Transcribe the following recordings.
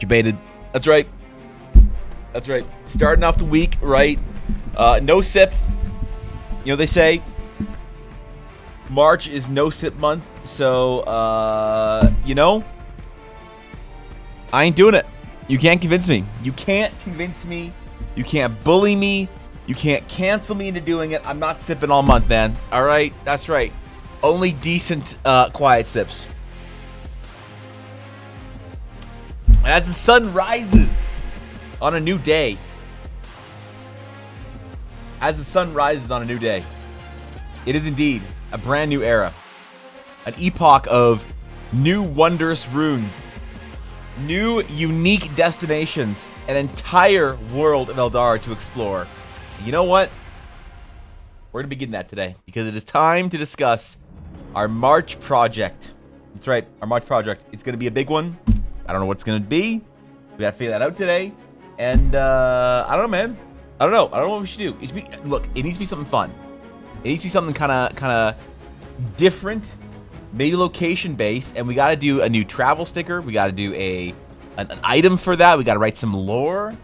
Debated. That's right. That's right. Starting off the week, right? No sip. You know, they say March is no sip month. So, you know, I ain't doing it. You can't convince me. You can't convince me. You can't bully me. You can't cancel me into doing it. I'm not sipping all month, man. All right? That's right. Only decent, quiet sips. As the sun rises on a new day. As the sun rises on a new day. It is indeed a brand new era. An epoch of new wondrous runes. New unique destinations. An entire world of Eldara to explore. You know what? We're going to begin that today. Because it is time to discuss our March project. That's right. Our March project. It's going to be a big one. I don't know what it's going to be. We got to figure that out today. And, I don't know, man. I don't know what we should do. Look, it needs to be something fun. It needs to be something kind of different. Maybe location-based. And we got to do a new travel sticker. We got to do an item for that. We got to write some lore.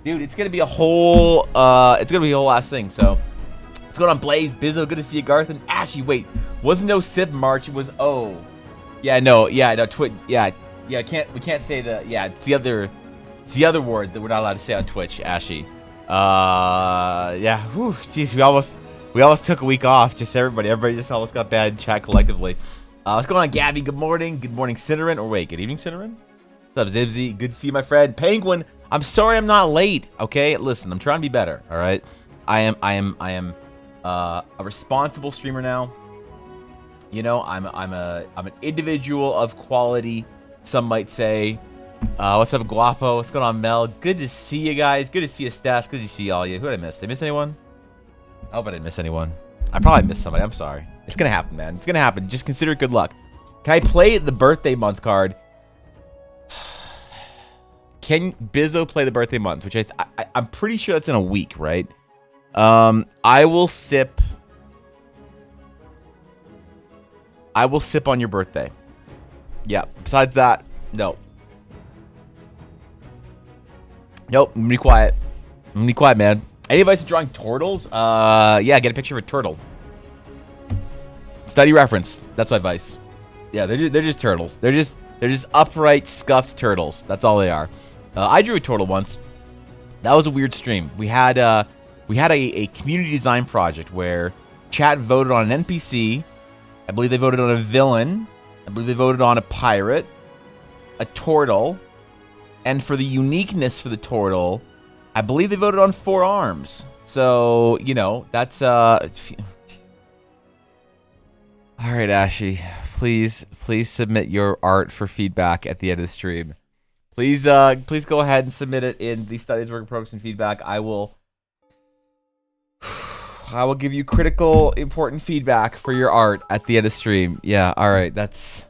Dude, it's going to be a whole, last thing. So, what's going on, Blaze? Bizzo, good to see you, Garth. And Ashy, wait. Wasn't no sip March. It was O. Yeah, no, Twitch, yeah, we can't say it's the other word that we're not allowed to say on Twitch, Ashy. Yeah, whew, jeez, we almost took a week off, just everybody just almost got bad in chat collectively. What's going on, Gabby? Good morning, Cinnamon, or wait, good evening, Cinnamon? What's up, Zibsy? Good to see you, my friend. Penguin, I'm sorry I'm not late, okay? Listen, I'm trying to be better, all right? I am a responsible streamer now. You know, I'm an individual of quality, some might say. What's up, Guapo? What's going on, Mel? Good to see you guys. Good to see you, Steph. Good to see all you. Who did I miss? Did I miss anyone? I hope I didn't miss anyone. I probably missed somebody. I'm sorry. It's gonna happen, man. It's gonna happen. Just consider it good luck. Can I play the birthday month card? Can Bizzo play the birthday month? Which I'm pretty sure that's in a week, right? I will sip on your birthday. Yeah. Besides that, no. Nope. I'm gonna be quiet. Man. Any advice on drawing turtles? Yeah. Get a picture of a turtle. Study reference. That's my advice. Yeah. They're just turtles. They're just upright, scuffed turtles. That's all they are. I drew a turtle once. That was a weird stream. We had a community design project where chat voted on an NPC. I believe they voted on a villain. I believe they voted on a pirate, a turtle, and for the uniqueness for the turtle, I believe they voted on 4 arms. So, you know, that's all right, Ashy. Please submit your art for feedback at the end of the stream. Please go ahead and submit it in the studies work in progress and feedback. I will give you critical, important feedback for your art at the end of stream. Yeah, all right, that's...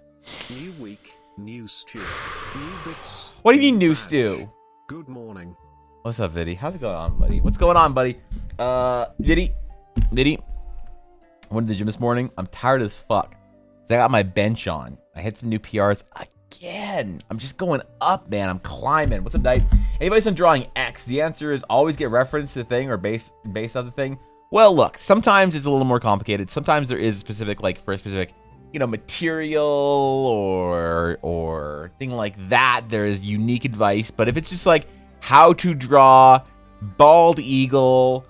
New week, new stew, new bits. What do you mean, new stew? Good morning. What's up, Viddy? How's it going on, buddy? What's going on, buddy? Viddy. I went to the gym this morning. I'm tired as fuck. I got my bench on. I hit some new PRs again. I'm just going up, man. I'm climbing. What's up, Knight? Anybody's on drawing X? The answer is always get reference to the thing or base off the thing. Well, look, sometimes it's a little more complicated. Sometimes there is a specific, like, for a specific, you know, material or thing like that. There is unique advice. But if it's just like how to draw bald eagle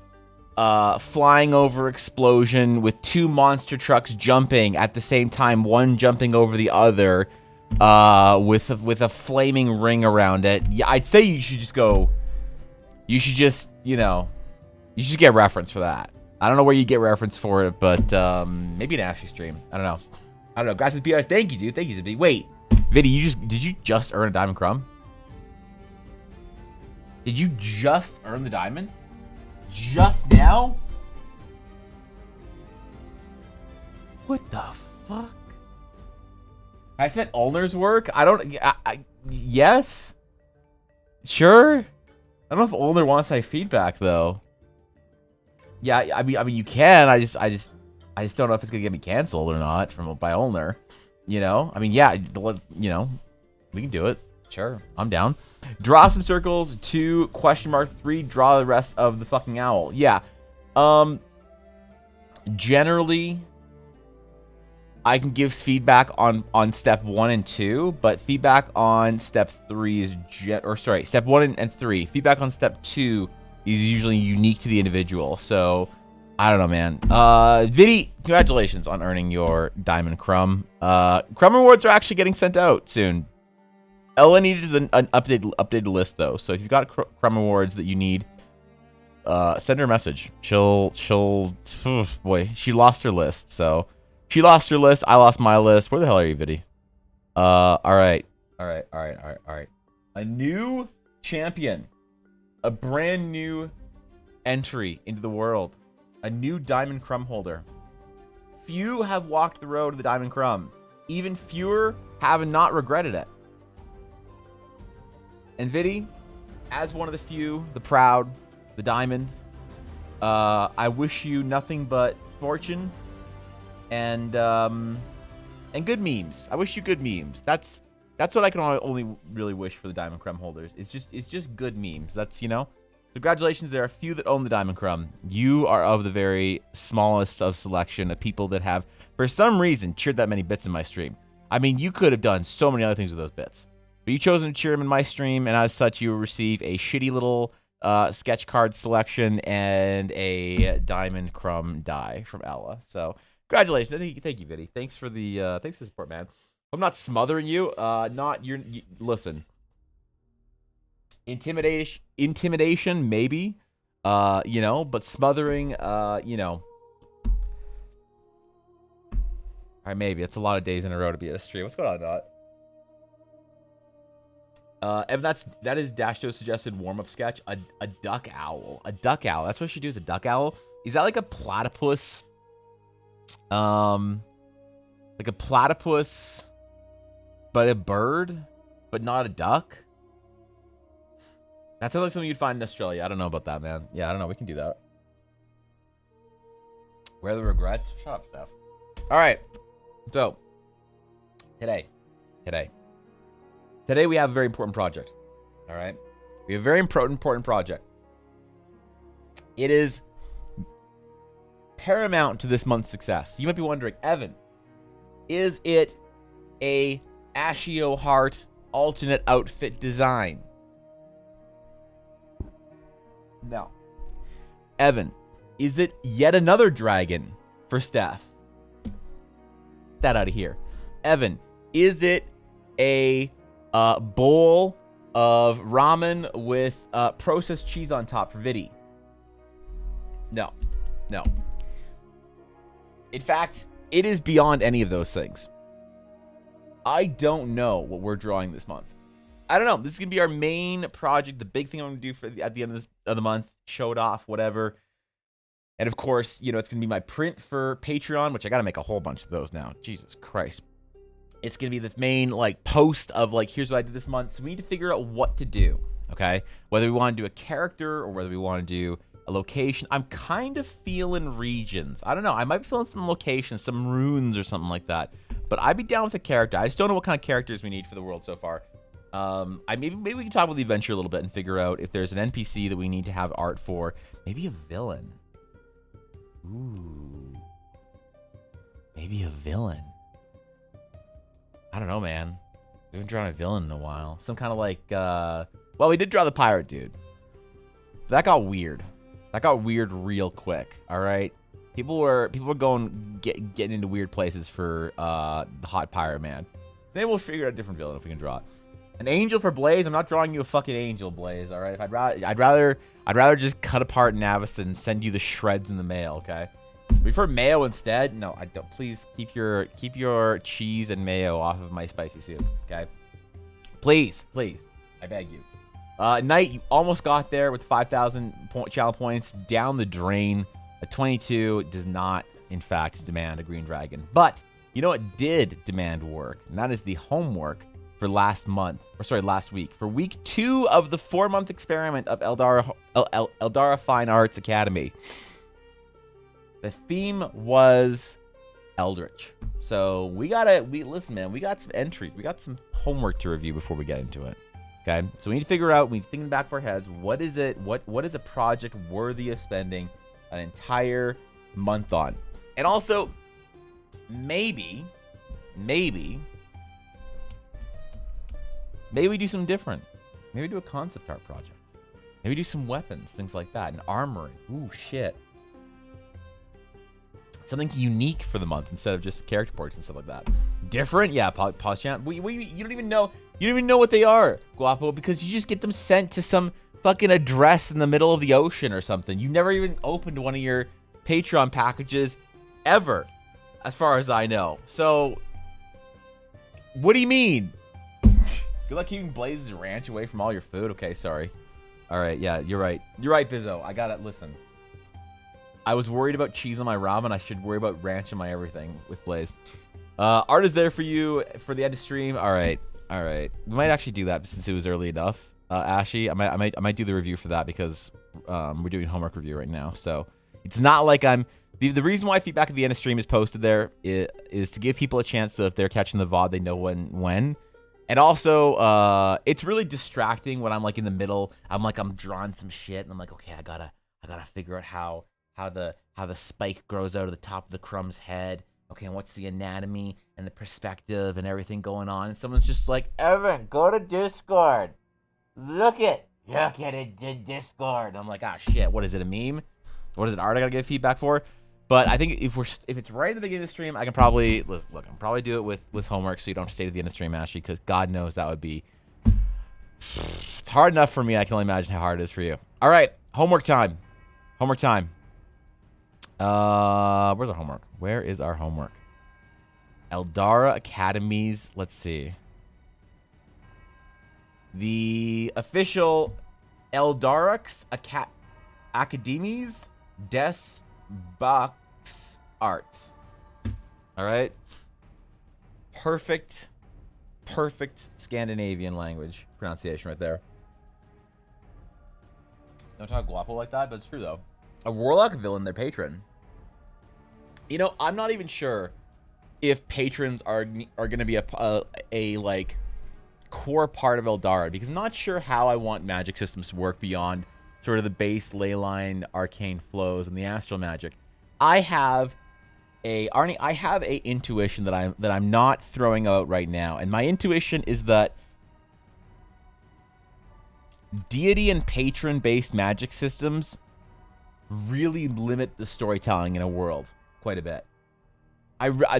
flying over explosion with 2 monster trucks jumping at the same time, one jumping over the other with a flaming ring around it, yeah, I'd say you should just, you know, you should get reference for that. I don't know where you get reference for it, but maybe an Ashley stream. I don't know. Grass with PRs. Thank you, dude. Thank you, Zippy. Wait, Viddy, did you just earn a diamond crumb? Did you just earn the diamond? Just now? What the fuck? I spent Ulner's work? Yes? Sure? I don't know if Ulner wants my feedback, though. Yeah, I mean, you can. I just don't know if it's gonna get me canceled or not by Ulner. You know, I mean, yeah, you know, we can do it. Sure, I'm down. Draw some circles. 2, question mark. 3, draw the rest of the fucking owl. Yeah. Generally, I can give feedback on step 1 and 2, but feedback on step 3 is step 1 and 3. Feedback on step 2 is usually unique to the individual. So I don't know, man. Viddy, congratulations on earning your Diamond Crumb. Crumb rewards are actually getting sent out soon. All I need is an updated list, though. So if you've got Crumb rewards that you need, send her a message. Boy, she lost her list. So she lost her list. I lost my list. Where the hell are you, Viddy? All right. A new champion, a brand new entry into the world, a new Diamond Crumb holder. Few have walked the road of the Diamond Crumb. Even fewer have not regretted it. And Viddy, as one of the few, the proud, the diamond, I wish you nothing but fortune and good memes. I wish you good memes. That's what I can only really wish for the Diamond Crumb holders. It's just good memes. That's, you know. Congratulations, there are a few that own the Diamond Crumb. You are of the very smallest of selection of people that have, for some reason, cheered that many bits in my stream. I mean, you could have done so many other things with those bits. But you chose to cheer them in my stream, and as such, you will receive a shitty little sketch card selection and a Diamond Crumb die from Ella. So, congratulations. Thank you, Viddy. Thanks for the support, man. I'm not smothering you. Listen. Intimidation, maybe. You know, but smothering, you know. All right, maybe. It's a lot of days in a row to be at a stream. What's going on, Dot? Evan, that is Dashto's suggested warm-up sketch. A duck owl. A duck owl. That's what she do, is a duck owl. Is that like a platypus? Like a platypus, but a bird, but not a duck? That sounds like something you'd find in Australia. I don't know about that, man. Yeah, I don't know. We can do that. Where are the regrets? Shut up, Steph. All right. So, today we have a very important project. All right? We have a very important project. It is paramount to this month's success. You might be wondering, Evan, is it a Ashio Heart alternate outfit design? No. Evan, is it yet another dragon for Steph? That out of here. Evan, is it a bowl of ramen with processed cheese on top for Viddy? No. In fact, it is beyond any of those things. I don't know what we're drawing this month. I don't know. This is going to be our main project, the big thing I'm going to do at the end of the month. Show it off, whatever. And of course, you know, it's going to be my print for Patreon, which I got to make a whole bunch of those now. Jesus Christ. It's going to be the main, like, post of, like, here's what I did this month. So we need to figure out what to do, okay? Whether we want to do a character or whether we want to do a location. I'm kind of feeling regions. I don't know. I might be feeling some locations, some runes or something like that. But I'd be down with a character. I just don't know what kind of characters we need for the world so far. Maybe we can talk about the adventure a little bit and figure out if there's an NPC that we need to have art for. Maybe a villain. Ooh. Maybe a villain. I don't know, man. We haven't drawn a villain in a while. Some kind of like, well, we did draw the pirate dude. That got weird. That got weird real quick. All right. People were getting into weird places for the hot pirate man. Maybe we'll figure out a different villain if we can draw it. An angel for Blaze. I'm not drawing you a fucking angel, Blaze. All right. I'd rather just cut apart Navis and send you the shreds in the mail. Okay. Prefer mayo instead. No, I don't. Please keep your cheese and mayo off of my spicy soup. Okay. Please. I beg you. Knight, you almost got there with 5,000 channel points down the drain. A 22 does not, in fact, demand a green dragon. But you know what did demand work? And that is the homework for last week. For week 2 of the 4-month experiment of Eldara Fine Arts Academy. The theme was Eldritch. So listen, man, we got some entries. We got some homework to review before we get into it. Okay, so we need to figure out, we need to think in the back of our heads, what is it, what is a project worthy of spending an entire month on? And also, maybe we do something different. Maybe do a concept art project. Maybe do some weapons, things like that, and armory. Ooh, shit. Something unique for the month instead of just character portraits and stuff like that. Different? Yeah, pause channel. You don't even know. You don't even know what they are, Guapo, because you just get them sent to some fucking address in the middle of the ocean or something. You never even opened one of your Patreon packages ever, as far as I know. So, what do you mean? Good luck keeping Blaze's ranch away from all your food. Okay, sorry. All right, yeah, you're right. You're right, Bizzo. I got it. Listen. I was worried about cheese on my ramen. I should worry about ranch on my everything with Blaze. Art is there for you for the end of stream. All right. All right. We might actually do that since it was early enough. Ashy, I might do the review for that because we're doing homework review right now. So it's not like I'm... The reason why feedback at the end of stream is posted there is to give people a chance to, if they're catching the VOD, they know when. And also, it's really distracting when I'm like in the middle. I'm drawing some shit and I'm like, okay, I gotta figure out how the spike grows out of the top of the Crumb's head. Okay, and what's the anatomy and the perspective and everything going on? And someone's just like, Evan, go to Discord. Look at it in Discord. And I'm like, ah, shit. What is it, a meme? What is it, art I gotta get feedback for? But I think if it's right at the beginning of the stream, I can probably look. I can probably do it with homework, so you don't have to stay to the end of the stream, Ashley, because God knows that would be. It's hard enough for me. I can only imagine how hard it is for you. All right, homework time. Homework time. Where's our homework? Where is our homework? Eldara Academies. Let's see. The official Eldarax Academies des Box Arts. All right. Perfect Scandinavian language pronunciation right there. Don't talk guapo like that, but it's true though. A warlock villain, their patron. You know, I'm not even sure if patrons are going to be a like core part of Eldara, because I'm not sure how I want magic systems to work beyond sort of the base leyline arcane flows and the astral magic. I have a intuition that I'm not throwing out right now, and my intuition is that deity and patron based magic systems really limit the storytelling in a world quite a bit.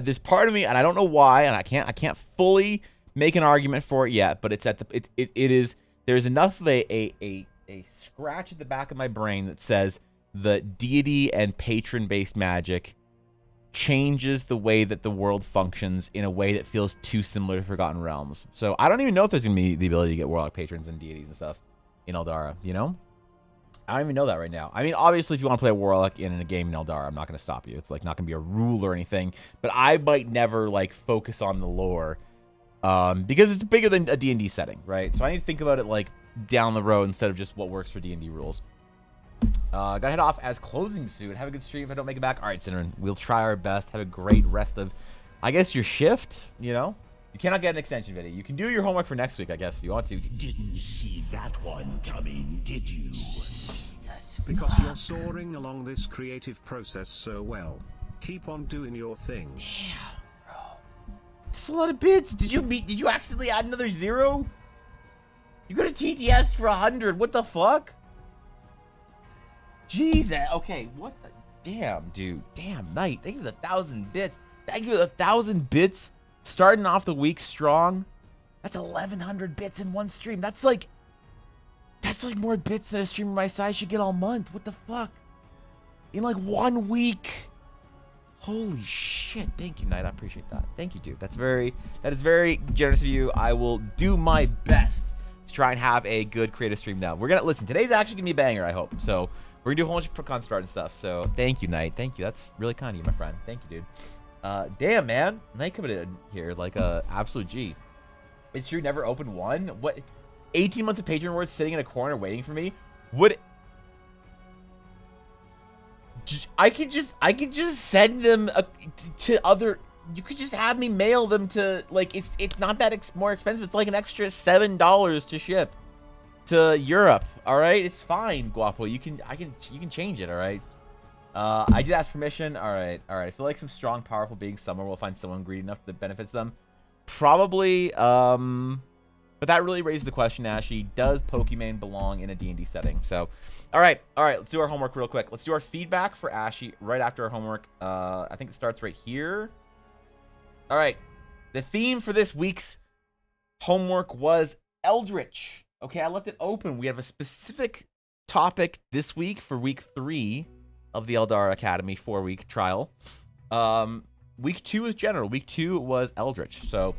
There's part of me, and I don't know why, and I can't fully make an argument for it yet, but it's at the it is there's enough of a scratch at the back of my brain that says the deity and patron based magic changes the way that the world functions in a way that feels too similar to Forgotten Realms. So I don't even know if there's gonna be the ability to get warlock patrons and deities and stuff in Eldara, you know? I don't even know that right now. I mean, obviously, if you want to play a warlock in a game in Eldara, I'm not going to stop you. It's like not going to be a rule or anything. But I might never like focus on the lore because it's bigger than a D&D setting, right? So I need to think about it like down the road instead of just what works for D&D rules. Gotta head off as closing soon. Have a good stream if I don't make it back. All right, Cinnamon, we'll try our best. Have a great rest of, I guess, your shift, you know? You cannot get an extension video. You can do your homework for next week, I guess, if you want to. Didn't see that one coming, did you? Jesus. Because you're soaring along this creative process so well. Keep on doing your thing. Damn, bro. That's a lot of bits. Did you accidentally add another 0? You got a TTS for 100. What the fuck? Jesus. Okay, what the damn, dude. Damn, Knight. Thank you for the 1,000 bits. Thank you for the 1,000 bits. Starting off the week strong. That's 1,100 bits in one stream. That's like more bits than a streamer my size should get all month. What the fuck? In like 1 week. Holy shit. Thank you, Knight. I appreciate that. Thank you, dude. That is very generous of you. I will do my best to try and have a good creative stream now. We're gonna listen. Today's actually gonna be a banger, I hope. So we're gonna do a whole bunch of concept art and stuff. So thank you, Knight. Thank you. That's really kind of you, my friend. Thank you, dude. Damn, man. Knight coming in here like a absolute G. It's true, never opened one? What? 18 months of Patreon rewards sitting in a corner waiting for me? I could just send them to other. You could just have me mail them to, like, it's not that more expensive. It's like an extra $7 to ship to Europe. All right, it's fine, Guapo. You can change it. All right. I did ask permission. All right. I feel like some strong, powerful beings somewhere will find someone greedy enough that benefits them. Probably. But that really raises the question, Ashy. Does Pokemon belong in a D&D setting? So, all right. Let's do our homework real quick. Let's do our feedback for Ashy right after our homework. I think it starts right here. All right. The theme for this week's homework was Eldritch. Okay, I left it open. We have a specific topic this week for week 3 of the Eldara Academy 4-week trial. Week 2 is general. Week 2 was Eldritch. So,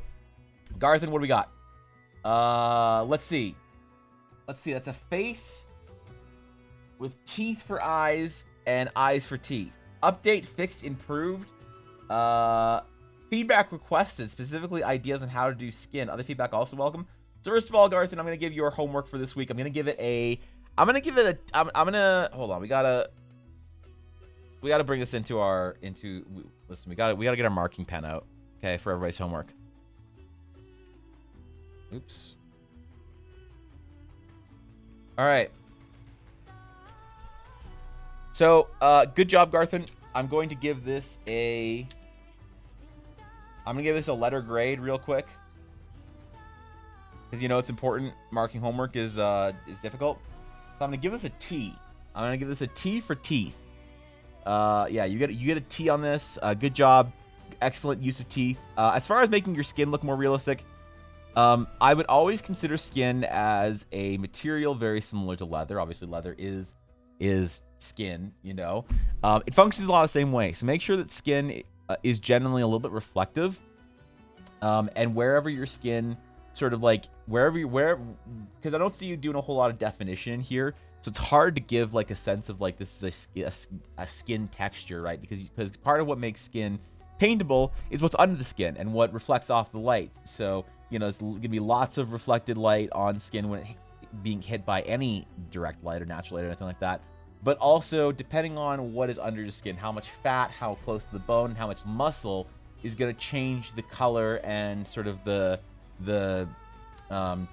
Garthan, what do we got? Let's see. That's a face with teeth for eyes and eyes for teeth. Update, fixed, improved. Feedback requested, specifically ideas on how to do skin. Other feedback also welcome. So first of all, Garthan, I'm going to give you our homework for this week. I'm going to give it a, hold on. We gotta bring this listen, we gotta get our marking pen out. Okay, for everybody's homework. Oops. All right. So, good job, Garthan. I'm going to give this a letter grade real quick. Because you know it's important. Marking homework is difficult. So I'm gonna give this a T. I'm gonna give this a T for teeth. Yeah, you get a T on this. Good job. Excellent use of teeth. As far as making your skin look more realistic, I would always consider skin as a material very similar to leather. Obviously, leather is skin, you know. It functions a lot the same way. So make sure that skin is generally a little bit reflective. And wherever your skin sort of like, because I don't see you doing a whole lot of definition here. So it's hard to give like a sense of like this is a skin texture, right? Because part of what makes skin paintable is what's under the skin and what reflects off the light. So, you know, it's going to be lots of reflected light on skin when being hit by any direct light or natural light or anything like that. But also, depending on what is under the skin, how much fat, how close to the bone, how much muscle is going to change the color and sort of the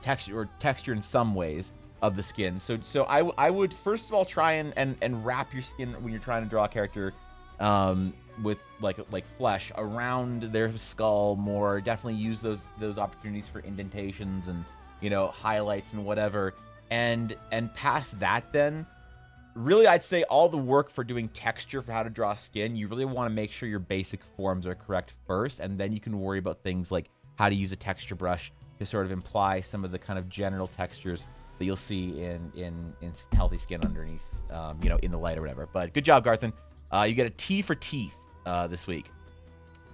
texture in some ways of the skin. So I would first of all try and wrap your skin when you're trying to draw a character with like flesh around their skull more. Definitely use those opportunities for indentations and, you know, highlights and whatever. And past that, then really I'd say all the work for doing texture for how to draw skin, you really want to make sure your basic forms are correct first, and then you can worry about things like how to use a texture brush to sort of imply some of the kind of general textures that you'll see in healthy skin underneath, you know, in the light or whatever. But good job, Garthan. You get a T for teeth this week.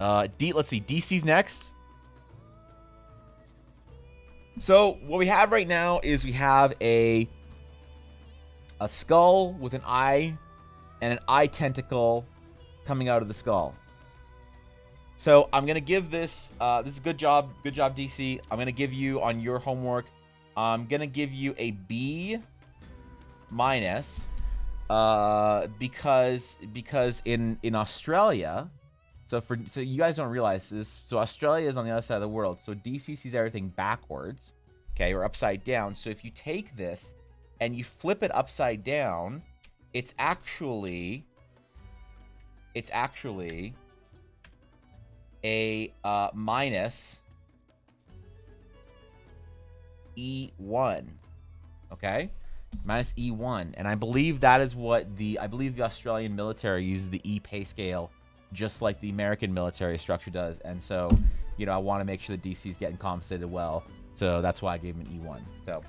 Let's see. DC's next. So what we have right now is we have a skull with an eye and an eye tentacle coming out of the skull. So I'm gonna give this. This is good job, DC. I'm gonna give you on your homework. I'm gonna give you a B minus, because in Australia, so you guys don't realize this. So Australia is on the other side of the world. So DC sees everything backwards, okay, or upside down. So if you take this and you flip it upside down, it's actually a minus E1, okay, minus E1, and I believe that is what the Australian military uses the E pay scale, just like the American military structure does. And so, you know, I want to make sure that DC is getting compensated well, so that's why I gave him an E1. So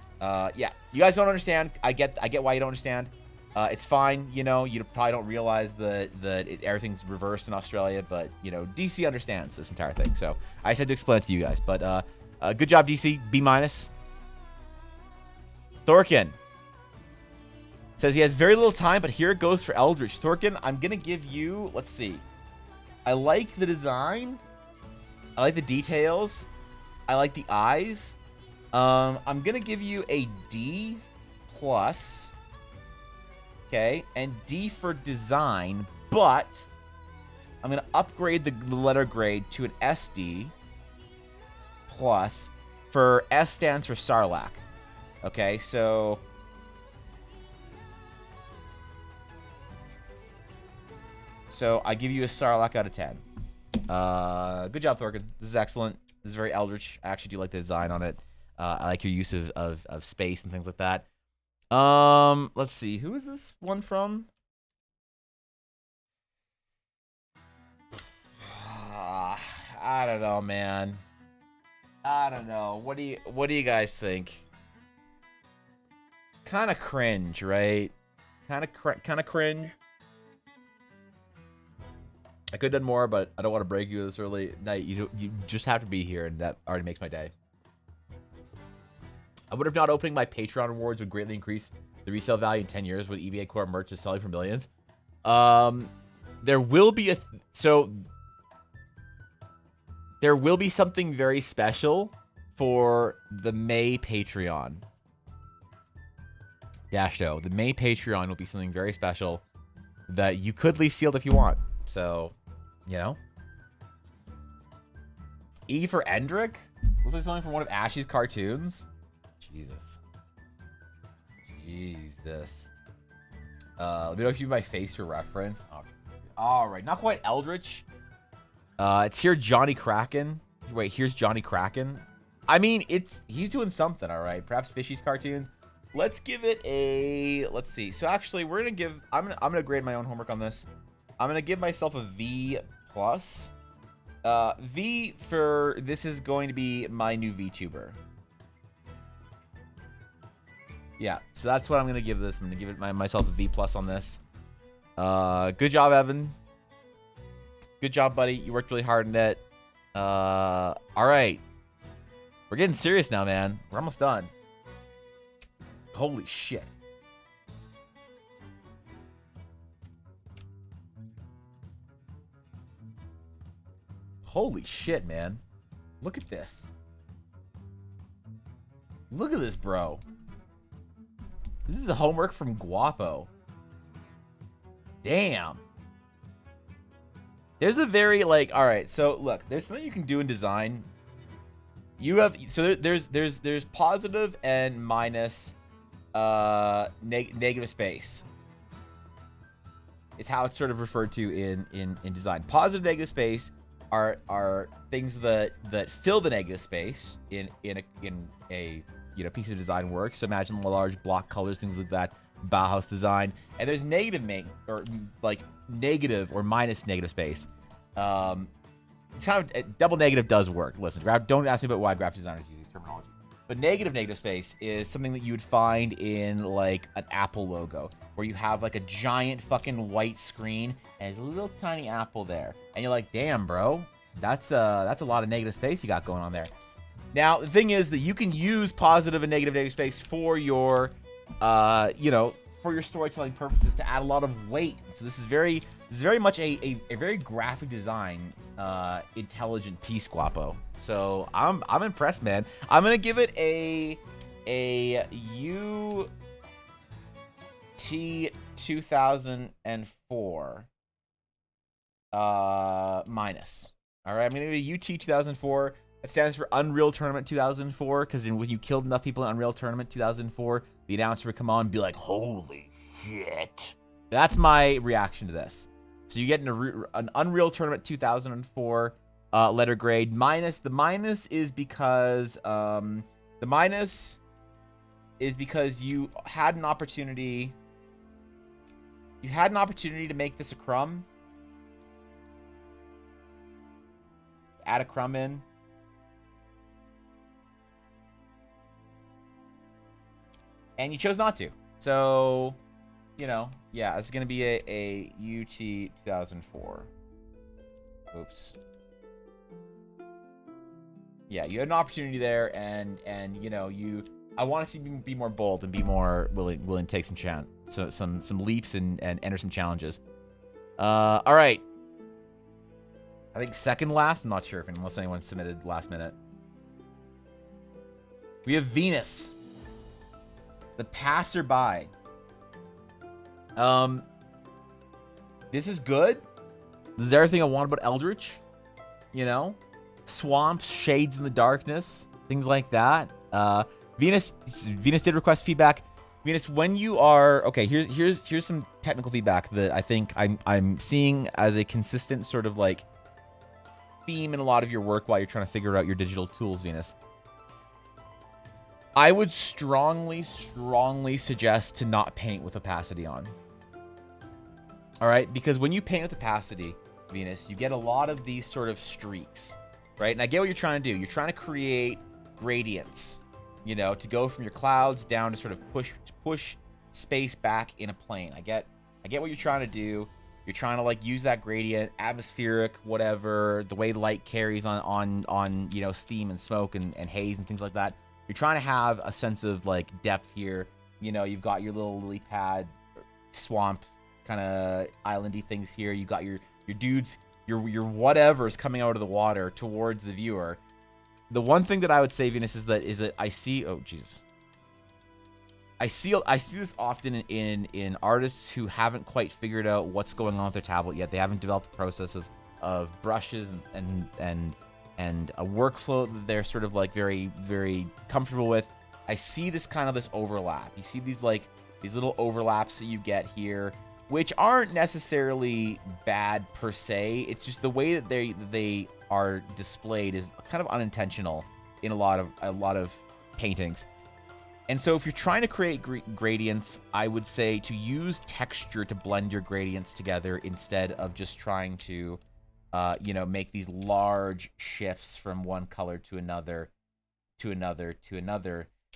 yeah, you guys don't understand. I get why you don't understand. It's fine. You know, you probably don't realize that everything's reversed in Australia, but, you know, DC understands this entire thing. So I just had to explain it to you guys. But good job, DC. B minus. Thorkin says he has very little time, but here it goes for Eldritch. Thorkin, I'm going to give you, let's see. I like the design. I like the details. I like the eyes. I'm going to give you a D plus. Okay, and D for design, but I'm going to upgrade the letter grade to an SD plus for S stands for Sarlacc. Okay, so I give you a Sarlacc out of 10. Good job, Thorkin. This is excellent. This is very eldritch. I actually do like the design on it. I like your use of space and things like that. Let's see. Who is this one from? I don't know, man. I don't know. What do you guys think? Kind of cringe, right? Kind of cringe. I could have done more, but I don't want to break you this early at night. You just have to be here, and that already makes my day. I would have not opening my Patreon rewards would greatly increase the resale value in 10 years when EVA Core merch is selling for millions. There will be there will be something very special for the May Patreon. Dash-O. The May Patreon will be something very special that you could leave sealed if you want. So, you know. E for Endrick? Looks like something from one of Ashy's cartoons. Jesus. Let me know if you have my face for reference. Oh, all right. Not quite Eldritch. It's here Johnny Kraken. Wait, here's Johnny Kraken. I mean, he's doing something, all right. Perhaps Fishy's cartoons. Let's give it a, let's see. So actually, we're going to give, I'm going to grade my own homework on this. I'm going to give myself a V+. V for, this is going to be my new VTuber. Yeah, so that's what I'm going to give this. I'm going to give it myself a V+ on this. Good job, Evan. Good job, buddy. You worked really hard on it. All right. We're getting serious now, man. We're almost done. Holy shit. Holy shit, man. Look at this. Look at this, bro. This is the homework from Guapo. Damn. There's a very, like, all right, so look, there's something you can do in design. You have, so there's positive and minus negative space. Is how it's sort of referred to in design. Positive, negative space are things that fill the negative space in a you know, piece of design work. So imagine large block colors, things like that, Bauhaus design. And there's negative negative or minus negative space. It's kind of, double negative does work. Listen, don't ask me about why graphic designers use these terminology. But negative space is something that you would find in like an Apple logo, where you have like a giant fucking white screen and there's a little tiny apple there, and you're like, damn, bro, that's a lot of negative space you got going on there. Now the thing is that you can use positive and negative space for your you know, for your storytelling purposes to add a lot of weight. So this is very much a very graphic design intelligent piece, Guapo. So I'm impressed, man. I'm gonna give it a UT 2004 minus. All right, I'm gonna give it a UT 2004. It stands for Unreal Tournament 2004, because when you killed enough people in Unreal Tournament 2004, the announcer would come on and be like, holy shit. That's my reaction to this. So you get an Unreal Tournament 2004 letter grade. Minus. The minus is because you had an opportunity. You had an opportunity to make this a crumb. Add a crumb in. And you chose not to. So, you know, yeah, it's going to be a UT 2004. Oops. Yeah, you had an opportunity there, and you know, I want to see you be more bold and be more willing to take some leaps and enter some challenges. All right. I think second last. I'm not sure unless anyone submitted last minute. We have Venus. The Passerby. This is good. This is everything I want about Eldritch. You know, swamps, shades in the darkness, things like that. Venus did request feedback. Venus, when you are okay, here's some technical feedback that I think I'm seeing as a consistent sort of like theme in a lot of your work while you're trying to figure out your digital tools, Venus. I would strongly suggest to not paint with opacity on. All right, because when you paint with opacity, Venus, you get a lot of these sort of streaks, right? And I get what you're trying to do. You're trying to create gradients, you know, to go from your clouds down to sort of push space back in a plane. I get what you're trying to do. You're trying to like use that gradient, atmospheric, whatever, the way light carries on you know, steam and smoke and haze and things like that. You're trying to have a sense of like depth here. You know, you've got your little lily pad, swamp kind of islandy things here. You got your dudes, your whatever's coming out of the water towards the viewer. The one thing that I would say, Venus, is that I see, oh Jesus, I see this often in artists who haven't quite figured out what's going on with their tablet yet. They haven't developed a process of brushes and a workflow that they're sort of like very, very comfortable with. I see this overlap. You see these little overlaps that you get here, which aren't necessarily bad per se. It's just the way that they are displayed is kind of unintentional in a lot of paintings. And so if you're trying to create gradients, I would say to use texture to blend your gradients together instead of just trying to, you know, make these large shifts from one color to another,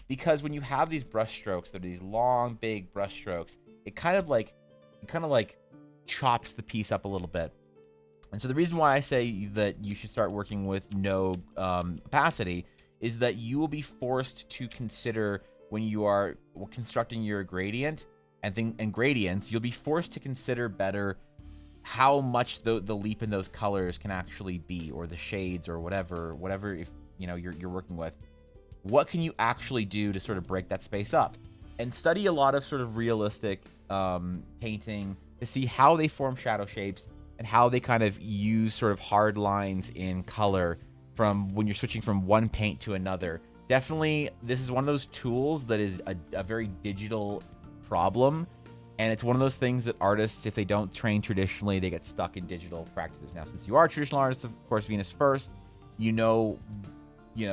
because when you have these brush strokes, that are these long, big brush strokes, it kind of like chops the piece up a little bit. And so the reason why I say that you should start working with no opacity is that you will be forced to consider, when you are constructing your gradient and gradients, you'll be forced to consider better how much the leap in those colors can actually be, or the shades, or whatever if you know you're working with. What can you actually do to sort of break that space up? And study a lot of sort of realistic painting to see how they form shadow shapes and how they kind of use sort of hard lines in color from when you're switching from one paint to another. Definitely, this is one of those tools that is a very digital problem, and it's one of those things that artists, if they don't train traditionally, they get stuck in digital practices. Now, since you are a traditional artist, of course, Venus first, you know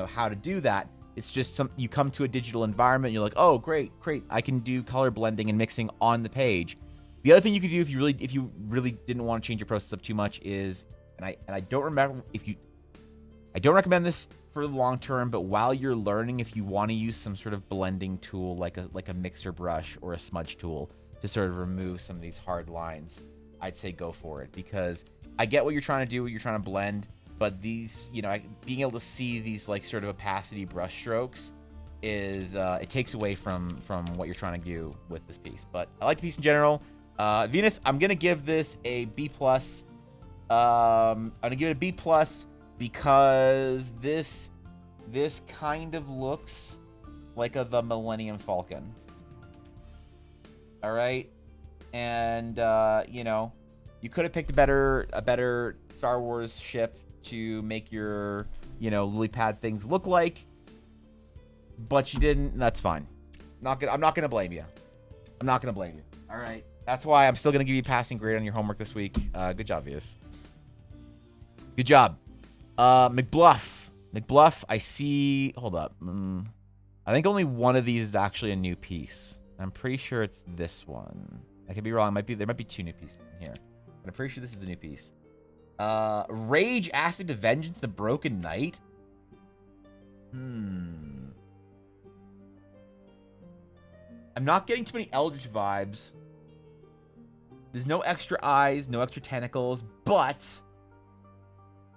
how to do that. It's just you come to a digital environment, and you're like, oh, great, I can do color blending and mixing on the page. The other thing you could do if you really didn't want to change your process up too much is, and I don't recommend this for the long term, but while you're learning, if you want to use some sort of blending tool like a mixer brush or a smudge tool to sort of remove some of these hard lines, I'd say go for it, because I get what you're trying to do, you're trying to blend, but these, you know, being able to see these like sort of opacity brush strokes is it takes away from what you're trying to do with this piece. But I like the piece in general. Venus, I'm gonna give this a B+. I'm gonna give it a B+ because this kind of looks like the Millennium Falcon. All right, and you know, you could have picked a better Star Wars ship to make your, you know, lily pad things look like, but you didn't, and that's fine. I'm not gonna blame you. All right, that's why I'm still gonna give you a passing grade on your homework this week. Good job, Vias. Good job. McBluff, I see, hold up. I think only one of these is actually a new piece. I'm pretty sure it's this one. I could be wrong. There might be two new pieces in here, but I'm pretty sure this is the new piece. Rage, Aspect of Vengeance, The Broken Knight. I'm not getting too many Eldritch vibes. There's no extra eyes, no extra tentacles, but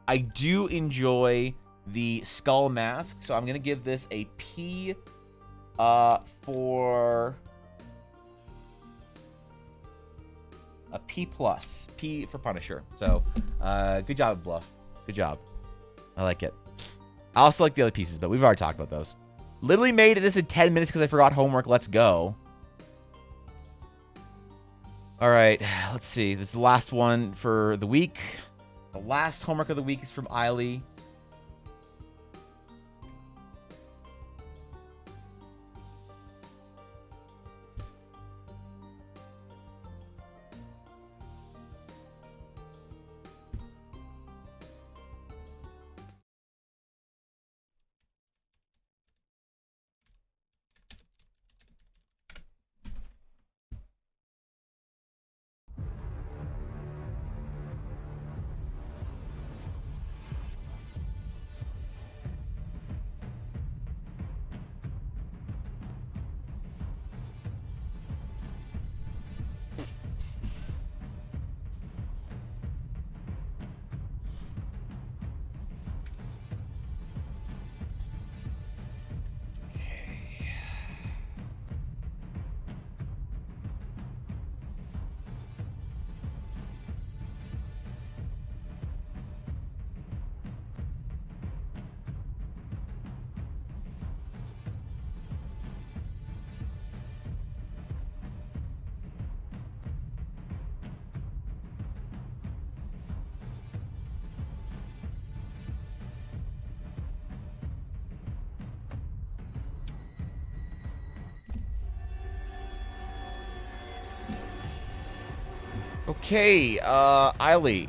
I do enjoy the skull mask, so I'm gonna give this a P for a P+. P for Punisher. So good job, Bluff. Good job. I like it. I also like the other pieces, but we've already talked about those. Literally made this in 10 minutes because I forgot homework. Let's go. All right, let's see. This is the last one for the week. The last homework of the week is from Eiley. Okay, Eiley,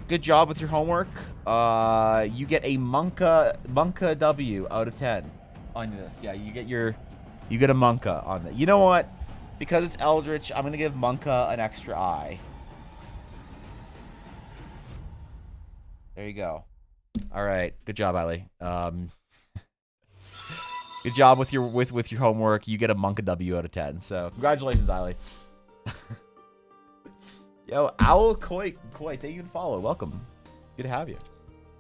good job with your homework. You get a Monka W out of 10 on this. Yeah, you get a Monka on that. You know what? Because it's Eldritch, I'm gonna give Monka an extra I. There you go. All right, good job, Eiley. Good job with your with your homework. You get a Monka W out of 10. So congratulations, Eiley. Yo, Owl Koi, thank you for the follow. Welcome. Good to have you.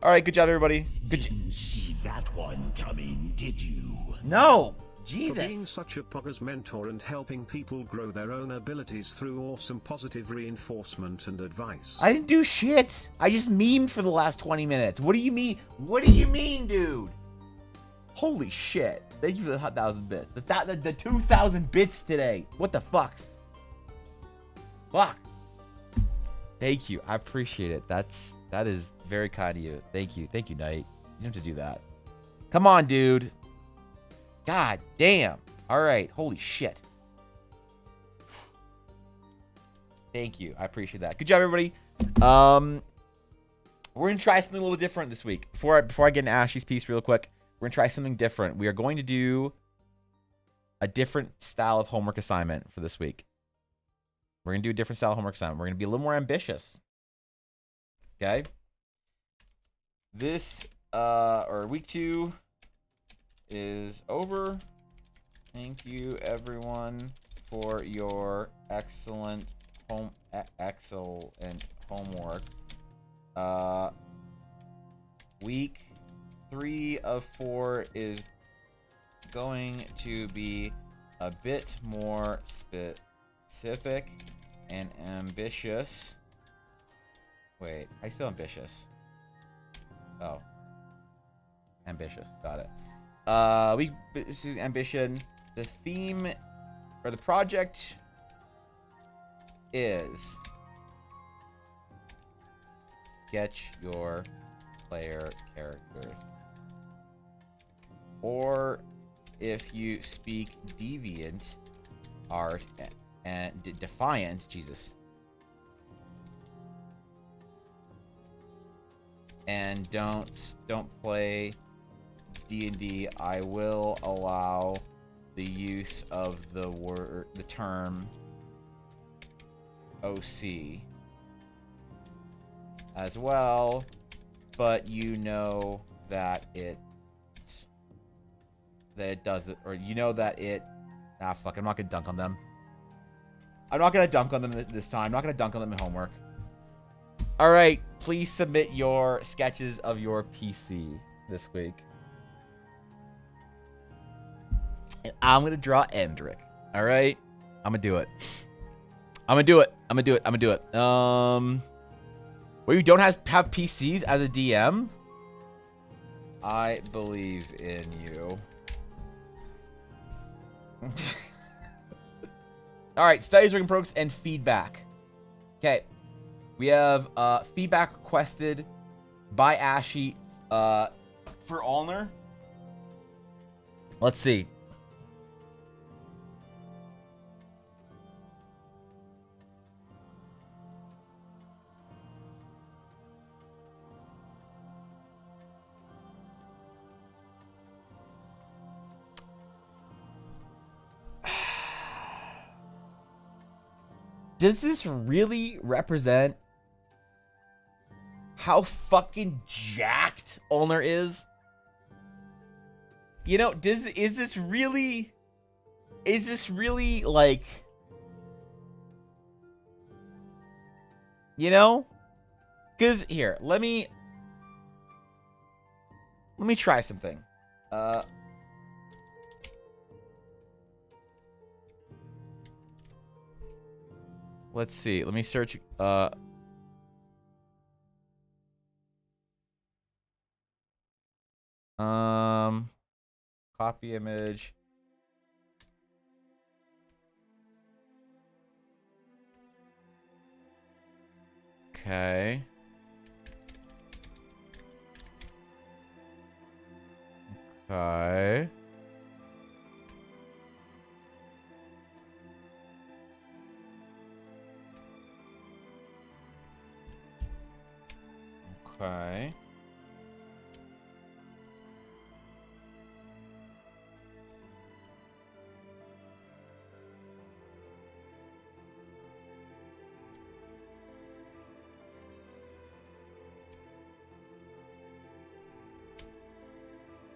All right, good job, everybody. Didn't see that one coming, did you? No, For being Jesus. such a Pogger's mentor and helping people grow their own abilities through awesome positive reinforcement and advice. I didn't do shit. I just memed for the last 20 minutes. What do you mean? What do you mean, dude? Holy shit. Thank you for the 1,000 bits. The 2,000 bits today. What the fucks? Fuck. Thank you. I appreciate it. That is very kind of you. Thank you. Thank you, Knight. You have to do that. Come on, dude. God damn. All right. Holy shit. Thank you. I appreciate that. Good job, everybody. We're gonna try something a little different this week. Before I get into Ashley's piece real quick, we're gonna try something different. We are going to do a different style of homework assignment for this week. We're going to do a different style of homework assignment. We're going to be a little more ambitious. Okay? This, week 2 is over. Thank you, everyone, for your excellent homework. Week 3 of 4 is going to be a bit more specific and ambitious. Wait, I spell ambitious. Oh. Ambitious. Got it. Ambition. The theme for the project is sketch your player characters. Or if you speak deviant art and defiant, Jesus, and don't play D&D, I will allow the use of the term OC as well, but you know that it does it, or you know that it. Ah, fuck! I'm not gonna dunk on them. I'm not gonna dunk on them this time. I'm not gonna dunk on them in homework. All right, please submit your sketches of your PC this week. And I'm gonna draw Endrick. All right, I'm gonna do it. Where you don't have PCs as a DM? I believe in you. All right, studies, work in progress, and feedback. Okay. We have feedback requested by Ashy for Ulner. Let's see. Does this really represent how fucking jacked Ulner is? You know, is this really like, you know? Cause here, let me try something. Let's see. Let me search copy image. Okay. Okay. Okay.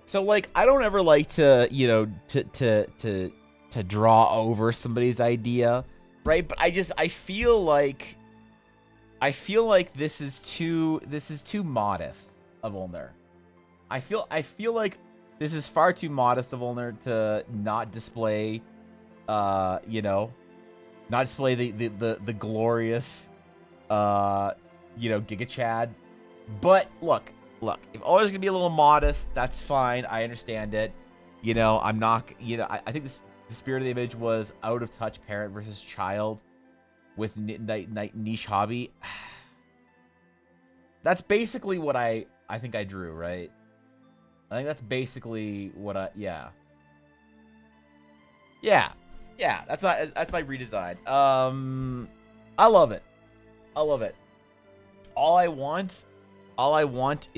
So like I don't ever like to, you know, to draw over somebody's idea, right? But I feel like this is too modest of Ulner. I feel like this is far too modest of Ulner to not display you know, not display the glorious you know, Giga Chad. But look, if Ulner's gonna be a little modest, that's fine. I understand it. You know, I'm not, you know, I think the spirit of the image was out of touch parent versus child with niche hobby. That's basically what I think I drew, right? I think that's basically what yeah, that's my redesign. I love it. All I want is all I want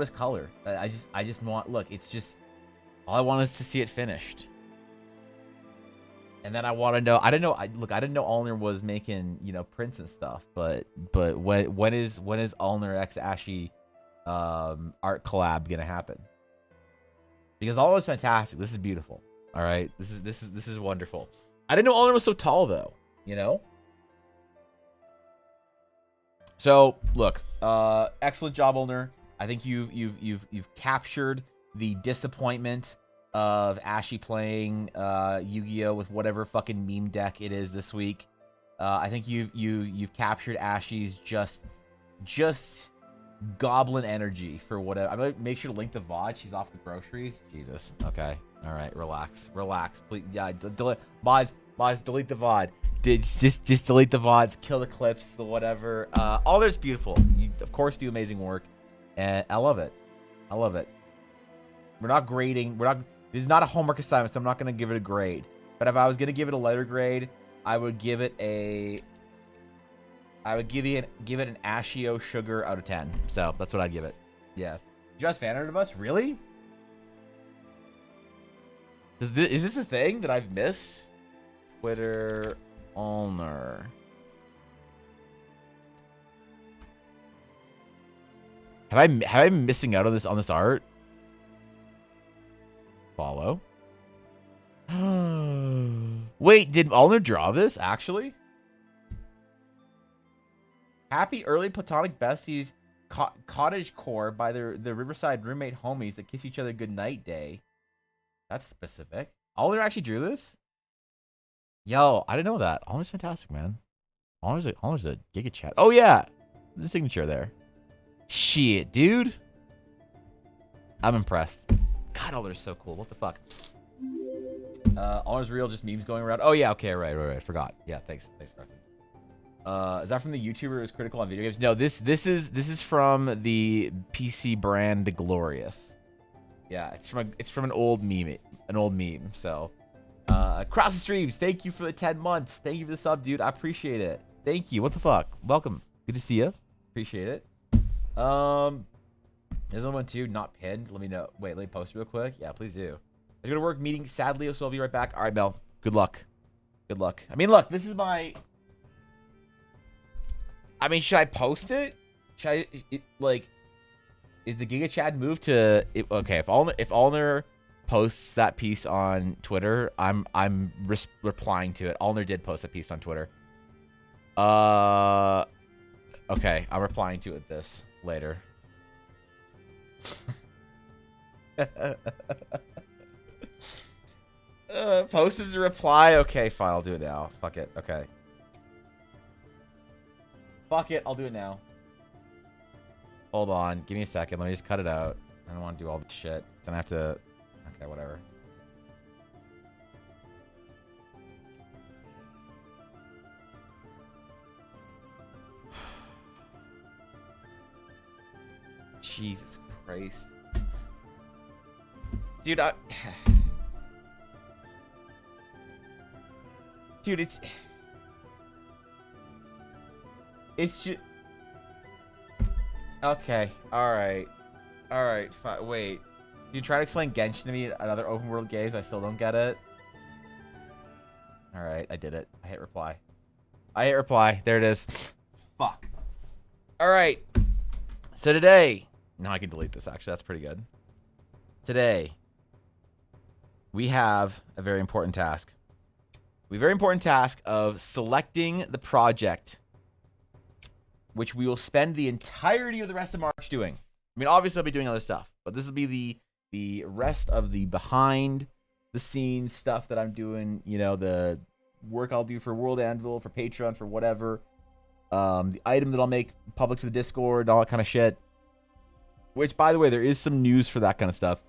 is color. I just want, look, it's just all I want is to see it finished. And then I want to know. I didn't know Ulner was making, you know, prints and stuff. But when is Ulner x Ashy art collab gonna happen? Because Ulner was fantastic. This is beautiful. All right, this is wonderful. I didn't know Ulner was so tall though. You know. So look, excellent job, Ulner. I think you've captured the disappointment of Ashy playing Yu-Gi-Oh with whatever fucking meme deck it is this week. I think you've captured Ashy's just goblin energy for whatever. I'm gonna make sure to link the VOD. She's off the groceries. Jesus. Okay. All right. Relax. Please. Yeah. Mods, delete the VOD. Just delete the VODs. Kill the clips. The whatever. All there's beautiful. You of course do amazing work, and I love it. We're not grading. This is not a homework assignment, so I'm not going to give it a grade. But if I was going to give it a letter grade, I would give it an Ashio sugar out of 10. So that's what I'd give it. Yeah. Just fan art of us? Really? Is this a thing that I've missed? Twitter Ulner. Have I been missing out on this art? Follow. Wait, did Ulner draw this actually? Happy early platonic besties, cottage core by the Riverside roommate homies that kiss each other goodnight day. That's specific. Ulner actually drew this? Yo, I didn't know that. Ulner's fantastic, man. Ulner's a Giga Chat. Oh yeah, the signature there. Shit, dude. I'm impressed. God, Ulner's so cool. What the fuck? All is real, just memes going around. Oh yeah, okay, right. Forgot. Yeah, thanks, Griffin. Is that from the YouTuber who's critical on video games? No, this is from the PC brand Glorious. Yeah, it's from an old meme, So, Cross the Streams, thank you for the 10 months. Thank you for the sub, dude. I appreciate it. Thank you. What the fuck? Welcome. Good to see you. Appreciate it. There's another one too, not pinned. Let me know. Wait, let me post it real quick. Yeah, please do. I go to work meeting, sadly, so I'll be right back. All right, Mel. Good luck. Good luck. I mean, look, this is my... I mean, should I post it? Should I, like... Is the Giga Chad move to... okay, if Allner posts that piece on Twitter, I'm replying to it. Allner did post a piece on Twitter. Okay, I'm replying to it this later. Post as a reply. Okay, fine. I'll do it now. Fuck it. Okay. Fuck it. I'll do it now. Hold on. Give me a second. Let me just cut it out. I don't want to do all this shit. Then I have to... Okay, whatever. Jesus Christ. Dude, Dude, it's just... Okay, alright. Alright, wait. You try to explain Genshin to me in other open world games, I still don't get it. Alright, I did it. I hit reply. There it is. Fuck. Alright. So today... Now I can delete this, actually. That's pretty good. Today, we have a very important task. We have a very important task of selecting the project which we will spend the entirety of the rest of March doing. I mean, obviously I'll be doing other stuff, but this will be the rest of the behind the scenes stuff that I'm doing, you know, the work I'll do for World Anvil, for Patreon, for whatever. The item that I'll make public to the Discord, all that kind of shit. Which, by the way, there is some news for that kind of stuff.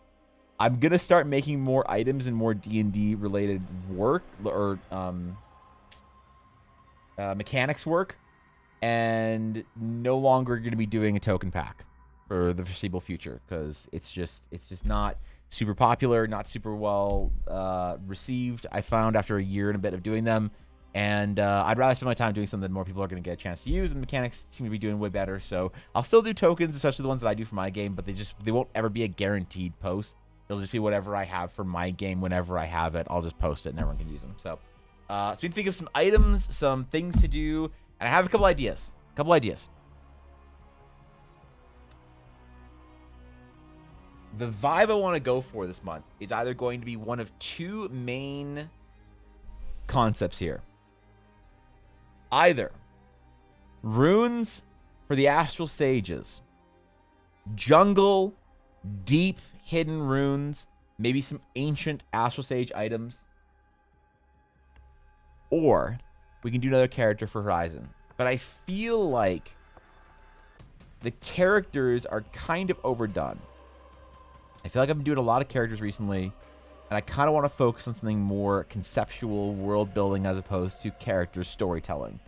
I'm going to start making more items and more D&D related work, or mechanics work, and no longer going to be doing a token pack for the foreseeable future, because it's just not super popular, not super well received, I found, after a year and a bit of doing them. And I'd rather spend my time doing something that more people are going to get a chance to use, and the mechanics seem to be doing way better. So I'll still do tokens, especially the ones that I do for my game, but they won't ever be a guaranteed post. It'll just be whatever I have for my game. Whenever I have it, I'll just post it and everyone can use them. So we can think of some items, some things to do, and I have a couple ideas. The vibe I want to go for this month is either going to be one of two main concepts here. Either runes for the Astral Sages, jungle, deep hidden runes, maybe some ancient Astral Sage items, or we can do another character for Horizon. But I feel like the characters are kind of overdone. I feel like I've been doing a lot of characters recently, and I kind of want to focus on something more conceptual, world building, as opposed to character storytelling.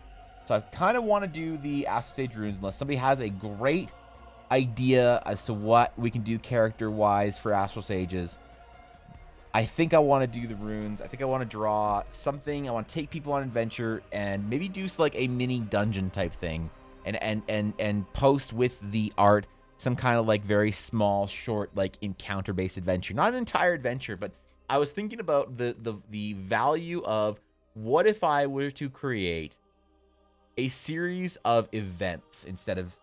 So I kind of want to do the Astral Sage runes, unless somebody has a great idea as to what we can do character-wise for Astral Sages. I think I want to do the runes. I think I want to draw something. I want to take people on adventure and maybe do like a mini dungeon type thing, and post with the art some kind of like very small, short, like encounter-based adventure. Not an entire adventure, but I was thinking about the value of what if I were to create a series of events instead of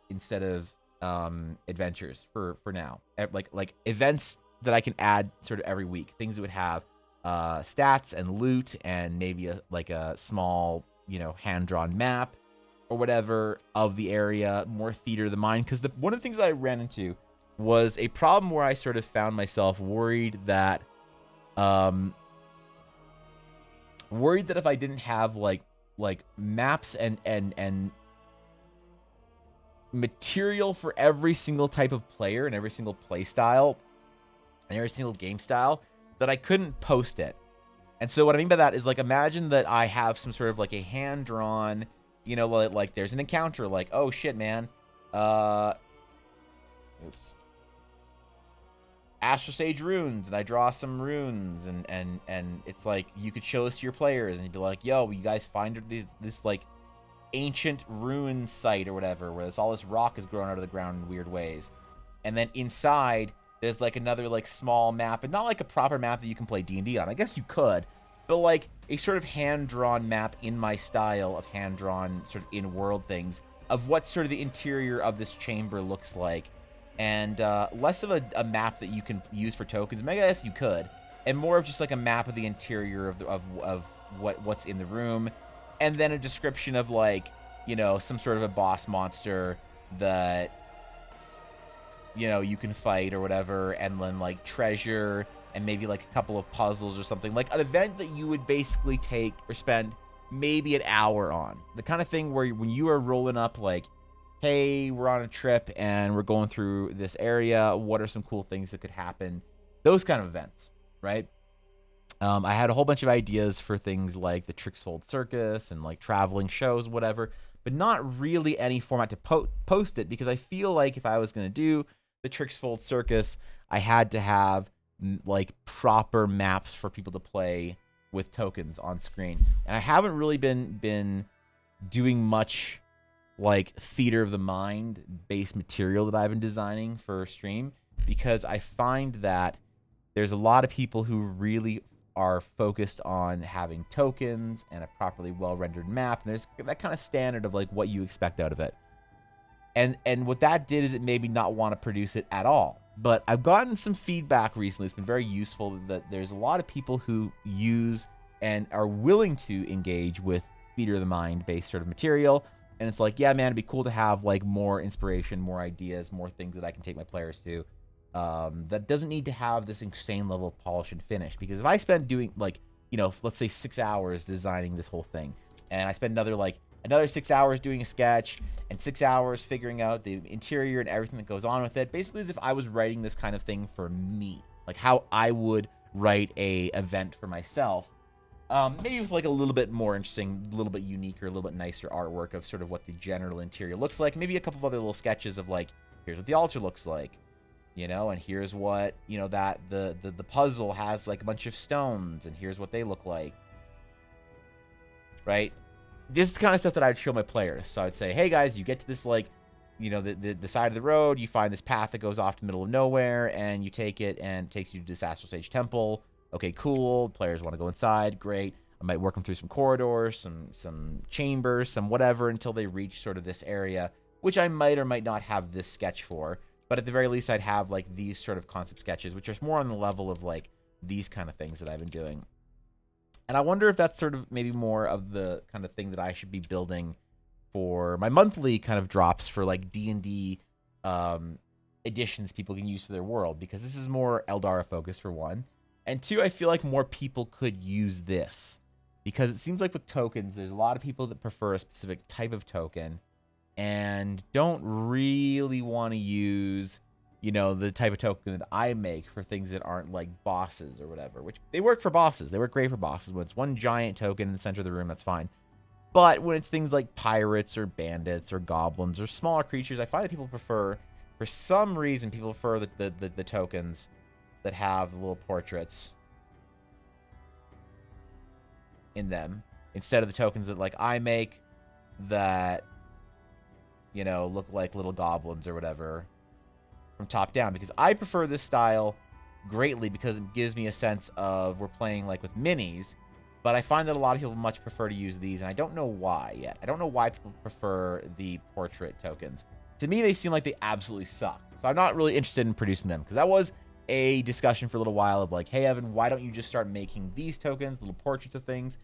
adventures for now, like events that I can add sort of every week, things that would have stats and loot and maybe a small, you know, hand-drawn map or whatever of the area, more theater of the mind. Because one of the things that I ran into was a problem where I sort of found myself worried that if I didn't have like maps and material for every single type of player and every single play style and every single game style, that I couldn't post it. And so what I mean by that is, like, imagine that I have some sort of, like, a hand-drawn, you know, like, there's an encounter, like, oh, shit, man. Oops. Astral Sage runes, and I draw some runes, and it's like, you could show this to your players, and you'd be like, yo, you guys find this, like, ancient ruin site or whatever, where all this rock is growing out of the ground in weird ways. And then inside, there's, like, another, like, small map, and not, like, a proper map that you can play D&D on. I guess you could, but, like, a sort of hand-drawn map in my style of hand-drawn sort of in-world things of what sort of the interior of this chamber looks like. And less of a map that you can use for tokens. I guess you could. And more of just, like, a map of the interior of what's in the room. And then a description of, like, you know, some sort of a boss monster that, you know, you can fight or whatever, and then, like, treasure, and maybe, like, a couple of puzzles or something. Like, an event that you would basically take or spend maybe an hour on. The kind of thing where when you are rolling up, like, hey, we're on a trip, and we're going through this area, what are some cool things that could happen? Those kind of events, right? I had a whole bunch of ideas for things like the Trixfold Circus and, like, traveling shows, whatever, but not really any format to post it, because I feel like if I was going to do the Trixfold Circus, I had to have, like, proper maps for people to play with tokens on screen. And I haven't really been doing much, like, theater of the mind based material that I've been designing for stream, because I find that there's a lot of people who really are focused on having tokens and a properly well-rendered map, and there's that kind of standard of, like, what you expect out of it. And what that did is it made me not want to produce it at all. But I've gotten some feedback recently. It's been very useful that there's a lot of people who use and are willing to engage with theater of the mind based sort of material. And it's like, yeah, man, it'd be cool to have, like, more inspiration, more ideas, more things that I can take my players to. That doesn't need to have this insane level of polish and finish. Because if I spend doing, like, you know, let's say 6 hours designing this whole thing, and I spend another 6 hours doing a sketch, and 6 hours figuring out the interior and everything that goes on with it, basically as if I was writing this kind of thing for me, like how I would write a event for myself. Maybe with, like, a little bit more interesting, a little bit unique, or a little bit nicer artwork of sort of what the general interior looks like. Maybe a couple of other little sketches of, like, here's what the altar looks like, you know, and here's what, you know, that the puzzle has, like, a bunch of stones, and here's what they look like, right? This is the kind of stuff that I'd show my players. So I'd say, hey guys, you get to this, like, you know, the side of the road, you find this path that goes off to the middle of nowhere, and you take it, and it takes you to this Astral Sage temple. Okay, cool. Players want to go inside. Great. I might work them through some corridors, some chambers, some whatever, until they reach sort of this area, which I might or might not have this sketch for. But at the very least, I'd have, like, these sort of concept sketches, which are more on the level of, like, these kind of things that I've been doing. And I wonder if that's sort of maybe more of the kind of thing that I should be building for my monthly kind of drops for, like, D&D editions people can use for their world. Because this is more Eldara focused, for one. And two, I feel like more people could use this. Because it seems like with tokens, there's a lot of people that prefer a specific type of token and don't really want to use, you know, the type of token that I make for things that aren't, like, bosses or whatever. Which, they work for bosses. They work great for bosses. When it's one giant token in the center of the room, that's fine. But when it's things like pirates or bandits or goblins or smaller creatures, I find that people prefer, for some reason, people prefer the tokens that have the little portraits in them, instead of the tokens that, like, I make that, you know, look like little goblins or whatever from top down. Because I prefer this style greatly, because it gives me a sense of we're playing, like, with minis. But I find that a lot of people much prefer to use these, and I don't know why yet. I don't know why people prefer the portrait tokens. To me, they seem like they absolutely suck. So I'm not really interested in producing them, because that was a discussion for a little while of, like, hey, Evan, why don't you just start making these tokens, little portraits of things?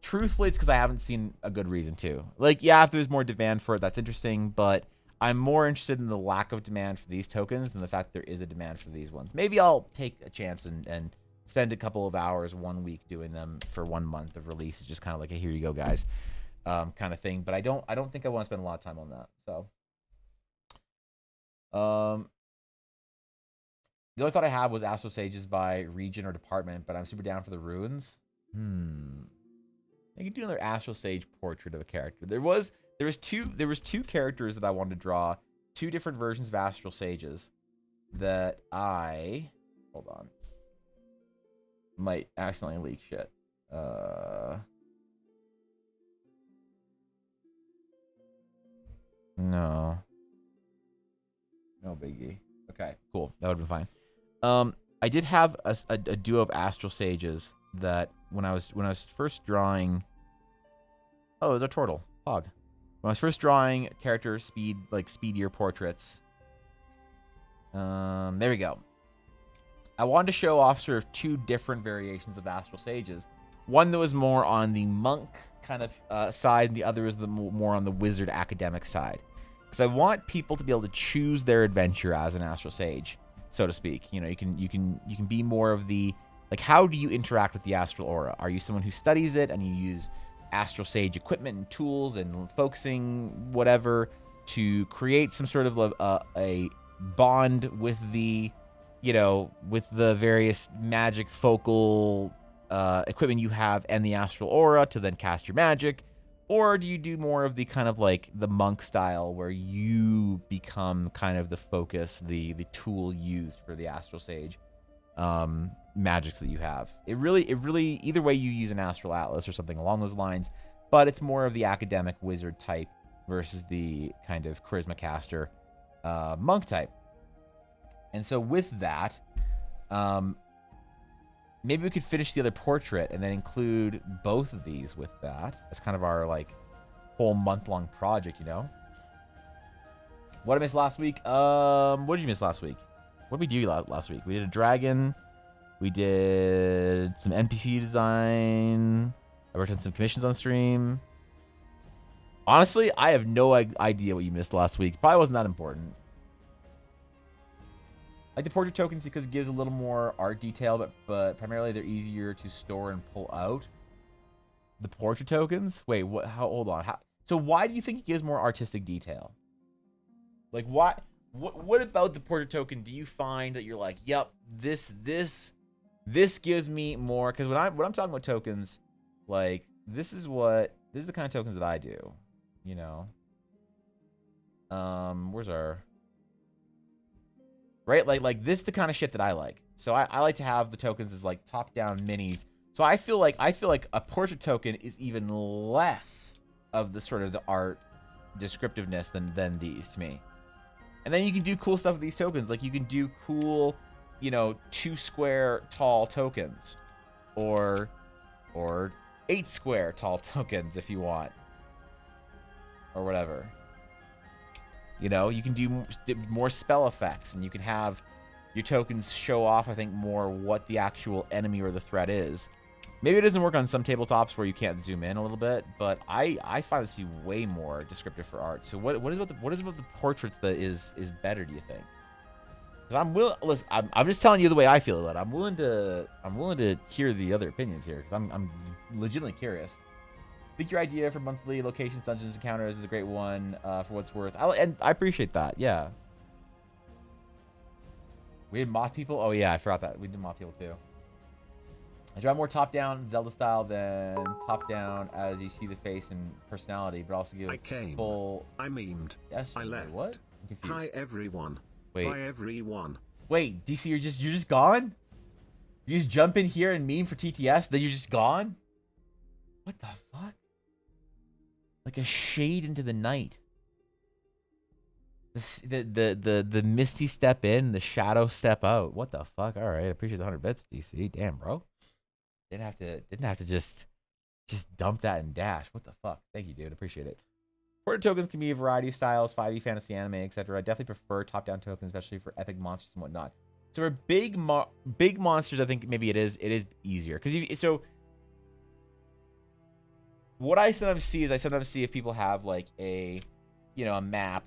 Truthfully, it's because I haven't seen a good reason to. Like, yeah, if there's more demand for it, that's interesting, but I'm more interested in the lack of demand for these tokens than the fact there is a demand for these ones. Maybe I'll take a chance and spend a couple of hours 1 week doing them for 1 month of release. It's just kind of like a here you go, guys, kind of thing. But I don't think I want to spend a lot of time on that. So, the only thought I had was Astral Sages by region or department, but I'm super down for the runes. I could do another Astral Sage portrait of a character. There was two characters that I wanted to draw, two different versions of Astral Sages that I hold on. Might accidentally leak shit. No. No biggie. Okay, cool. That would have been fine. I did have a duo of Astral Sages that when I was first drawing. Oh, it was a turtle. Hog. When I was first drawing character speedier portraits. There we go. I wanted to show off sort of two different variations of Astral Sages. One that was more on the monk kind of side, and the other is the more on the wizard academic side. Because I want people to be able to choose their adventure as an Astral Sage, so to speak. You know, you can be more of the, like, how do you interact with the Astral Aura? Are you someone who studies it and you use Astral Sage equipment and tools and focusing whatever to create some sort of a bond with the, you know, with the various magic focal equipment you have and the Astral Aura to then cast your magic? Or do you do more of the kind of like the monk style where you become kind of the focus, the tool used for the Astral Sage magics that you have? It really, either way you use an Astral Atlas or something along those lines, but it's more of the academic wizard type versus the kind of charisma caster monk type. And so with that, maybe we could finish the other portrait and then include both of these with that. That's kind of our like whole month-long project, you know? What did I miss last week? What did you miss last week? What did we do last week? We did a dragon. We did some NPC design. I worked on some commissions on stream. Honestly, I have no idea what you missed last week. Probably wasn't that important. I like the portrait tokens because it gives a little more art detail, but primarily they're easier to store and pull out. The portrait tokens? Wait, what? How? Hold on. So why do you think it gives more artistic detail? Like, why? What about the portrait token do you find that you're like, yep, this gives me more? Because when I'm talking about tokens, like this is the kind of tokens that I do. You know. Where's our? Right? Like this is the kind of shit that I like. So I like to have the tokens as like top-down minis. So I feel like a portrait token is even less of the sort of the art descriptiveness than these to me. And then you can do cool stuff with these tokens. Like you can do cool, you know, 2 square tall tokens. Or 8 square tall tokens if you want. Or whatever. You know, you can do more spell effects, and you can have your tokens show off, I think, more what the actual enemy or the threat is. Maybe it doesn't work on some tabletops where you can't zoom in a little bit, but I find this to be way more descriptive for art. So what is about the portraits that is better, do you think? Because I'm just telling you the way I feel about it. I'm willing to hear the other opinions here because I'm legitimately curious. I think your idea for monthly locations, dungeons, encounters is a great one for what it's worth. And I appreciate that. Yeah. We did Moth People. Oh, yeah. I forgot that. We did Moth People, too. I draw more top-down Zelda style than top-down as you see the face and personality, but also give full... I memed. Yes. I left. What? I'm confused. Hi, everyone. Wait. Bye, everyone. Wait, DC, you're just gone? You just jump in here and meme for TTS, then you're just gone? What the fuck? Like a shade into the night. The misty step in, the shadow step out. What the fuck? All right, I appreciate the 100 bits, DC. Damn, bro. Didn't have to just dump that and dash. What the fuck? Thank you, dude. Appreciate it. Portrait tokens can be a variety of styles, 5e fantasy, anime, etc. I definitely prefer top-down tokens, especially for epic monsters and whatnot. So for big monsters, I think maybe it is easier because what I sometimes see if people have like a map.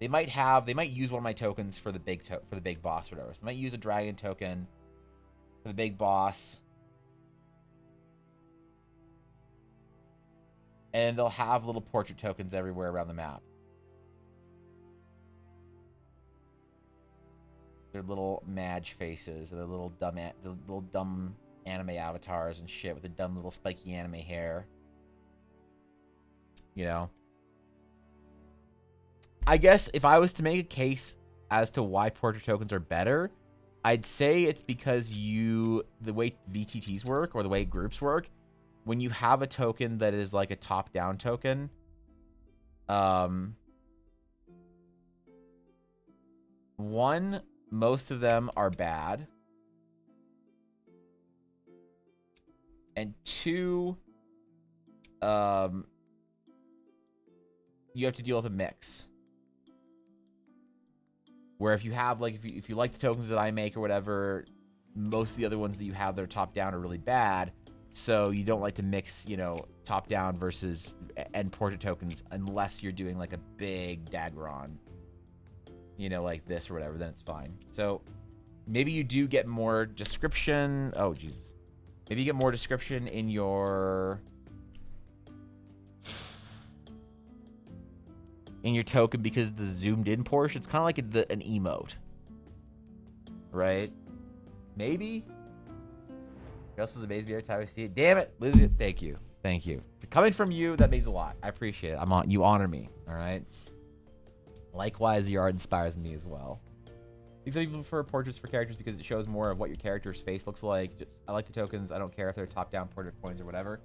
They might use one of my tokens for the big boss or whatever. So they might use a dragon token for the big boss. And they'll have little portrait tokens everywhere around the map. Their little mage faces, and the little dumb anime avatars and shit with the dumb little spiky anime hair. You know? I guess if I was to make a case as to why portrait tokens are better, I'd say it's because the way VTTs work, or the way groups work, when you have a token that is like a top-down token, one, most of them are bad. And two, you have to deal with a mix. Where if you have, like, if you like the tokens that I make or whatever, most of the other ones that you have that are top down are really bad. So you don't like to mix, you know, top down versus and portrait tokens unless you're doing like a big Dagron, you know, like this or whatever. Then it's fine. So maybe you do get more description. Oh Jesus, maybe you get more description in your token because the zoomed in portion. It's kind of like an emote, right? Maybe. Gus is amazed me every time I see it. Damn it, Lizzie. Thank you. Coming from you, that means a lot. I appreciate it. You honor me. All right. Likewise, your art inspires me as well. I think some people prefer portraits for characters because it shows more of what your character's face looks like. I like the tokens. I don't care if they're top-down portrait coins or whatever.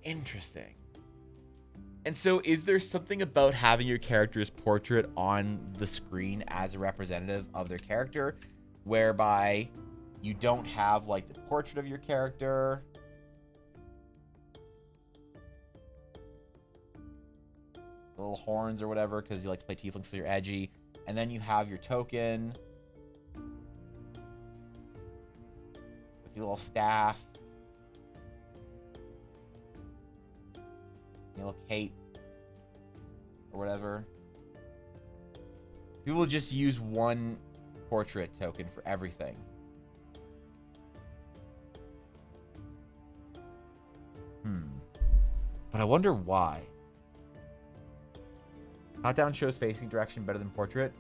Interesting. And so is there something about having your character's portrait on the screen as a representative of their character, whereby you don't have like the portrait of your character, little horns or whatever, because you like to play tieflings so you're edgy, and then you have your token with your little staff, your little cape or whatever. People will just use one portrait token for everything. But I wonder why. Top down shows facing direction better than portrait.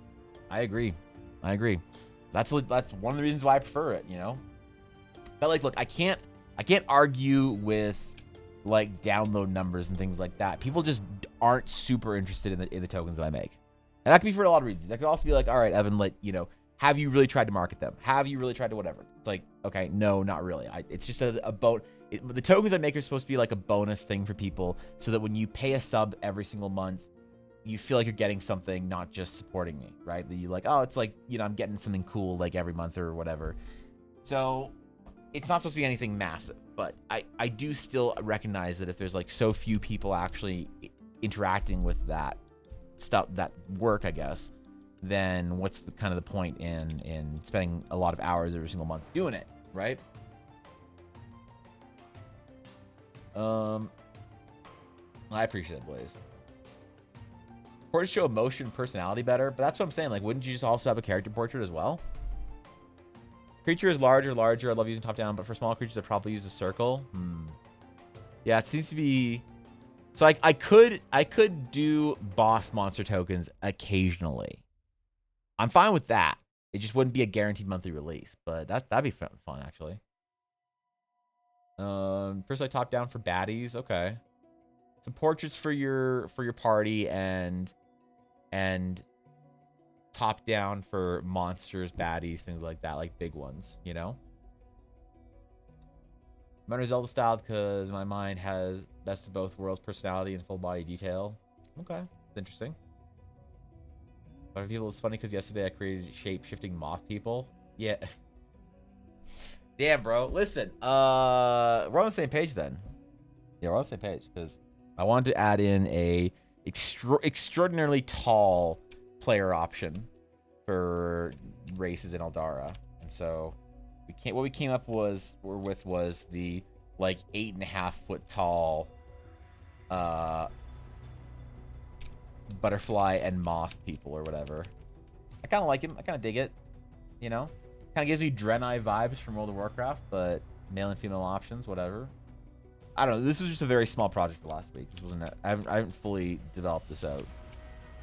I agree. That's one of the reasons why I prefer it, you know. But like, look, I can't argue with like download numbers and things like that. People just aren't super interested in the tokens that I make, and that could be for a lot of reasons. That could also be like, all right, Evan, like, you know, have you really tried to market them? Have you really tried to whatever? It's like, okay, no, not really. It's just a the tokens I make are supposed to be like a bonus thing for people, so that when you pay a sub every single month, you feel like you're getting something, not just supporting me, right? That you like, oh, it's like, you know, I'm getting something cool like every month or whatever. So it's not supposed to be anything massive, but I do still recognize that if there's like so few people actually interacting with that stuff, that work, I guess, then what's the kind of the point in spending a lot of hours every single month doing it, right? I appreciate it, Blaze. Portraits show emotion and personality better, but that's what I'm saying. Like, wouldn't you just also have a character portrait as well? Creature is larger. I love using top down, but for small creatures, I probably use a circle. Yeah, it seems to be. So I could do boss monster tokens occasionally. I'm fine with that. It just wouldn't be a guaranteed monthly release, but that'd be fun actually. First I top down for baddies. Okay. Some portraits for your party and top down for monsters, baddies, things like that, like big ones, you know? Mine are Zelda styled because my mind has best of both worlds, personality and full body detail. Okay, that's interesting. But I feel it's funny because yesterday I created shape-shifting moth people. Yeah. Damn, bro. Listen, we're on the same page then. Yeah, we're on the same page because I wanted to add in a extraordinarily tall player option for races in Eldara, and so what we came up with was the like 8.5 foot tall butterfly and moth people or whatever. I kind of like him. I kind of dig it. You know, kind of gives me Draenei vibes from World of Warcraft, but male and female options, whatever. I don't know. This was just a very small project for last week. This wasn't. I haven't fully developed this out.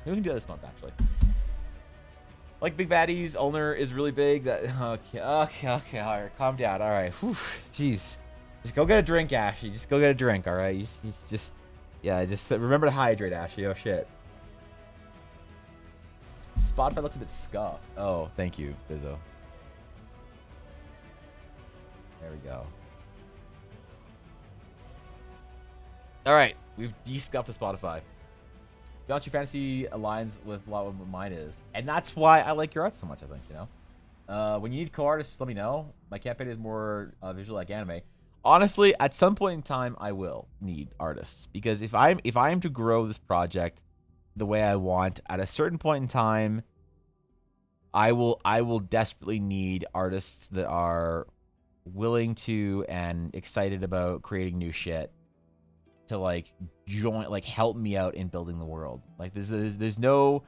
Maybe we can do that this month actually. Like Big Baddie's owner is really big. That okay. All right, calm down. All right, whew, jeez. Just go get a drink, Ashley. Just go get a drink. All right, just remember to hydrate, Ashley. Oh shit. Spotify looks a bit scuffed. Oh, thank you, Bizzo. There we go. All right, we've de-scuffed the Spotify. To be honest, your fantasy aligns with a lot of what mine is, and that's why I like your art so much. I think, you know, when you need co-artists, let me know. My campaign is more visual, like anime. Honestly, at some point in time, I will need artists, because if I am to grow this project the way I want, at a certain point in time, I will desperately need artists that are willing to and excited about creating new shit to like join, like help me out in building the world. Like there's no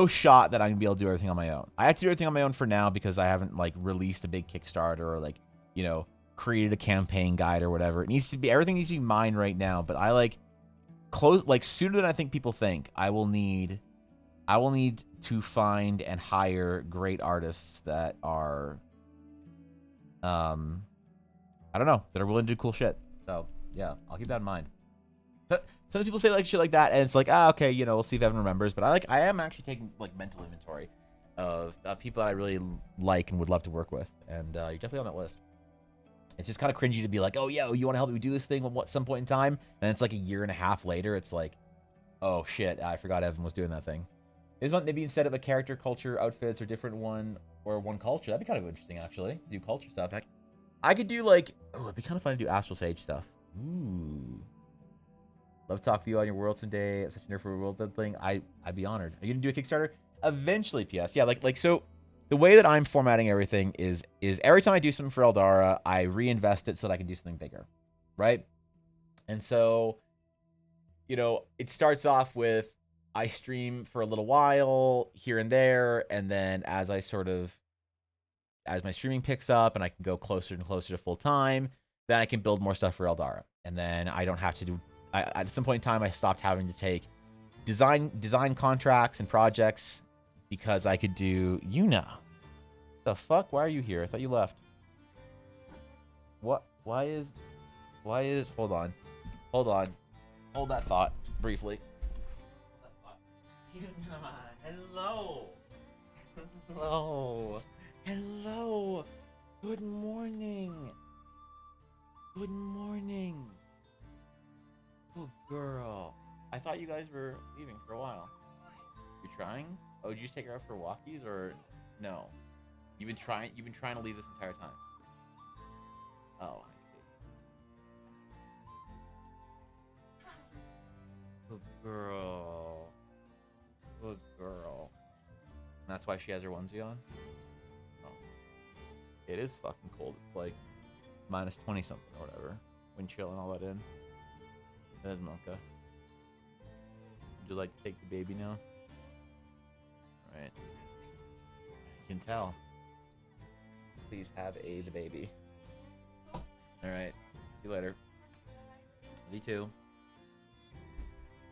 shot that I'm gonna be able to do everything on my own. I have to do everything on my own for now because I haven't like released a big Kickstarter or like, you know, created a campaign guide or whatever. Everything needs to be mine right now. But I like sooner than I think people think. I will need to find and hire great artists that are, I don't know, that are willing to do cool shit. So yeah, I'll keep that in mind. Some people say like shit like that, and it's like, okay, you know, we'll see if Evan remembers. But I am actually taking like mental inventory of people that I really like and would love to work with, and you're definitely on that list. It's just kind of cringy to be like, oh yeah, you want to help me do this thing at some point in time, and it's like a year and a half later, it's like, oh shit, I forgot Evan was doing that thing. Maybe instead of a character, culture, outfits, or different one or one culture, that'd be kind of interesting actually. Do culture stuff. I could do like, oh, it'd be kind of fun to do Astral Sage stuff. Ooh. Love to talk to you on your world someday. I'm such a nerd for a world building. I'd be honored. Are you gonna do a Kickstarter? Eventually, PS. Yeah, like so the way that I'm formatting everything is every time I do something for Eldara, I reinvest it so that I can do something bigger. Right? And so, you know, it starts off with I stream for a little while here and there, and then as my streaming picks up and I can go closer and closer to full time, then I can build more stuff for Eldara. And then I don't have to do at some point in time, I stopped having to take design contracts and projects because I could do Yuna. The fuck? Why are you here? I thought you left. What? Why is? Hold on. Hold that thought briefly. Yuna, hello. Hello. Good morning. Good mornings. Oh, girl. I thought you guys were leaving for a while. You're trying? Oh, did you just take her out for walkies or no? You've been trying to leave this entire time. Oh, I see. Good girl. Good girl. And that's why she has her onesie on? Oh. It is fucking cold. It's like minus 20 something or whatever. Wind chill and all that in. There's Milka. Would you like to take the baby now? Alright. You can tell. Please have the baby. Alright. See you later. Me too.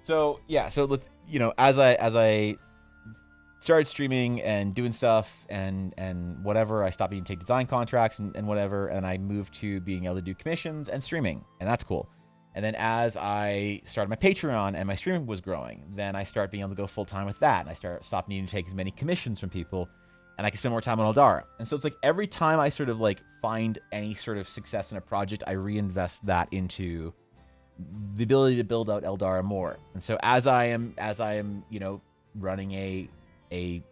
So yeah, so let's, you know, as I started streaming and doing stuff and whatever, I stopped being take design contracts and whatever, and I moved to being able to do commissions and streaming, and that's cool. And then as I started my Patreon and my streaming was growing, then I started being able to go full time with that, and I stopped needing to take as many commissions from people, and I could spend more time on Eldara. And so it's like every time I sort of like find any sort of success in a project, I reinvest that into the ability to build out Eldara more. And so as I am, you know, running a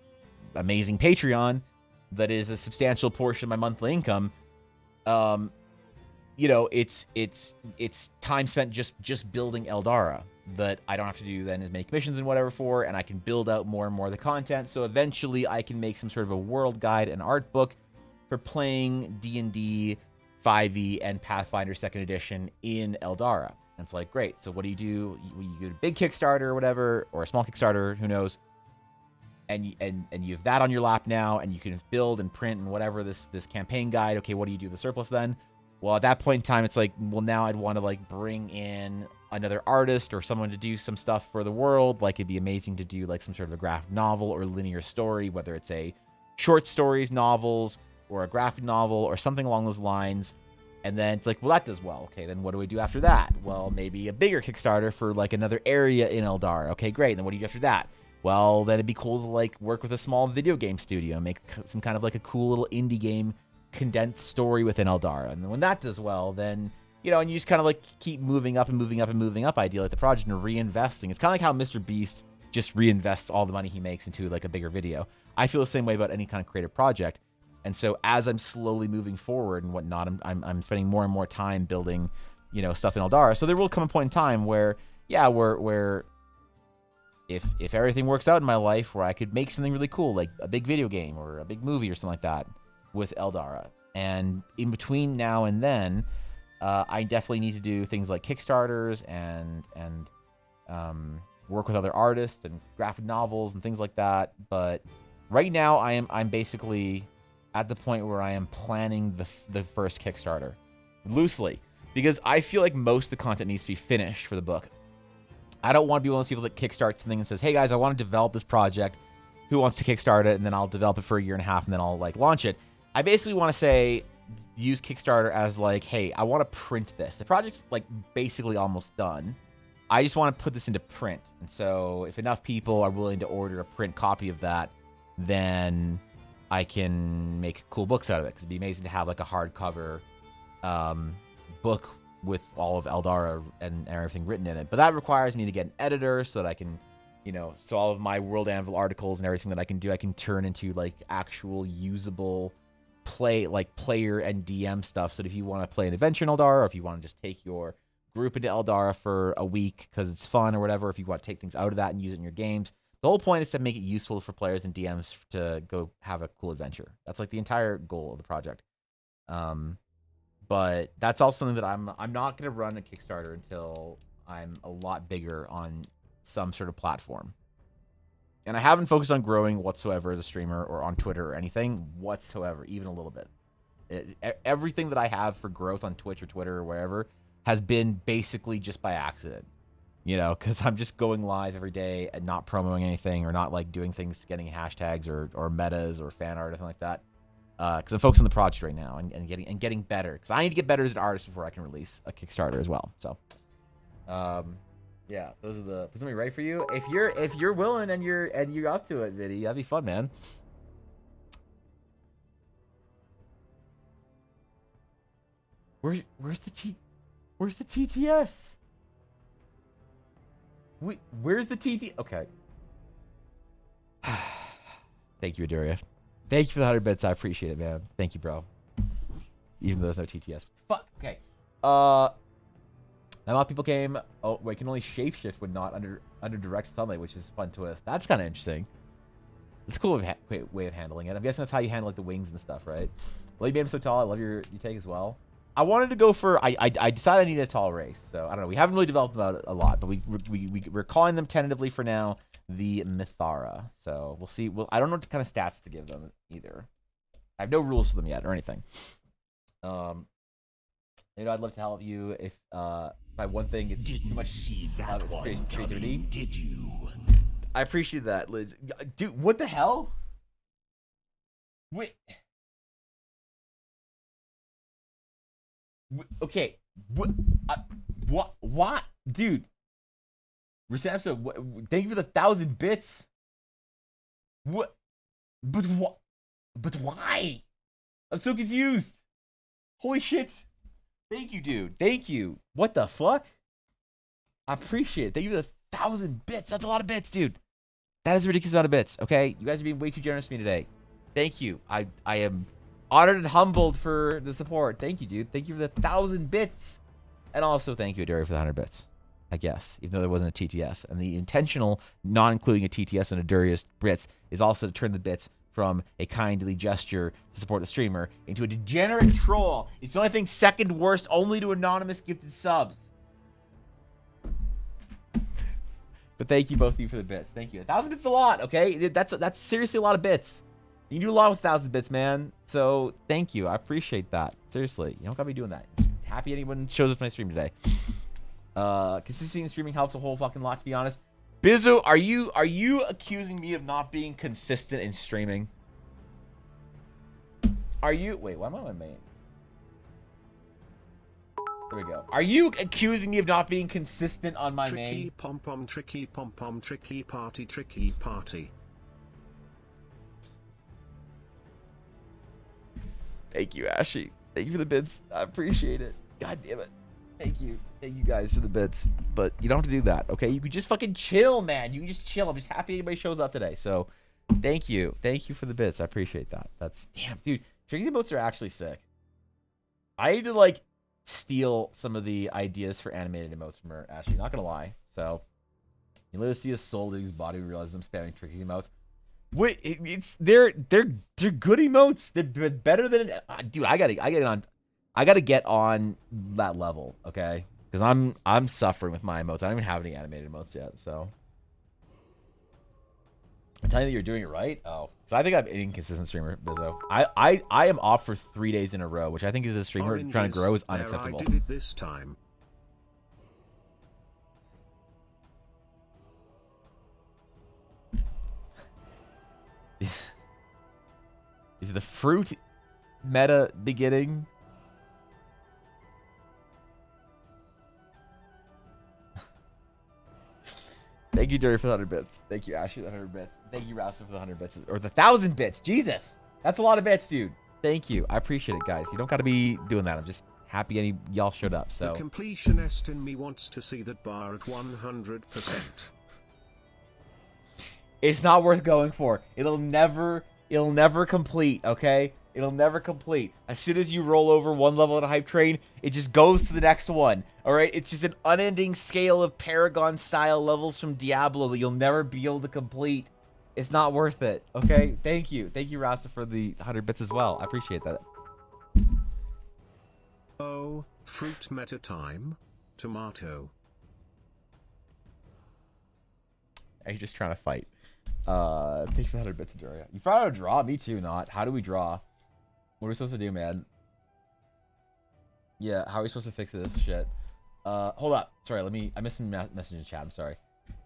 amazing Patreon that is a substantial portion of my monthly income, you know, it's time spent just building Eldara that I don't have to do then as many commissions and whatever for, and I can build out more and more of the content. So eventually I can make some sort of a world guide and art book for playing D&D 5e and Pathfinder 2nd edition in Eldara. And it's like, great. So what do? You do a big Kickstarter or whatever, or a small Kickstarter, who knows? And you have that on your lap now, and you can build and print and whatever this campaign guide. Okay, what do you do with the surplus then? Well, at that point in time, it's like, well, now I'd want to like bring in another artist or someone to do some stuff for the world. Like, it'd be amazing to do like some sort of a graphic novel or linear story, whether it's a short stories, novels, or a graphic novel or something along those lines. And then it's like, well, that does well. Okay, then what do we do after that? Well, maybe a bigger Kickstarter for like another area in Eldara. Okay, great. And then what do you do after that? Well, then it'd be cool to like work with a small video game studio, make some kind of like a cool little indie game condensed story within Eldara. And then when that does well, then, you know, and you just kind of like keep moving up and moving up and moving up, ideally, like the project, and reinvesting. It's kind of like how Mr. Beast just reinvests all the money he makes into like a bigger video. I feel the same way about any kind of creative project. And so as I'm slowly moving forward and whatnot, I'm spending more and more time building, you know, stuff in Eldara. So there will come a point in time where, yeah, where if everything works out in my life, where I could make something really cool, like a big video game or a big movie or something like that with Eldara. And in between now and then, I definitely need to do things like Kickstarters and work with other artists and graphic novels and things like that. But right now, I'm basically at the point where I am planning the first Kickstarter loosely, because I feel like most of the content needs to be finished for the book. I don't want to be one of those people that kickstarts something and says, hey guys, I want to develop this project. Who wants to kickstart it? And then I'll develop it for a year and a half and then I'll like launch it. I basically want to say, use Kickstarter as like, hey, I want to print this. The project's like basically almost done. I just want to put this into print. And so if enough people are willing to order a print copy of that, then I can make cool books out of it. Because it'd be amazing to have like a hardcover book with all of Eldara and everything written in it. But that requires me to get an editor so that I can, you know, so all of my World Anvil articles and everything that I can do, I can turn into like actual usable player and DM stuff. So that if you want to play an adventure in Eldara, or if you want to just take your group into Eldara for a week because it's fun or whatever, if you want to take things out of that and use it in your games, the whole point is to make it useful for players and DMs to go have a cool adventure. That's like the entire goal of the project. But that's also something that I'm not going to run a Kickstarter until I'm a lot bigger on some sort of platform. And I haven't focused on growing whatsoever as a streamer or on Twitter or anything whatsoever, even a little bit. Everything that I have for growth on Twitch or Twitter or wherever has been basically just by accident. You know, because I'm just going live every day and not promoting anything or not like doing things, getting hashtags or metas or fan art or anything like that. Because I'm focused on the project right now and getting better. Because I need to get better as an artist before I can release a Kickstarter as well. So, yeah, those are the. Is somebody right for you? If you're willing and you're up to it, Viddy, that'd be fun, man. Where's the TTS? Where's the TT? Okay. Thank you, Aduria. Thank you for the 100 bits. I appreciate it, man. Thank you, bro. Even though there's no TTS. Fuck. Okay. Not a lot of people came. Oh, we can only shapeshift when not under direct sunlight, which is a fun twist. That's kind of interesting. It's a cool way of handling it. I'm guessing that's how you handle like the wings and stuff, right? Well, you made him so tall. I love your take as well. I wanted to go for. I decided I needed a tall race, so I don't know. We haven't really developed about it a lot, but we're calling them tentatively for now the Mithara. So we'll see. I don't know what kind of stats to give them either. I have no rules for them yet or anything. You know, I'd love to help you if by one thing it's too much see that one creativity. coming, did you? I appreciate that, Liz. Dude, what the hell? Wait. Okay. What? Dude. Resamso, thank you for the 1,000 bits. What? But what? But why? I'm so confused. Holy shit. Thank you, dude. Thank you. What the fuck? I appreciate it. Thank you for the 1,000 bits. That's a lot of bits, dude. That is a ridiculous amount of bits, okay? You guys are being way too generous to me today. Thank you. I am honored and humbled for the support. Thank you, dude. Thank you for the 1,000 bits. And also thank you, Adari, for the 100 bits. I guess, even though there wasn't a TTS. And the intentional not including a TTS and a Darius bits is also to turn the bits from a kindly gesture to support the streamer into a degenerate troll. It's the only thing second worst only to anonymous gifted subs. But thank you both of you for the bits. Thank you. 1,000 bits is a lot, okay? That's seriously a lot of bits. You can do a lot with 1,000 bits, man. So thank you. I appreciate that. Seriously, you don't gotta be doing that. Just happy anyone shows up to my stream today. Consistency in streaming helps a whole fucking lot, to be honest. Bizzo, are you accusing me of not being consistent in streaming? Are you? Wait, why am I on my main? There we go. Are you accusing me of not being consistent on my main? Tricky pom-pom, tricky pom-pom, tricky party, tricky party. Thank you, Ashy. Thank you for the bits. I appreciate it. God damn it. Thank you. Thank you guys for the bits. But you don't have to do that, okay? You can just fucking chill, man. You can just chill. I'm just happy anybody shows up today. So, thank you. Thank you for the bits. I appreciate that. That's... Damn, dude. Tricky emotes are actually sick. I need to, like, steal some of the ideas for animated emotes from her, Ashley. Not gonna lie. So, you literally see a soul leaving his body, realize I'm spamming tricky emotes. Wait, they're good emotes. They're better than dude. I gotta get on that level, okay? Because I'm suffering with my emotes. I don't even have any animated emotes yet. So I'm telling you that you're doing it right. Oh, so I think I'm an inconsistent streamer, Bizzo. I am off for 3 days in a row, which I think is a streamer Oranges, trying to grow is there, unacceptable. I did it this time. Is the fruit meta beginning? Thank you, Jerry, for the 100 bits. Thank you, Ashley, for the 100 bits. Thank you, Rasta, for the 100 bits. Or the 1,000 bits. Jesus. That's a lot of bits, dude. Thank you. I appreciate it, guys. You don't got to be doing that. I'm just happy any y'all showed up. So The completionist in me wants to see that bar at 100%. It's not worth going for. It'll never complete, okay? It'll never complete. As soon as you roll over one level in a hype train, it just goes to the next one. Alright? It's just an unending scale of Paragon style levels from Diablo that you'll never be able to complete. It's not worth it. Okay? Thank you. Thank you, Rasta, for the 100 bits as well. I appreciate that. Oh, fruit meta time? Tomato. Are you just trying to fight? Thanks for the 100 bits, Adoria. You found out a draw? Me too, not. How do we draw? What are we supposed to do, man? Yeah, how are we supposed to fix this shit? Hold up. Sorry, I missed some message in the chat. I'm sorry.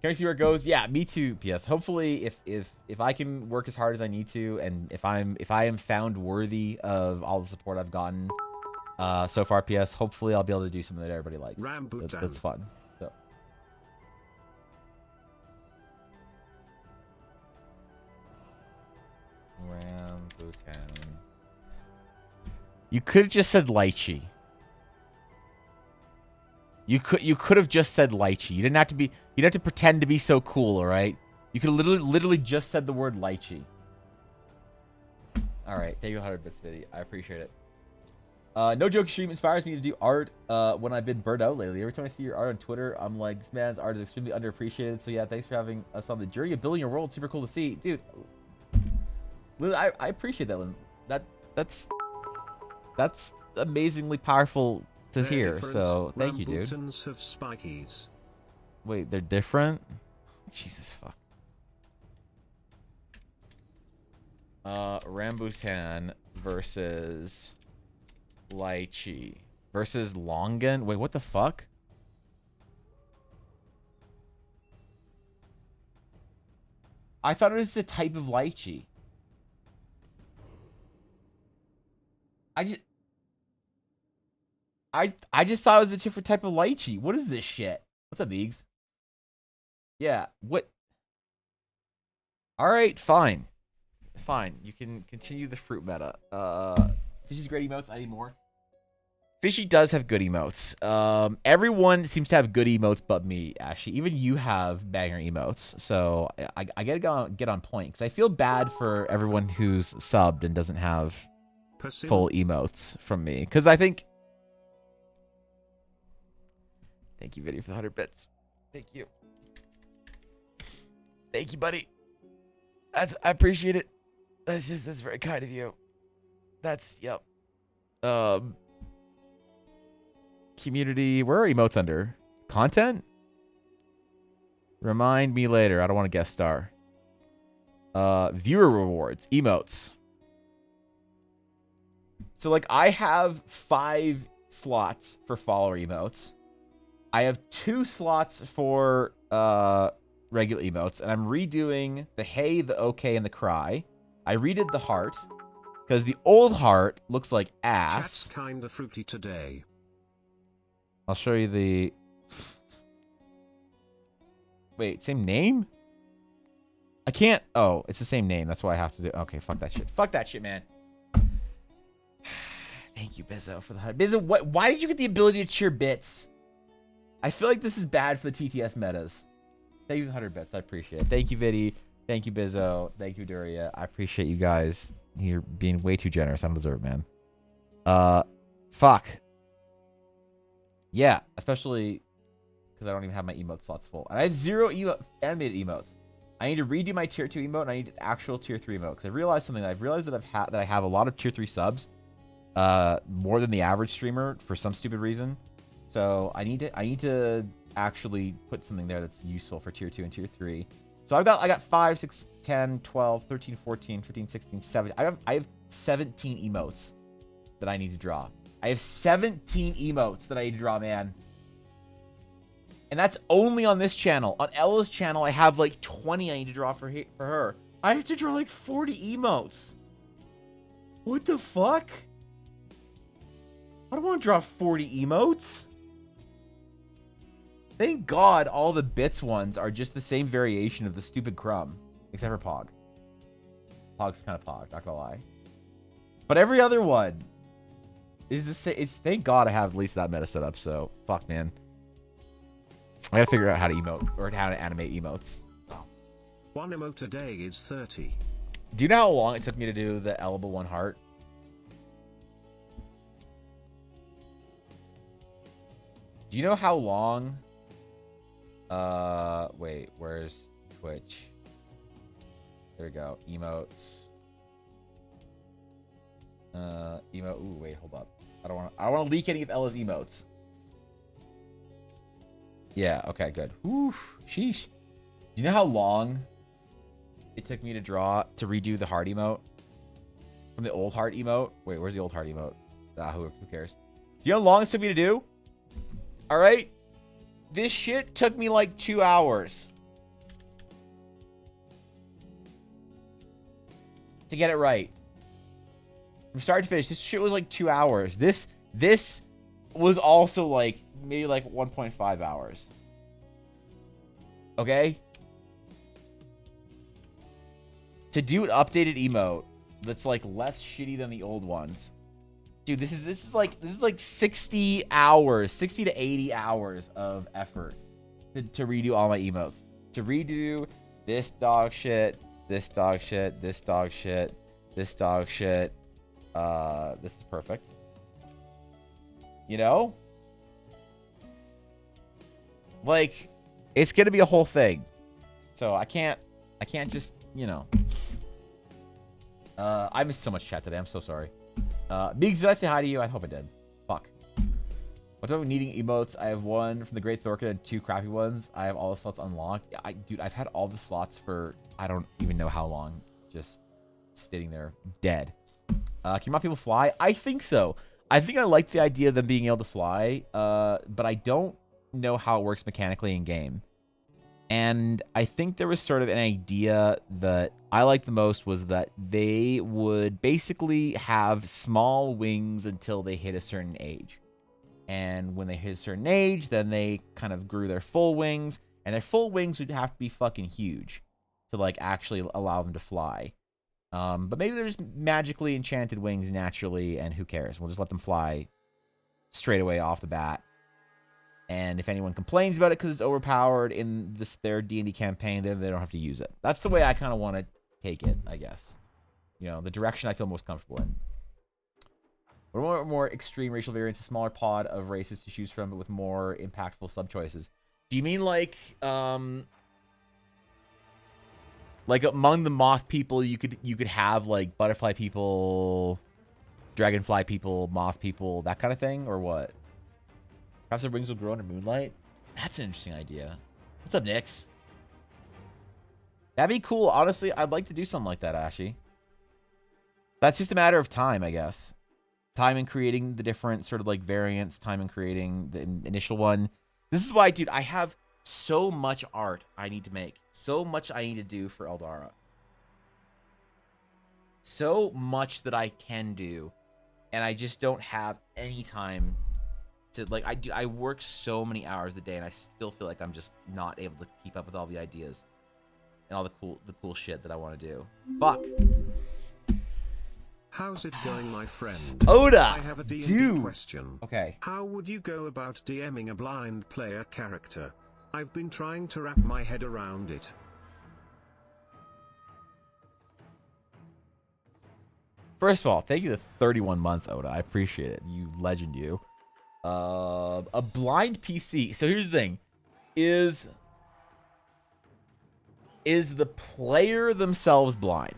Can we see where it goes? Yeah, me too, PS. Hopefully, if I can work as hard as I need to, and if I am found worthy of all the support I've gotten so far, PS, hopefully I'll be able to do something that everybody likes. That's fun. So. Rambutan. You could have just said lychee. You could have just said lychee. You didn't have to be. You didn't have to pretend to be so cool. All right. You could have literally just said the word lychee. All right. Thank you, 100 bits, Viddy. I appreciate it. No joke stream inspires me to do art when I've been burnt out lately. Every time I see your art on Twitter, I'm like, this man's art is extremely underappreciated. So yeah, thanks for having us on the journey of building your world. Super cool to see, dude. I appreciate that, Lynn. That's amazingly powerful to hear. So thank you, dude. Rambutans have spikies. Wait, they're different? Jesus fuck. Rambutan versus lychee versus longan. Wait, what the fuck? I thought it was a type of lychee. I just thought it was a different type of lychee. What is this shit? What's up, Eags? Yeah, what? Alright, fine. Fine. You can continue the fruit meta. Fishy's great emotes. I need more. Fishy does have good emotes. Everyone seems to have good emotes but me, Ashley. Even you have banger emotes. So I gotta get on point. Because I feel bad for everyone who's subbed and doesn't have full emotes from me. Because I think... Thank you, Viddy, for the 100 bits. Thank you. Thank you, buddy. I appreciate it. That's very kind of you. Yep. Community. Where are emotes under? Content? Remind me later. I don't want to guest star. Viewer rewards, emotes. So like I have 5 slots for follower emotes. I have 2 slots for regular emotes, and I'm redoing the hey, the okay, and the cry. I redid the heart because the old heart looks like ass. Chat's kinda fruity today. I'll show you the. Wait, same name? I can't. Oh, it's the same name. That's why I have to do. Okay, fuck that shit. Fuck that shit, man. Thank you, Bizzo, for the HUD. Bizzo, why did you get the ability to cheer bits? I feel like this is bad for the TTS metas. Thank you, 100 bits. I appreciate it. Thank you, Viddy. Thank you, Bizzo. Thank you, Duria. I appreciate you guys. You're being way too generous. I don't deserve it, man. Fuck. Yeah, especially because I don't even have my emote slots full. And I have 0 animated emotes. I need to redo my tier 2 emote, and I need an actual tier 3 emote. Because I realized something. I've realized that I have a lot of tier 3 subs. More than the average streamer for some stupid reason. So I need to actually put something there that's useful for tier 2 and tier 3. So I got 5, 6, 10, 12, 13, 14, 15, 16, 17. I have 17 emotes that I need to draw. I have 17 emotes that I need to draw, man. And that's only on this channel. On Ella's channel, I have like 20 I need to draw for her. I have to draw like 40 emotes. What the fuck? I don't want to draw 40 emotes. Thank God all the bits ones are just the same variation of the stupid crumb. Except for Pog. Pog's kind of Pog, not gonna lie. But every other one is the same. Thank God I have at least that meta set up, so fuck, man. I gotta figure out how to emote, or how to animate emotes. Oh. 1 emote a day is 30. Do you know how long it took me to do the Elba 1 heart? Do you know how long? Wait, where's Twitch? There we go. Emotes. Emote. Ooh, wait, hold up. I don't want to leak any of Ella's emotes. Yeah. Okay. Good. Whew. Sheesh. Do you know how long it took me to redo the heart emote from the old heart emote? Wait, where's the old heart emote? Who cares? Do you know how long it took me to do? All right. This shit took me like 2 hours to get it right. From start to finish, this shit was like 2 hours. This was also like maybe like 1.5 hours. Okay? To do an updated emote that's like less shitty than the old ones. Dude, this is like 60 hours, 60 to 80 hours of effort to redo all my emotes. To redo this dog shit, this dog shit, this dog shit, this dog shit. This is perfect. You know? Like, it's gonna be a whole thing. So I can't just, you know. I missed so much chat today. I'm so sorry. Migs, did I say hi to you? I hope I did. Fuck. What's up with needing emotes? I have 1 from the Great Thorkin and 2 crappy ones. I have all the slots unlocked. Dude, I've had all the slots for I don't even know how long. Just sitting there dead. Can my people fly? I think so. I think I like the idea of them being able to fly, but I don't know how it works mechanically in game. And I think there was sort of an idea that I liked the most was that they would basically have small wings until they hit a certain age. And when they hit a certain age, then they kind of grew their full wings. And their full wings would have to be fucking huge to like actually allow them to fly. But maybe they're just magically enchanted wings naturally, and who cares? We'll just let them fly straight away off the bat. And if anyone complains about it because it's overpowered in their D&D campaign, then they don't have to use it. That's the way I kind of want to take it, I guess. You know, the direction I feel most comfortable in. Or more extreme racial variants, a smaller pod of races to choose from, but with more impactful sub-choices. Do you mean like among the moth people, you could have like butterfly people, dragonfly people, moth people, that kind of thing, or what? Perhaps their wings will grow under moonlight. That's an interesting idea. What's up, Nix? That'd be cool. Honestly, I'd like to do something like that, Ashy. That's just a matter of time, I guess. Time in creating the different sort of like variants, time in creating the initial one. This is why, dude, I have so much art I need to make. So much I need to do for Eldara. So much that I can do. And I just don't have any time to, like, I work so many hours a day and I still feel like I'm just not able to keep up with all the ideas and all the cool shit that I want to do. Fuck. How's it going, my friend? Oda, I have a D&D dude. question. Okay. How would you go about DMing a blind player character? I've been trying to wrap my head around it. First of all, thank you for 31 months, Oda. I appreciate it. You legend, you. A blind PC. So here's the thing: is the player themselves blind?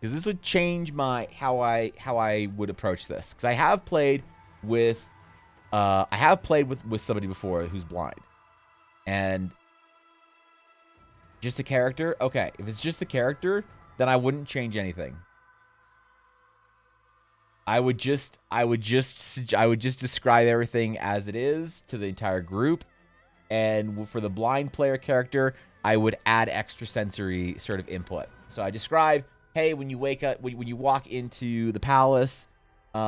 Because this would change my how I would approach this. Because I have played with somebody before who's blind, and just the character. Okay, if it's just the character, then I wouldn't change anything. I would just describe everything as it is to the entire group, and for the blind player character, I would add extra sensory sort of input. So I describe, hey, when you wake up, when you walk into the palace, you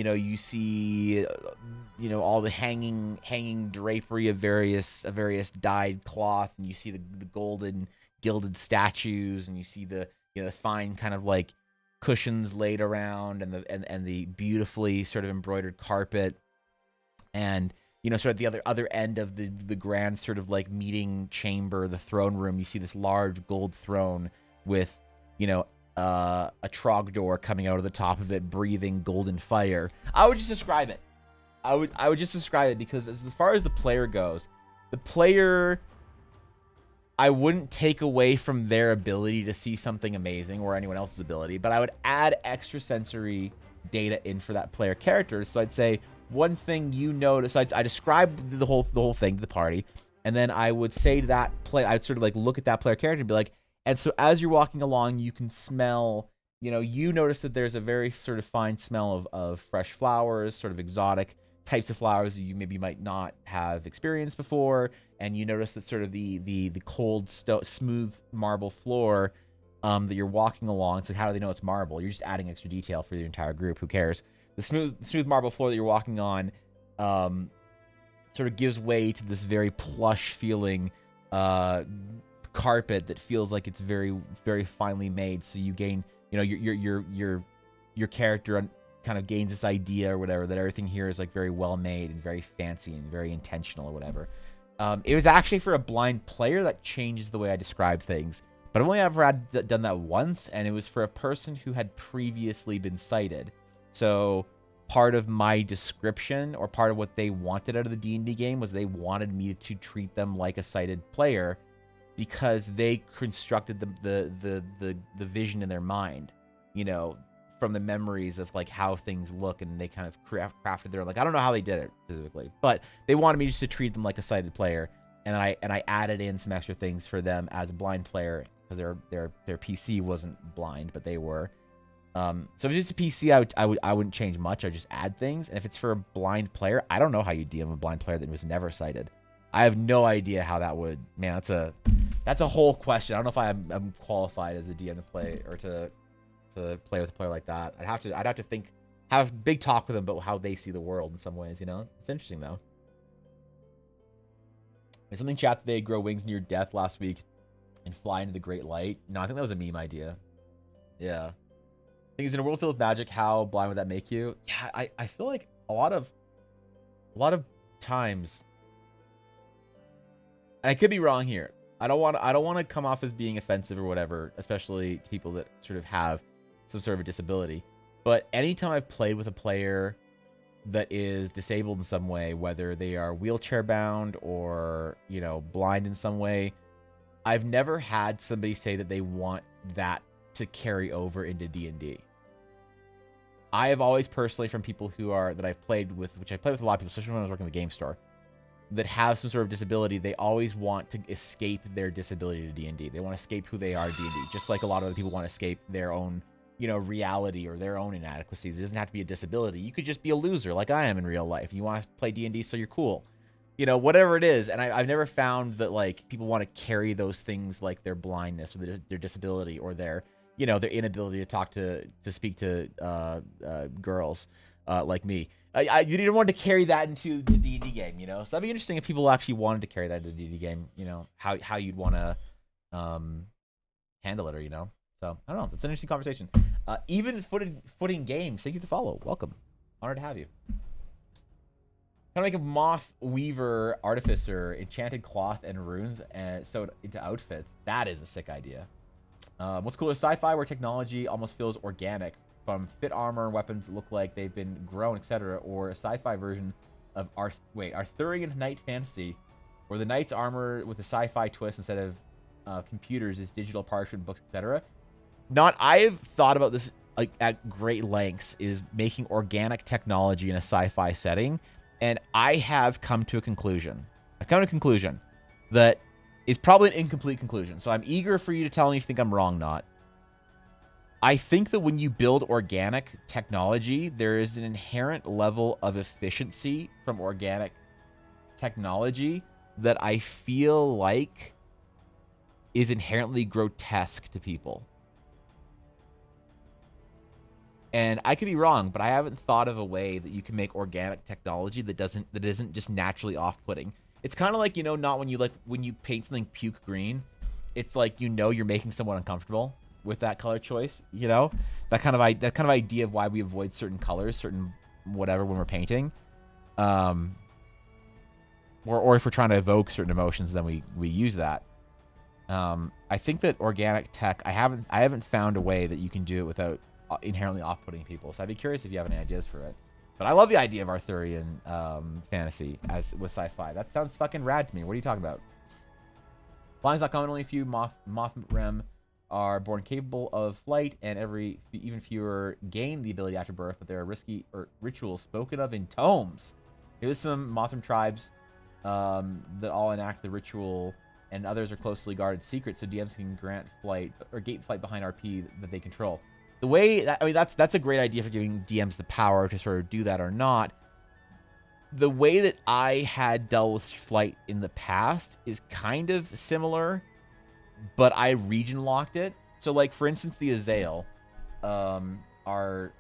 know, you see, you know, all the hanging drapery of various dyed cloth, and you see the golden gilded statues, and you see the, you know, the fine kind of like cushions laid around, and the beautifully sort of embroidered carpet, and, you know, sort of the other end of the grand sort of like meeting chamber, the throne room, you see this large gold throne with, you know, a Trogdor coming out of the top of it, breathing golden fire. I would just describe it. I would just describe it, because as far as the player goes, the player, I wouldn't take away from their ability to see something amazing or anyone else's ability, but I would add extra sensory data in for that player character. So I'd say one thing you notice, I describe the whole thing to the party, and then I would say to that player, I'd sort of like look at that player character and be like, and so as you're walking along, you can smell, you know, you notice that there's a very sort of fine smell of fresh flowers, sort of exotic types of flowers that you maybe might not have experienced before, and you notice that sort of the cold, smooth marble floor that you're walking along. So how do they know it's marble? You're just adding extra detail for the entire group. Who cares? The smooth marble floor that you're walking on sort of gives way to this very plush feeling carpet that feels like it's very, very finely made. So you gain, you know, your character kind of gains this idea or whatever that everything here is like very well made and very fancy and very intentional or whatever. It was actually for a blind player that changes the way I describe things, but I've only ever done that once, and it was for a person who had previously been sighted. So part of my description, or part of what they wanted out of the D&D game, was they wanted me to treat them like a sighted player, because they constructed the vision in their mind, you know, from the memories of like how things look, and they kind of crafted their, like, I don't know how they did it specifically, but they wanted me just to treat them like a sighted player, and I added in some extra things for them as a blind player, because their PC wasn't blind, but they were. So if it's just a PC, I wouldn't change much. I just add things. And if it's for a blind player, I don't know how you DM a blind player that was never sighted. I have no idea how that would. Man, that's a whole question. I don't know if I'm qualified as a DM to play, or to play with a player like that. I'd have to think, have a big talk with them about how they see the world in some ways. You know, it's interesting though. There's something chat that they grow wings near death last week and fly into the great light. No, I think that was a meme idea. Yeah. Things in a world filled with magic, how blind would that make you? Yeah, I feel like a lot of times, and I could be wrong here. I don't want to come off as being offensive or whatever, especially to people that sort of have some sort of a disability. But anytime I've played with a player that is disabled in some way, whether they are wheelchair bound or, you know, blind in some way, I've never had somebody say that they want that to carry over into D&D. I have always personally, from people that I've played with, which I played with a lot of people, especially when I was working in the game store, that have some sort of disability, they always want to escape their disability to D&D. They want to escape who they are to D&D, just like a lot of other people want to escape their own, you know, reality or their own inadequacies. It doesn't have to be a disability. You could just be a loser like I am in real life. You want to play D&D so you're cool. You know, whatever it is. And I've never found that, like, people want to carry those things like their blindness or their disability or their, you know, their inability to talk to speak to girls like me. You didn't want to carry that into the D&D game, you know? So that'd be interesting if people actually wanted to carry that into the D&D game, you know, how you'd want to handle it, or, you know? So, I don't know. That's an interesting conversation. Even footing games. Thank you for the follow. Welcome. Honored to have you. Kind of make a moth weaver artificer, enchanted cloth and runes, and sewed into outfits. That is a sick idea. What's cooler, sci-fi where technology almost feels organic, from fit armor and weapons that look like they've been grown, etc., or a sci-fi version of Arthurian knight fantasy, where the knight's armor with a sci-fi twist instead of computers is digital parchment books, etc. I've thought about this like at great lengths, is making organic technology in a sci-fi setting. And I have come to a conclusion. I've come to a conclusion that is probably an incomplete conclusion. So I'm eager for you to tell me if you think I'm wrong or not. I think that when you build organic technology, there is an inherent level of efficiency from organic technology that I feel like is inherently grotesque to people. And I could be wrong, but I haven't thought of a way that you can make organic technology that isn't just naturally off-putting. It's kind of like, you know, not when you paint something puke green, it's like, you know, you're making someone uncomfortable with that color choice, you know? That kind of idea of why we avoid certain colors, certain whatever when we're painting. Or if we're trying to evoke certain emotions, then we use that. I think that organic tech, I haven't found a way that you can do it without inherently off-putting people. So I'd be curious if you have any ideas for it. But I love the idea of Arthurian fantasy as with sci-fi. That sounds fucking rad to me. What are you talking about? Flying's not common. Only a few Mothram are born capable of flight, and even fewer gain the ability after birth. But there are risky rituals spoken of in tomes. Here's some Mothram tribes that all enact the ritual, and others are closely guarded secrets, so DMs can grant flight or gate flight behind RP that they control. The way that, I mean, that's a great idea for giving DMs the power to sort of do that or not. The way that I had dealt with flight in the past is kind of similar, but I region locked it. So, like, for instance, the Azael are...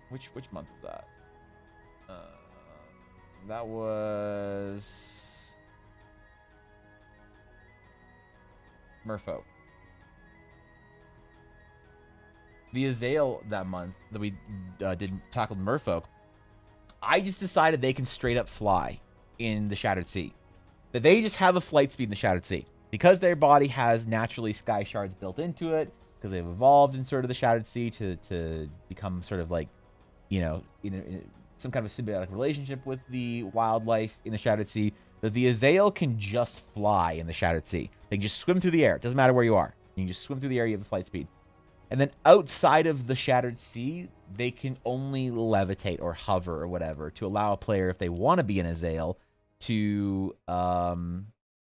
Which month was that? That was... Merfolk. The Azael that month that we tackled Merfolk, I just decided they can straight up fly in the Shattered Sea. That they just have a flight speed in the Shattered Sea. Because their body has naturally sky shards built into it, because they've evolved in sort of the Shattered Sea to become sort of like, you know, in some kind of a symbiotic relationship with the wildlife in the Shattered Sea, that the Azael can just fly in the Shattered Sea. They can just swim through the air. It doesn't matter where you are. You can just swim through the air, you have a flight speed. And then outside of the Shattered Sea, they can only levitate or hover or whatever to allow a player, if they want to be an Azael, to,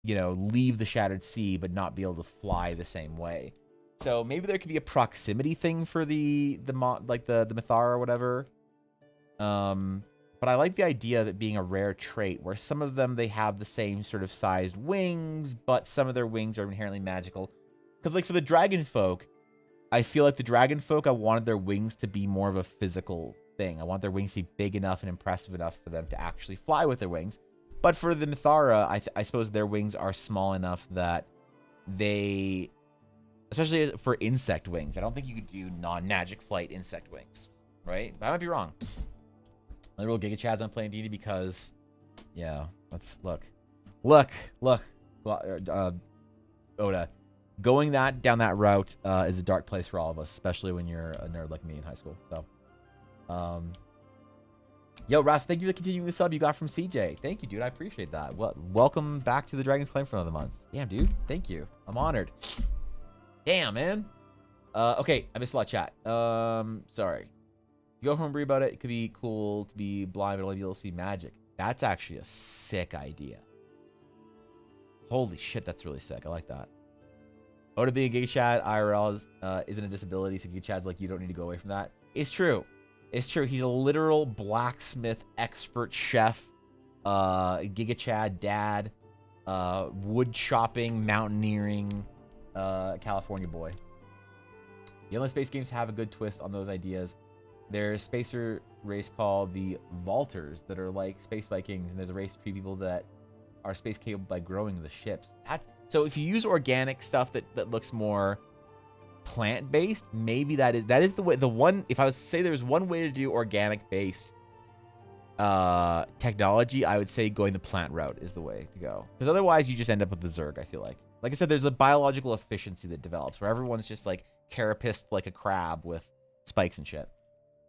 you know, leave the Shattered Sea but not be able to fly the same way. So maybe there could be a proximity thing for the Mythara or whatever. But I like the idea of it being a rare trait where some of them, they have the same sort of sized wings, but some of their wings are inherently magical. Because like for the dragon folk, I feel like the dragon folk, I wanted their wings to be more of a physical thing. I want their wings to be big enough and impressive enough for them to actually fly with their wings. But for the Mythara, I suppose their wings are small enough that they, especially for insect wings, I don't think you could do non-magic flight insect wings, right? But I might be wrong. Literal Giga Chads on playing D&D because, yeah, let's look. Oda. Going down that route is a dark place for all of us, especially when you're a nerd like me in high school. So, yo, Ras, thank you for continuing the sub you got from CJ. Thank you, dude. I appreciate that. Welcome back to the Dragon's Claim for another month. Damn, dude. Thank you. I'm honored. Damn, man. Okay, I missed a lot of chat. Sorry. If you go homebrew about it, it could be cool to be blind, but only be able to see magic. That's actually a sick idea. Holy shit, that's really sick. I like that. Oh, to be a Giga Chad IRL isn't a disability, so Giga Chad's like, you don't need to go away from that. It's true. It's true. He's a literal blacksmith expert chef, Giga Chad dad, wood chopping, mountaineering, California boy. The endless space games have a good twist on those ideas. There's a spacer race called the Vaulters that are like space Vikings, and there's a race to treat people that are space capable by growing the ships. So if you use organic stuff that looks more plant-based, maybe that is the way. The one, if I was to say there's one way to do organic-based technology, I would say going the plant route is the way to go. Because otherwise, you just end up with the Zerg. I feel like I said, there's a biological efficiency that develops where everyone's just like carapaced like a crab with spikes and shit.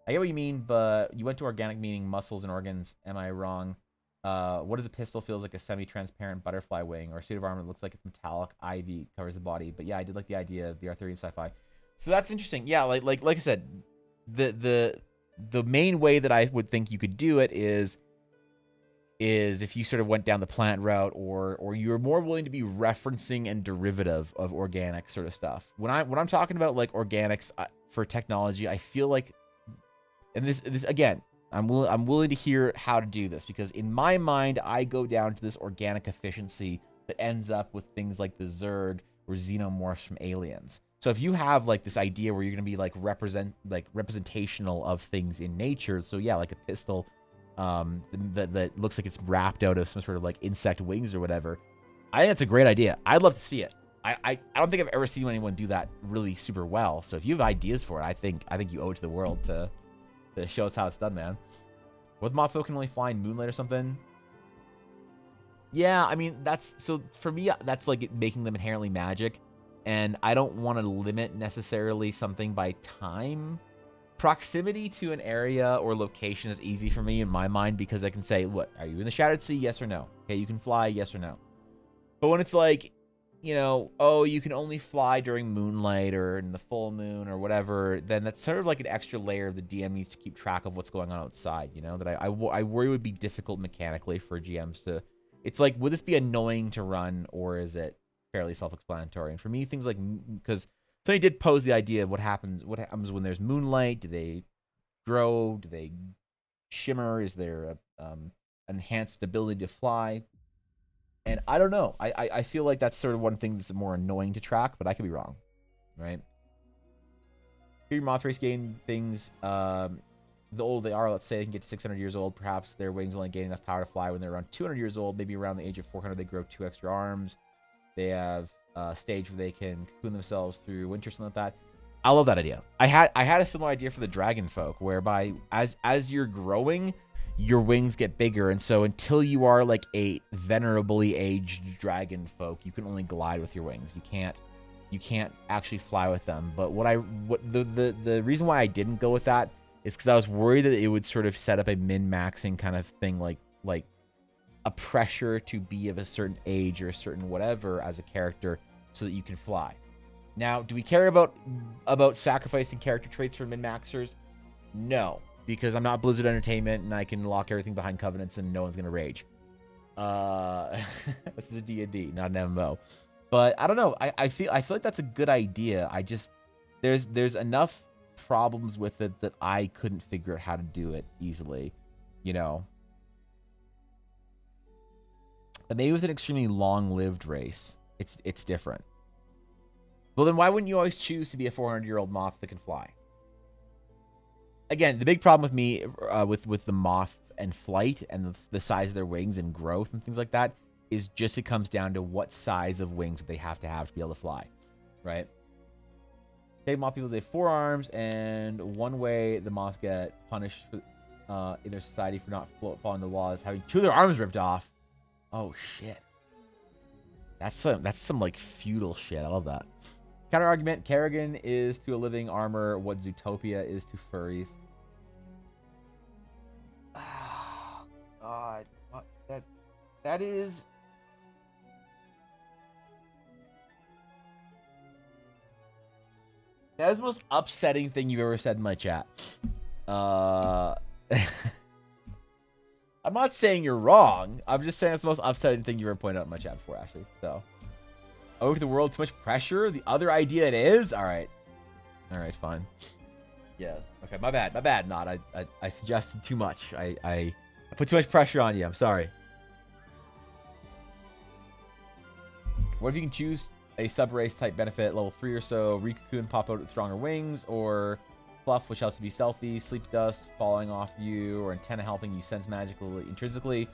I get what you mean, but you went to organic meaning muscles and organs. Am I wrong? What is a pistol? Feels like a semi-transparent butterfly wing, or a suit of armor that looks like it's metallic ivy covers the body. But yeah, I did like the idea of the Arthurian sci-fi. So that's interesting. Yeah, like I said, the main way that I would think you could do it is if you sort of went down the plant route, or you're more willing to be referencing and derivative of organic sort of stuff. When I'm talking about like organics for technology, I feel like, and this again, I'm willing to hear how to do this, because in my mind, I go down to this organic efficiency that ends up with things like the Zerg or xenomorphs from Aliens. So if you have like this idea where you're going to be like representational of things in nature, so yeah, like a pistol that looks like it's wrapped out of some sort of like insect wings or whatever, I think that's a great idea. I'd love to see it. I don't think I've ever seen anyone do that really super well. So if you have ideas for it, I think you owe it to the world to show us how it's done, man. What Mothfolk can only fly in Moonlight or something? Yeah, I mean, so for me, that's like making them inherently magic. And I don't want to limit necessarily something by time. Proximity to an area or location is easy for me in my mind, because I can say, what, are you in the Shattered Sea? Yes or no? Okay, you can fly, yes or no. But when it's like, you know, oh, you can only fly during moonlight or in the full moon or whatever, then that's sort of like an extra layer the DM needs to keep track of what's going on outside, you know, that I worry would be difficult mechanically for GMs to, it's like, would this be annoying to run, or is it fairly self-explanatory? And for me, things like, because somebody did pose the idea of what happens when there's moonlight. Do they grow? Do they shimmer? Is there a enhanced ability to fly? And I don't know. I feel like that's sort of one thing that's more annoying to track, but I could be wrong, right? Your moth race gain things, the older they are, let's say they can get to 600 years old, perhaps their wings only gain enough power to fly when they're around 200 years old. Maybe around the age of 400, they grow 2 extra arms. They have a stage where they can cocoon themselves through winter, something like that. I love that idea. I had a similar idea for the dragon folk, whereby as you're growing, your wings get bigger, and so until you are like a venerably aged dragon folk, you can only glide with your wings. You can't actually fly with them. But the reason why I didn't go with that is because I was worried that it would sort of set up a min-maxing kind of thing, like a pressure to be of a certain age or a certain whatever as a character so that you can fly. Now, do we care about sacrificing character traits for min-maxers? No, because I'm not Blizzard Entertainment and I can lock everything behind covenants and no one's gonna rage. This is a D&D, not an MMO. But I don't know. I feel like that's a good idea. I just there's enough problems with it that I couldn't figure out how to do it easily, you know. But maybe with an extremely long-lived race, it's different. Well, then why wouldn't you always choose to be a 400-year-old moth that can fly? Again, the big problem with me with the moth and flight and the size of their wings and growth and things like that is just it comes down to what size of wings they have to be able to fly, right? Say moth people, they have 4 arms, and one way the moths get punished in their society for not following the law is having 2 of their arms ripped off. Oh shit, that's some like feudal shit. I love that. Counter argument: Kerrigan is to a living armor what Zootopia is to furries. Oh, God, what that is. That is the most upsetting thing you've ever said in my chat. I'm not saying you're wrong. I'm just saying it's the most upsetting thing you ever pointed out in my chat before, Ashley. So, over the world, too much pressure. The other idea it is. All right, fine. Yeah. Okay. My bad. Not. I suggested too much. I put too much pressure on you. I'm sorry. What if you can choose a sub-race type benefit, level 3 or so, Recocoon, pop out with stronger wings, or Fluff, which helps to be stealthy, Sleep Dust, falling off you, or Antenna helping you sense magically intrinsically.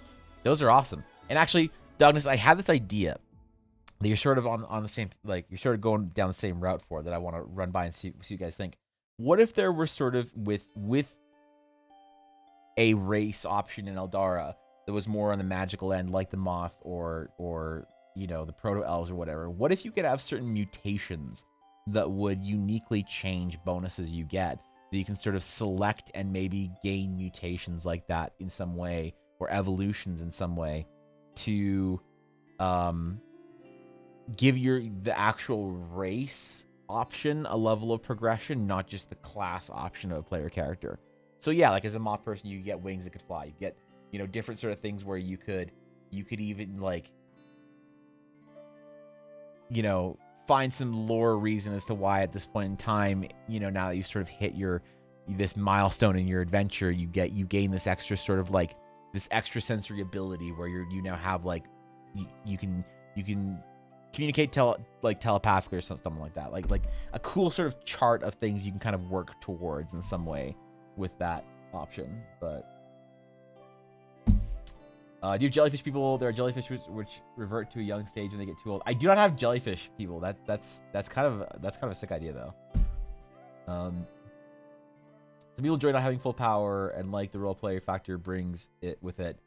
Those are awesome. And actually, Douglas, I had this idea that you're sort of on the same, like, you're sort of going down the same route for that I want to run by and see what you guys think. What if there were sort of with a race option in Eldara that was more on the magical end, like the Moth or you know, the Proto-Elves or whatever? What if you could have certain mutations that would uniquely change bonuses you get, that you can sort of select and maybe gain mutations like that in some way, or evolutions in some way, to give the actual race option a level of progression, not just the class option of a player character. So yeah, like as a Moth person, you get wings that could fly. You get, you know, different sort of things where you could even, like, you know, find some lore reason as to why at this point in time, you know, now that you sort of hit this milestone in your adventure, you gain this extra sort of like this extra sensory ability where you now have like you can communicate telepathically or something like that, like a cool sort of chart of things you can kind of work towards in some way with that option. But do you have jellyfish people? There are jellyfish which revert to a young stage when they get too old. I do not have jellyfish people. That's kind of a sick idea though. Some people enjoy not having full power, and like the role player factor brings it with it.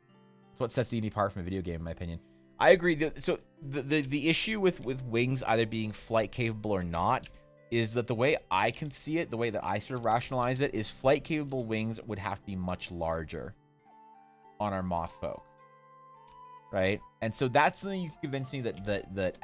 It's what sets D&D apart from a video game, in my opinion. I agree. So the issue with wings either being flight capable or not is that the way I can see it, the way that I sort of rationalize it, is flight capable wings would have to be much larger on our Moth folk. Right? And so that's something you can convince me that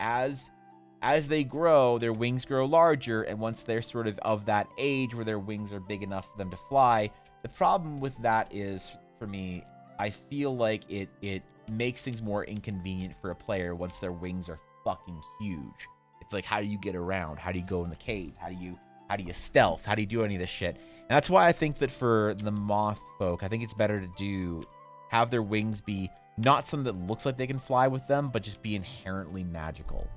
as they grow, their wings grow larger, and once they're sort of that age where their wings are big enough for them to fly, the problem with that is, for me, I feel like it makes things more inconvenient for a player once their wings are fucking huge. It's like, how do you get around? How do you go in the cave? How do you stealth? How do you do any of this shit? And that's why I think that for the Moth folk, I think it's better to have their wings be not something that looks like they can fly with them, but just be inherently magical.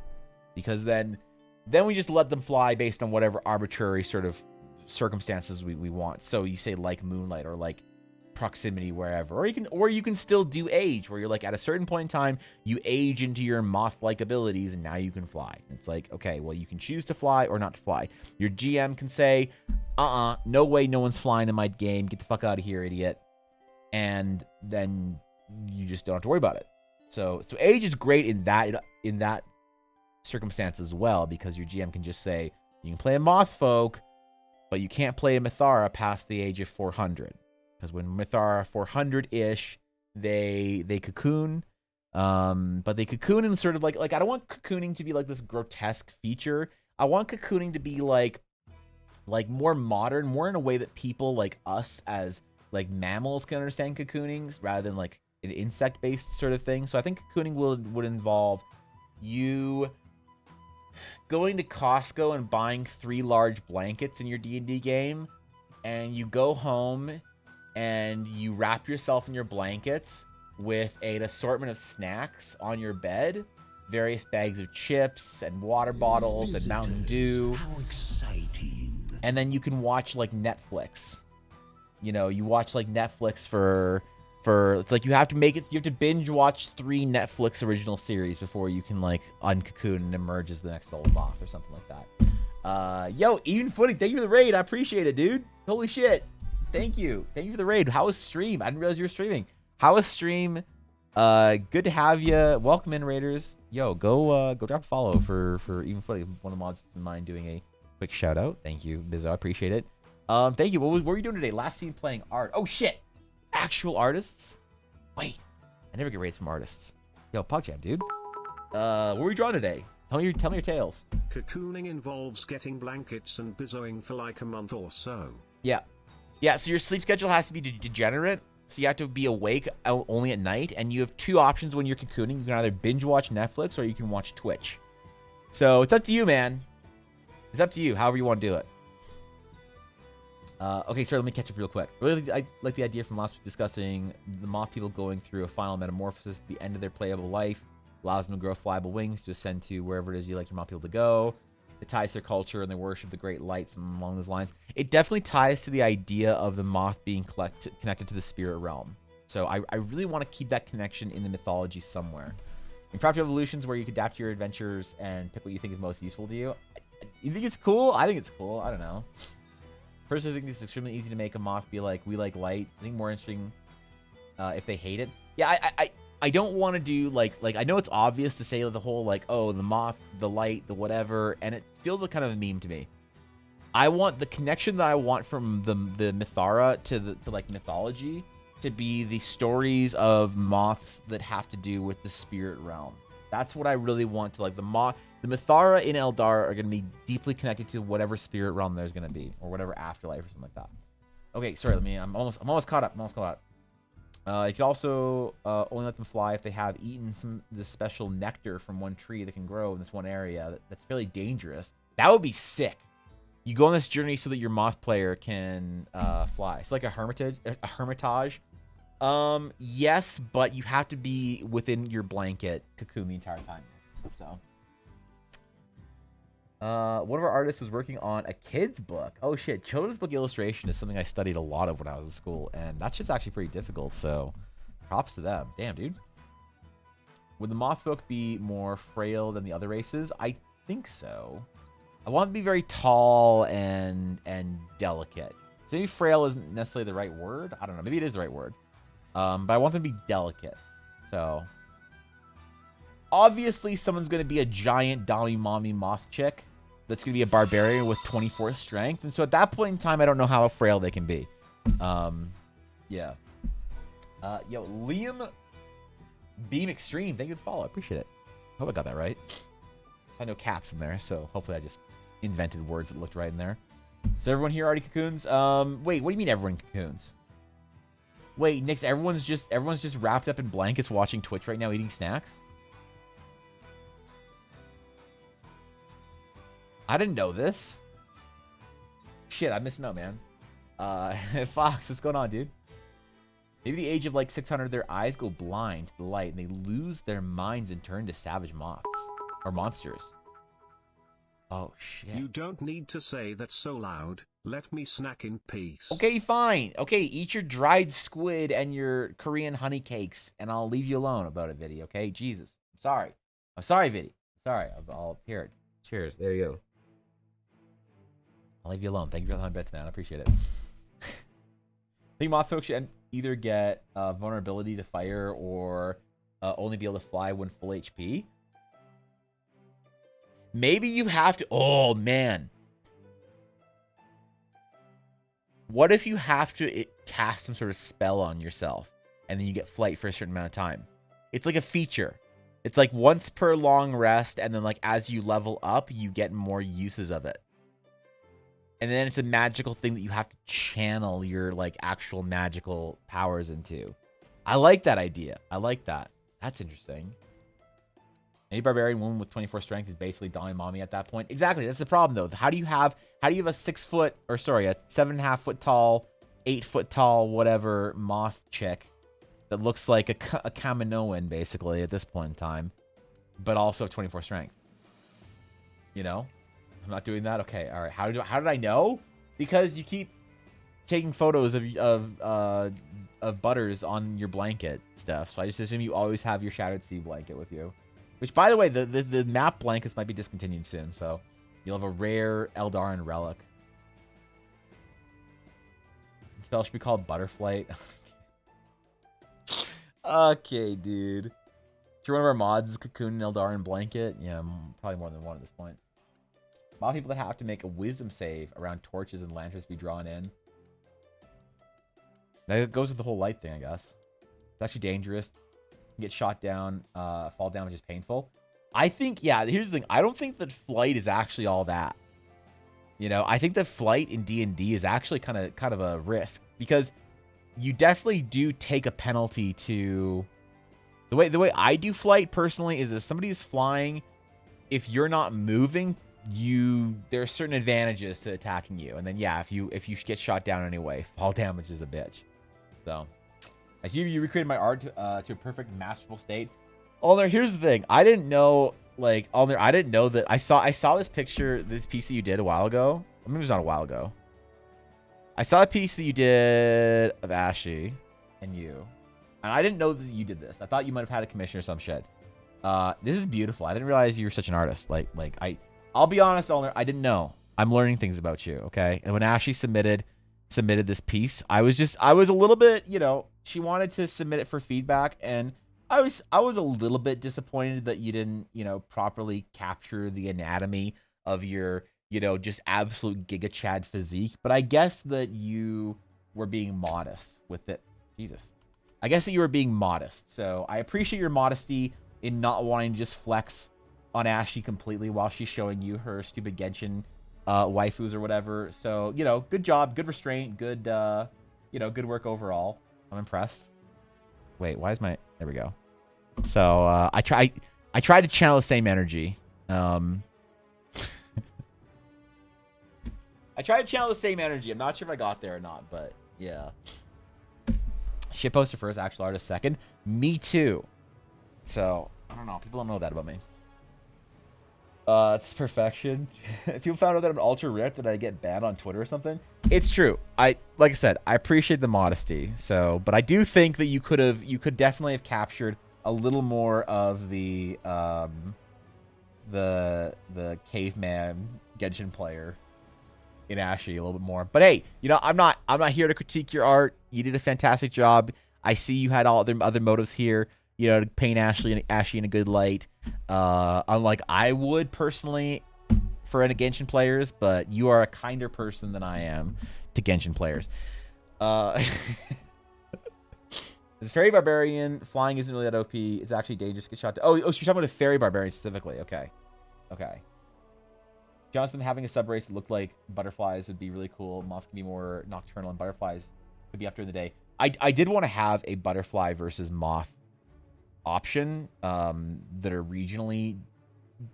Because then we just let them fly based on whatever arbitrary sort of circumstances we want. So you say like moonlight or like proximity wherever, or you can still do age, where you're like at a certain point in time you age into your Moth-like abilities and now you can fly. It's like, okay, well, you can choose to fly or not to fly. Your GM can say, no way, no one's flying in my game, get the fuck out of here, idiot. And then you just don't have to worry about it. So age is great in that circumstance as well, because your GM can just say, you can play a Moth folk, but you can't play a Mythara past the age of 400. Because when Mythara 400-ish, they cocoon. But they cocoon in sort of like I don't want cocooning to be like this grotesque feature. I want cocooning to be like more modern, more in a way that people like us as like mammals can understand cocooning, rather than like an insect-based sort of thing. So I think cocooning would involve you going to Costco and buying 3 large blankets in your D&D game, and you go home and you wrap yourself in your blankets with an assortment of snacks on your bed, various bags of chips and water bottles and Mountain Dew. How exciting. And then you can watch like Netflix. You know, you watch like Netflix for it's like you have to binge watch 3 Netflix original series before you can like uncocoon and emerge as the next old Moth or something like that. Yo, Even Footing, thank you for the raid. I appreciate it, dude. Holy shit. Thank you for the raid. How was stream? I didn't realize you were streaming. How was stream? Good to have you. Welcome in, raiders. Yo, go drop a follow for Even Footing. One of the mods in mind doing a quick shout out. Thank you, Bizzo. I appreciate it. Thank you. What were you doing today? Last seen playing art. Oh shit. Actual artists? Wait, I never get rates from artists. Yo, PogChamp, dude. What were you drawing today? Tell me your tales. Cocooning involves getting blankets and bizzoing for like a month or so. Yeah, so your sleep schedule has to be degenerate. so you have to be awake only at night, and you have two options when you're cocooning. You can either binge watch Netflix or you can watch Twitch. So it's up to you, man. It's up to you, however you want to do it. Okay, sorry, let me catch up real quick. Really, I like the idea from last week discussing the moth people going through a final metamorphosis at the end of their playable life. Allows them to grow flyable wings to ascend to wherever it is you like your moth people to go. It ties their culture and their worship the great lights and along those lines. It definitely ties to the idea of the moth being connected to the spirit realm. So I really want to keep that connection in the mythology somewhere. In Project Evolutions, where you can adapt your adventures and pick what you think is most useful to you. You think it's cool? I think it's cool. I don't know. Personally, I think it's extremely easy to make a moth be like, we like light. I think more interesting if they hate it. Yeah, I don't want to do like I know it's obvious to say the whole like, oh, the moth, the light, the whatever, and it feels like kind of a meme to me. I want the connection that I want from the Mythara to like mythology to be the stories of moths that have to do with the spirit realm. That's what I really want to like. The Mythara in Eldara are going to be deeply connected to whatever spirit realm there's going to be, or whatever afterlife or something like that. Okay, sorry. I'm almost caught up. You can also only let them fly if they have eaten this special nectar from one tree that can grow in this one area. That's fairly dangerous. That would be sick. You go on this journey so that your moth player can fly. It's like a hermitage. Yes, but you have to be within your blanket cocoon the entire time. So, one of our artists was working on a kid's book. Oh shit, children's book illustration is something I studied a lot of when I was in school, and that's just actually pretty difficult. So, props to them. Damn, dude. Would the moth folk be more frail than the other races? I think so. I want them to be very tall and delicate. So maybe frail isn't necessarily the right word. I don't know. Maybe it is the right word. But I want them to be delicate. So obviously someone's going to be a giant Dami Mommy moth chick that's going to be a barbarian with 24 strength. And so at that point in time, I don't know how frail they can be. Yeah. Yo, Liam Beam Extreme. Thank you for the follow. I appreciate it. Hope I got that right. I know caps in there, so hopefully I just invented words that looked right in there. So everyone here already cocoons? Wait, what do you mean everyone cocoons? Wait, Nix, everyone's just wrapped up in blankets watching Twitch right now eating snacks? I didn't know this. Shit, I'm missing out, man. Fox, what's going on, dude? Maybe the age of like 600, their eyes go blind to the light and they lose their minds and turn to savage moths. Or monsters. Oh, shit. You don't need to say that so loud. Let me snack in peace. Okay, fine. Okay, eat your dried squid and your Korean honey cakes, and I'll leave you alone about it, Viddy, okay? Jesus. I'm sorry. I'm sorry, Viddy. Sorry. I'll hear it. Cheers. There you go. I'll leave you alone. Thank you for the 100 bits, man. I appreciate it. I think moth folks should either get vulnerability to fire or only be able to fly when full HP. Maybe you have to... Oh, man. What if you have to cast some sort of spell on yourself and then you get flight for a certain amount of time? It's like a feature. It's like once per long rest, and then like as you level up, you get more uses of it. And then it's a magical thing that you have to channel your like actual magical powers into. I like that idea. I like that. That's interesting. Any barbarian woman with 24 strength is basically Dami Mommy at that point. Exactly. That's the problem, though. How do you have a 6 foot, or sorry, a 7.5 foot tall, 8 foot tall, whatever moth chick that looks like a Kaminoan, basically, at this point in time, but also 24 strength? You know? I'm not doing that? Okay, all right. How did I know? Because you keep taking photos of butters on your blanket stuff, so I just assume you always have your Shattered Sea blanket with you. Which, by the way, the map blankets might be discontinued soon, so you'll have a rare Eldaran relic. The spell should be called Butterflight. Okay, dude. Sure, one of our mods is Cocoon and Eldaran blanket. Yeah, probably more than one at this point. A lot of people that have to make a wisdom save around torches and lanterns be drawn in. That goes with the whole light thing, I guess. It's actually dangerous. Get shot down, fall down, which is painful. I think, yeah, here's the thing. I don't think that flight is actually all that. You know, I think that flight in D&D is actually kind of a risk, because you definitely do take a penalty to the way I do flight personally is if somebody is flying, if you're not moving, there are certain advantages to attacking you. And then yeah, if you get shot down anyway, fall damage is a bitch. So I see you recreated my art to a perfect masterful state. Alner, here's the thing. I didn't know, like, Alner, I didn't know that I saw this picture, this piece that you did a while ago. I mean, it was not a while ago. I saw a piece that you did of Ashy and you. And I didn't know that you did this. I thought you might have had a commission or some shit. This is beautiful. I didn't realize you were such an artist. I'll be honest, Alner, I didn't know. I'm learning things about you, okay? And when Ashley submitted this piece, I was a little bit, you know, she wanted to submit it for feedback, and I was a little bit disappointed that you didn't, you know, properly capture the anatomy of your, you know, just absolute Giga Chad physique. But I guess that you were being modest with it. Jesus. I guess that you were being modest. So I appreciate your modesty in not wanting to just flex on Ashley completely while she's showing you her stupid Genshin waifus or whatever. So, you know, good job, good restraint, good, you know, good work overall. I'm impressed. Wait, why is my... There we go. So, I tried to channel the same energy. I tried to channel the same energy. I'm not sure if I got there or not, but yeah. Shit poster first, actual artist second. Me too. So, I don't know. People don't know that about me. It's perfection. If you found out that I'm ultra rare, did I get banned on Twitter or something? It's true. Like I said, I appreciate the modesty. So, but I do think that you could definitely have captured a little more of the caveman Genshin player in Ashy a little bit more. But hey, you know, I'm not here to critique your art. You did a fantastic job. I see you had all other motives here, you know, to paint Ashy in a good light. Unlike I would personally for any Genshin players, but you are a kinder person than I am to Genshin players. This Fairy Barbarian flying isn't really that OP. It's actually dangerous. Get shot. Oh, she's talking about a Fairy Barbarian specifically. Okay. Johnston having a sub race that looked like butterflies would be really cool. Moths can be more nocturnal, and butterflies could be up during the day. I did want to have a butterfly versus moth option that are regionally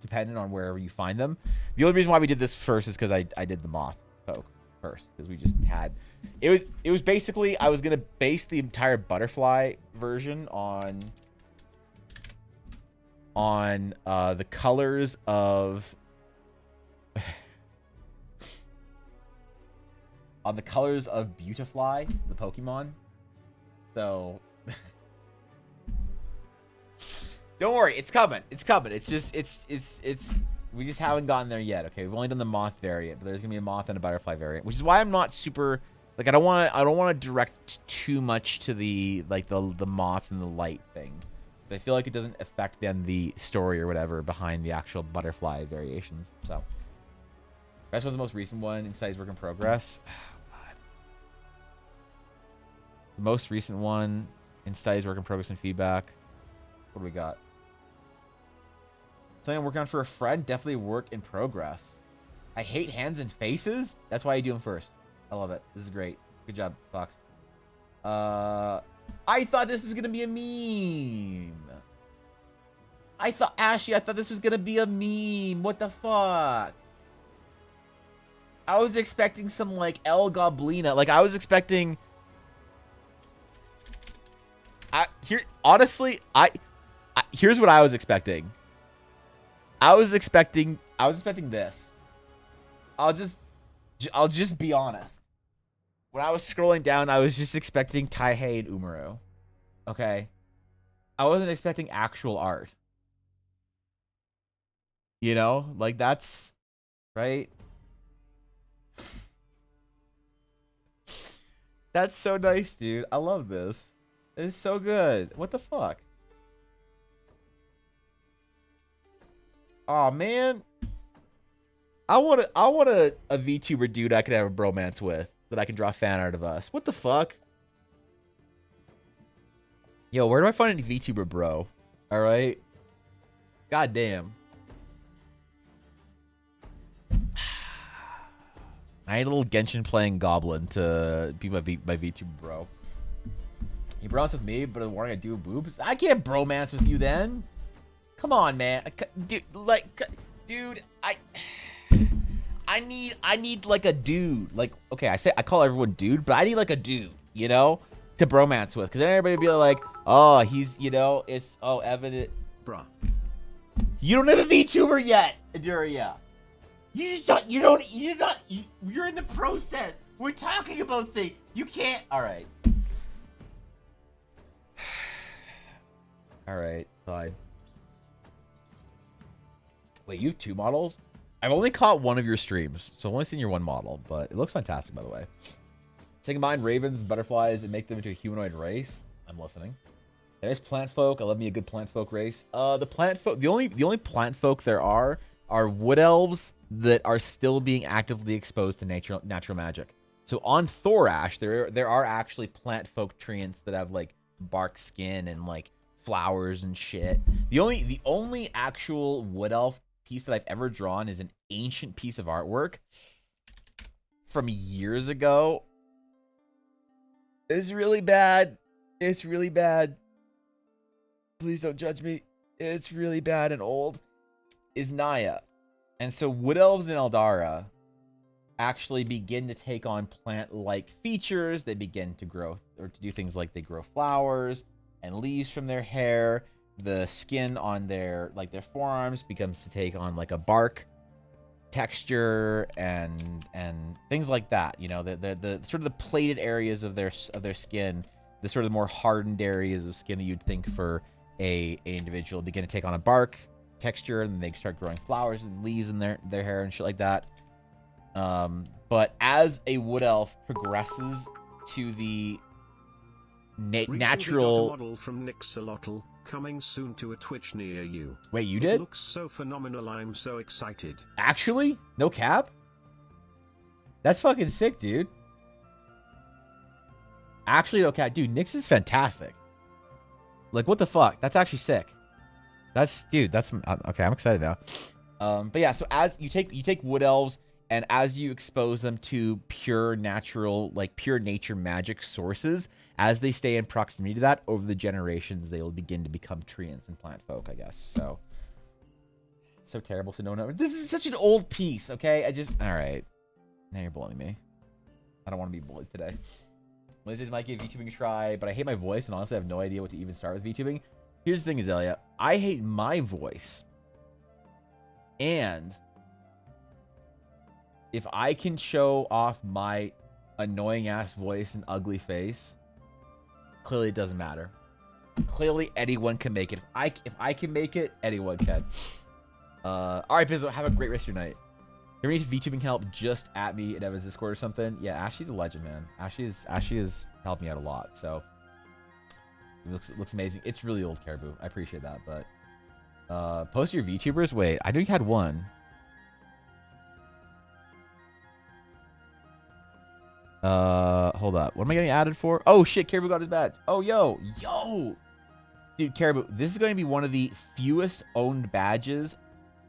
dependent on wherever you find them. The only reason why we did this first is because I did the moth poke first, because we just had it was basically I was gonna base the entire butterfly version on the colors of on the colors of Beautifly, the Pokemon. So don't worry, it's coming. It's coming. It's just we just haven't gotten there yet. Okay, we've only done the moth variant, but there's gonna be a moth and a butterfly variant, which is why I'm not super like I don't want to direct too much to the moth and the light thing. I feel like it doesn't affect then the story or whatever behind the actual butterfly variations. So, best one's the most recent one. Inside's work in progress. God. The most recent one. Inside's work in progress and feedback. What do we got? Something I'm working on for a friend. Definitely work in progress. I hate hands and faces. That's why I do them first. I love it. This is great. Good job, Fox. I thought this was gonna be a meme. I thought this was gonna be a meme. What the fuck? I was expecting some like El Goblina. Like I was expecting. Here's what I was expecting. I was expecting this. I'll just be honest. When I was scrolling down, I was just expecting Taihei and Umaru. Okay? I wasn't expecting actual art. You know? Like, that's... Right? That's so nice, dude. I love this. It's so good. What the fuck? Oh man. I want a VTuber dude I could have a bromance with that I can draw fan art of us. What the fuck? Yo, where do I find any VTuber bro? All right. God damn. I need a little Genshin playing goblin to be my VTuber bro. You bromance with me, but the warning I do boobs. I can't bromance with you then. Come on, man. Dude, I need like a dude. Like, okay, I call everyone dude, but I need like a dude, you know, to bromance with. Because then everybody would be like, oh, he's, you know, it's, oh, Evan. Bruh. You don't have a VTuber yet, Aduria. You're in the process. We're talking about things. You can't. All right. All right, fine. Wait, you have 2 models? I've only caught one of your streams, so I've only seen your 1 model, but it looks fantastic, by the way. So combine ravens and butterflies and make them into a humanoid race. I'm listening. There's plant folk. I love me a good plant folk race. The plant folk. The only plant folk there are wood elves that are still being actively exposed to natural magic. So on Thorash, there are actually plant folk treants that have like bark skin and like flowers and shit. The only actual wood elf piece that I've ever drawn is an ancient piece of artwork from years ago. It's really bad. It's really bad. Please don't judge me. It's really bad and old. Is Naya. And so wood elves in Eldara actually begin to take on plant-like features. They begin to grow or to do things like they grow flowers and leaves from their hair. The skin on their forearms begins to take on like a bark texture and things like that. You know, the sort of the plated areas of their skin, the sort of the more hardened areas of skin that you'd think for a individual begin to take on a bark texture, and then they start growing flowers and leaves in their hair and shit like that. But as a wood elf progresses to the natural model from Nixolotl coming soon to a Twitch near you. Wait, you It did? looks so phenomenal. I'm so excited. Actually, no cap. That's fucking sick, dude. Actually, no cap, dude. Nyx is fantastic. Like, what the fuck? That's actually sick. That's okay. I'm excited now. But yeah, so as you take wood elves, and as you expose them to pure natural, like pure nature magic sources, as they stay in proximity to that over the generations, they will begin to become treants and plant folk, I guess. So terrible. So no. This is such an old piece. Okay, all right. Now you're bullying me. I don't want to be bullied today. Wednesdays might give VTubing a try, but I hate my voice, and honestly, I have no idea what to even start with VTubing. Here's the thing, Azalea. I hate my voice. And if I can show off my annoying-ass voice and ugly face, clearly it doesn't matter. Clearly, anyone can make it. If I can make it, anyone can. All right, Pizzo, have a great rest of your night. If you need VTubing help, just at me in Evan's Discord or something. Yeah, Ashley's a legend, man. Ashley has helped me out a lot, so it looks amazing. It's really old, Caribou. I appreciate that, but post your VTubers. Wait, I knew you had one. Hold up. What am I getting added for? Oh shit, Caribou got his badge. Oh yo, dude, Caribou. This is going to be one of the fewest owned badges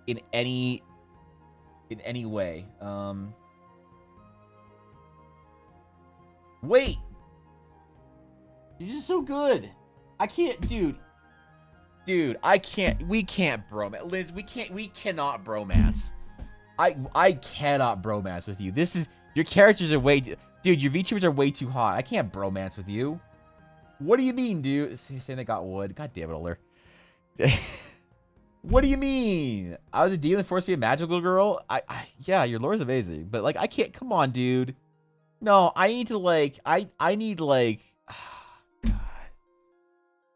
in any way. Wait. This is so good. I can't, dude, I can't. We can't bromance, Liz. We cannot bromance. I cannot bromance with you. This is your characters are way. Dude, your VTubers are way too hot. I can't bromance with you. What do you mean, dude? You're saying they got wood. God damn it, Older. What do you mean? I was a demon forced to be a magical girl? Yeah, your lore's amazing. But, like, I can't... Come on, dude. No, I need to, like... I need, like... God.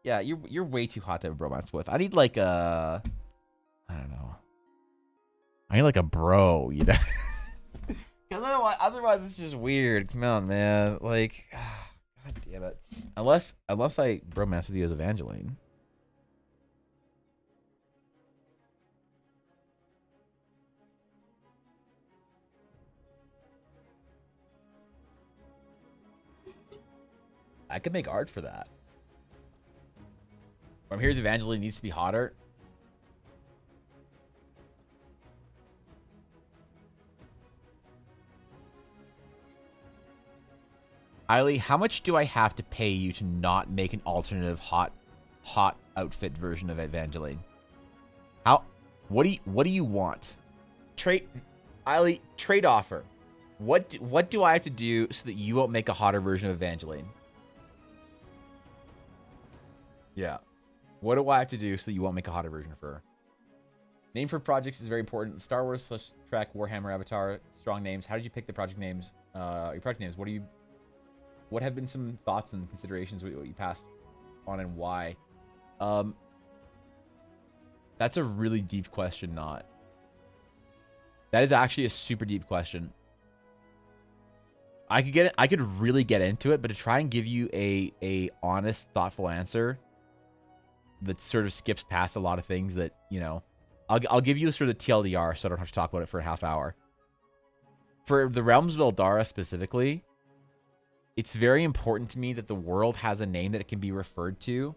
Yeah, you're way too hot to have a bromance with. I need, like, a... I don't know. I need, like, a bro, you know? Because otherwise it's just weird. Come on, man. Like, God damn it. Unless I bromance with you as Evangeline. I could make art for that. From here's Evangeline needs to be hotter. Eiley, how much do I have to pay you to not make an alternative hot outfit version of Evangeline? What do you want? Eiley, trade offer. What do I have to do so that you won't make a hotter version of Evangeline? Yeah. What do I have to do so that you won't make a hotter version of her? Name for projects is very important. Star Wars / Trek, Warhammer, Avatar, strong names. How did you pick the project names? Your project names. What have been some thoughts and considerations what you passed on and why? That's a really deep question, not. That is actually a super deep question. I could really get into it, but to try and give you a honest, thoughtful answer that sort of skips past a lot of things that, you know, I'll give you sort of the TLDR so I don't have to talk about it for a half hour. For the Realms of Eldara specifically, it's very important to me that the world has a name that it can be referred to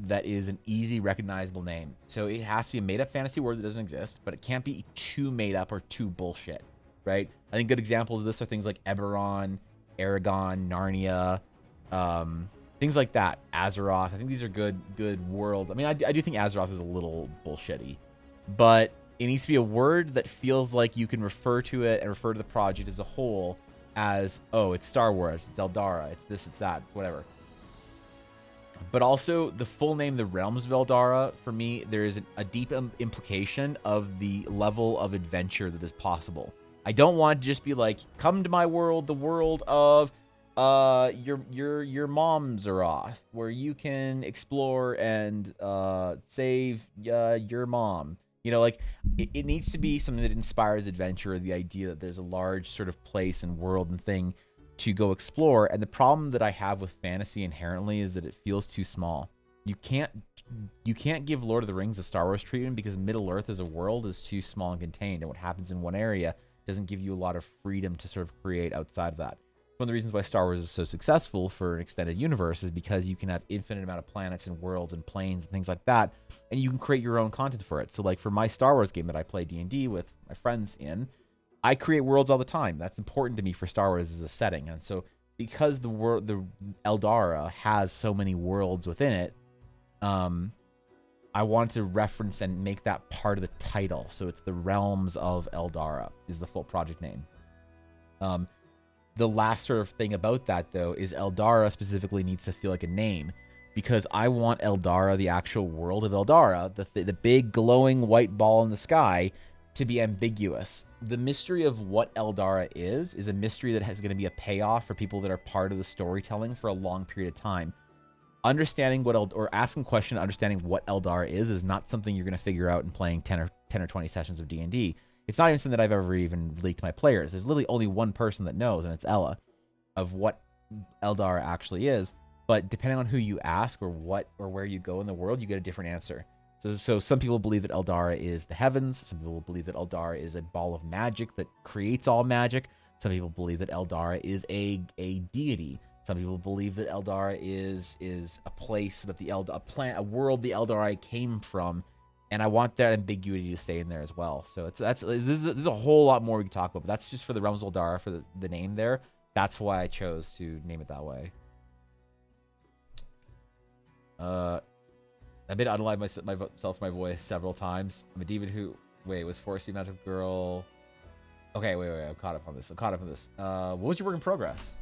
that is an easy, recognizable name. So it has to be a made-up fantasy word that doesn't exist, but it can't be too made-up or too bullshit, right? I think good examples of this are things like Eberron, Aragon, Narnia, things like that. Azeroth. I think these are good world. I mean, I do think Azeroth is a little bullshitty, but it needs to be a word that feels like you can refer to it and refer to the project as a whole as, oh, it's Star Wars, it's Eldara, it's this, it's that, whatever. But also, the full name, The Realms of Eldara, for me, there is a deep implication of the level of adventure that is possible. I don't want to just be like, come to my world, the world of your mom's Zeroth, where you can explore and save your mom. You know, like, it needs to be something that inspires adventure, the idea that there's a large sort of place and world and thing to go explore. And the problem that I have with fantasy inherently is that it feels too small. You can't give Lord of the Rings a Star Wars treatment because Middle Earth as a world is too small and contained, and what happens in one area doesn't give you a lot of freedom to sort of create outside of that. One of the reasons why Star Wars is so successful for an extended universe is because you can have infinite amount of planets and worlds and planes and things like that, and you can create your own content for it. So like for my Star Wars game that I play D&D with my friends in, I create worlds all the time. That's important to me for Star Wars as a setting. And so because the Eldara has so many worlds within it, I want to reference and make that part of the title. So it's the Realms of Eldara is the full project name. The last sort of thing about that, though, is Eldara specifically needs to feel like a name, because I want Eldara, the actual world of Eldara, the big glowing white ball in the sky, to be ambiguous. The mystery of what Eldara is a mystery that has going to be a payoff for people that are part of the storytelling for a long period of time. Understanding what or asking a question, understanding what Eldara is not something you're going to figure out in playing 10 or 20 sessions of D&D. It's not even something that I've ever even leaked to my players. There's literally only one person that knows, and it's Ella, of what Eldara actually is. But depending on who you ask or what or where you go in the world, you get a different answer. So some people believe that Eldara is the heavens. Some people believe that Eldara is a ball of magic that creates all magic. Some people believe that Eldara is a deity. Some people believe that Eldara is a place that a world the Eldari came from. And I want that ambiguity to stay in there as well. So there's a whole lot more we can talk about, but that's just for the Realms of Eldara, for the name there. That's why I chose to name it that way. I've been unalive myself, my voice several times. I'm a demon who was forced to be a magic girl. Okay, wait. I'm caught up on this. What was your work in progress?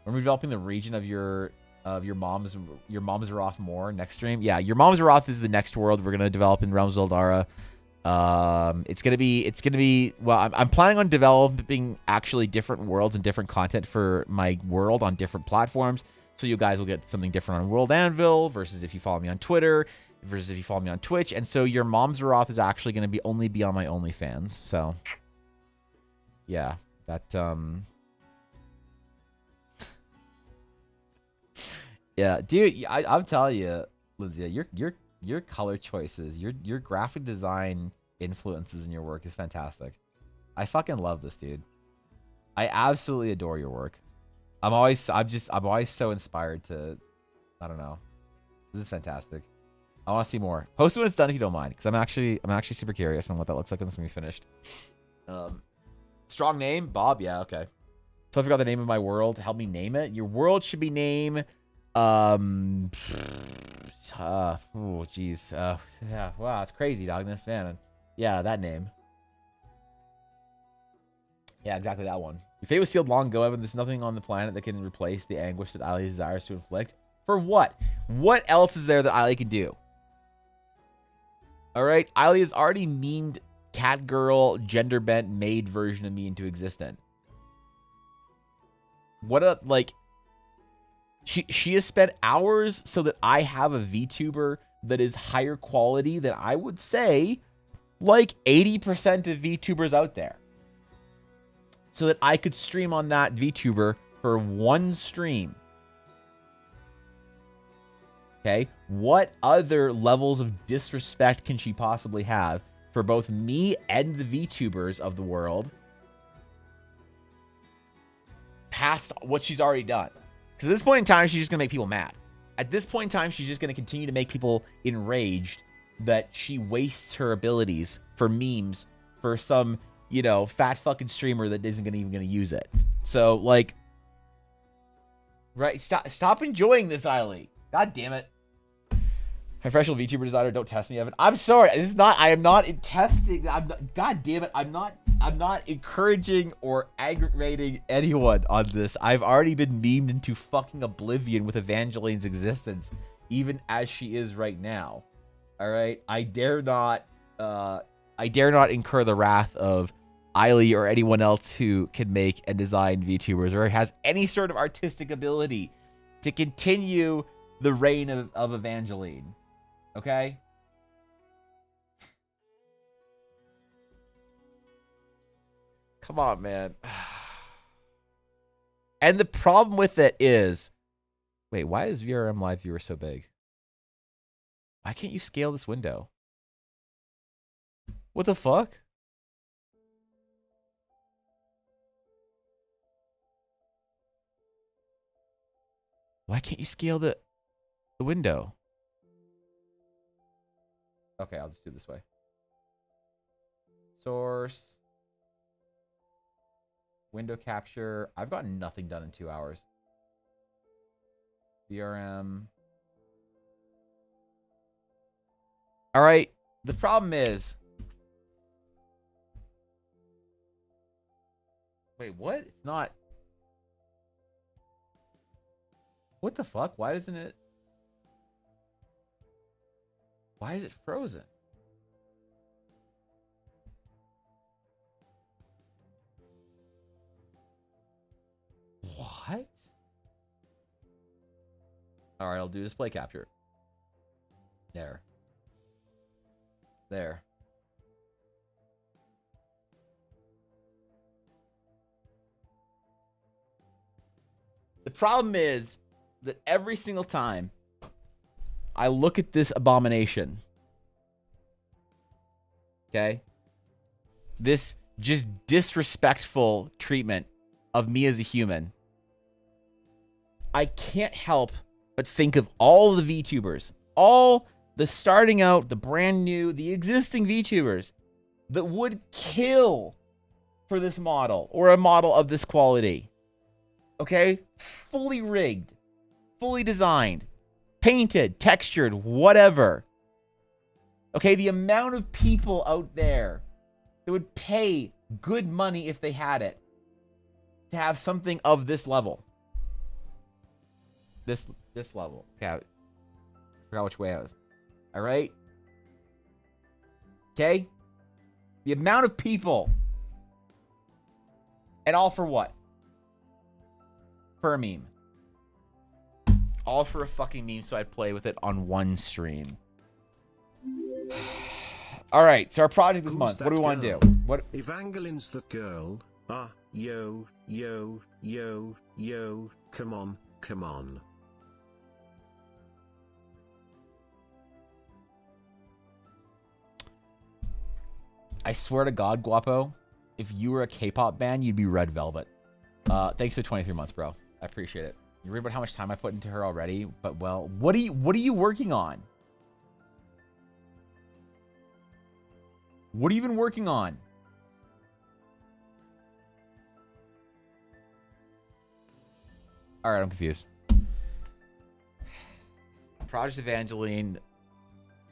When we're developing the region of your mom's Zeroth more next stream. Yeah, your mom's Zeroth is the next world we're gonna develop in Realms of Eldara. It's gonna be well, I'm planning on developing actually different worlds and different content for my world on different platforms. So you guys will get something different on World Anvil versus if you follow me on Twitter versus if you follow me on Twitch. And so your mom's Zeroth is actually gonna be only on my OnlyFans. So yeah, that yeah, dude, I'm telling you, Lindsay, your color choices, your graphic design influences in your work is fantastic. I fucking love this, dude. I absolutely adore your work. I'm always so inspired to, I don't know. This is fantastic. I want to see more. Post it when it's done if you don't mind, because I'm actually super curious on what that looks like when it's gonna be finished. Strong name, Bob. Yeah, okay. So I forgot the name of my world. Help me name it. Your world should be named. Oh, jeez. Yeah. Wow, it's crazy, Dogness, man. Yeah, that name. Yeah, exactly that one. Your fate was sealed long ago, Evan. There's nothing on the planet that can replace the anguish that Ailey desires to inflict. For what? What else is there that Ailey can do? All right, Ailey has already memed cat girl, gender bent, maid version of me into existence. What a like. She has spent hours so that I have a VTuber that is higher quality than I would say like 80% of VTubers out there. So that I could stream on that VTuber for one stream. Okay? What other levels of disrespect can she possibly have for both me and the VTubers of the world past what she's already done? Because at this point in time, she's just going to make people mad. At this point in time, she's just going to continue to make people enraged that she wastes her abilities for memes for some, you know, fat fucking streamer that isn't even going to use it. So, like, right, stop enjoying this, Ailey. God damn it. Professional VTuber designer, don't test me, Evan. I'm sorry. This is not, I am not testing. God damn it. I'm not encouraging or aggravating anyone on this. I've already been memed into fucking oblivion with Evangeline's existence, even as she is right now. All right. I dare not incur the wrath of Ailey or anyone else who can make and design VTubers or has any sort of artistic ability to continue the reign of Evangeline. Okay? Come on, man. And the problem with it is, wait, why is VRM Live Viewer so big? Why can't you scale this window? What the fuck? Why can't you scale the window? Okay, I'll just do it this way. Source. Window capture. I've gotten nothing done in 2 hours. VRM. All right. The problem is. Wait, what? It's not. What the fuck? Why isn't it? Why is it frozen? What? All right, I'll do display capture. There. There. The problem is that every single time I look at this abomination, okay, this just disrespectful treatment of me as a human, I can't help but think of all the VTubers, all the starting out, the brand new, the existing VTubers that would kill for this model or a model of this quality. Okay? Fully rigged, fully designed, painted, textured, whatever. Okay? The amount of people out there that would pay good money if they had it to have something of this level. This level. Okay. I forgot which way I was. All right? Okay? The amount of people. And all for what? For a meme. All for a fucking meme so I'd play with it on one stream. All right, so our project this month. What do we want to do? What? Evangeline's that girl. Yo, yo, yo, yo, come on, come on. I swear to God, Guapo, if you were a K-pop band, you'd be Red Velvet. Thanks for 23 months, bro. I appreciate it. You read about how much time I put into her already, but well, what are you working on? What are you even working on? All right, I'm confused. Project Evangeline,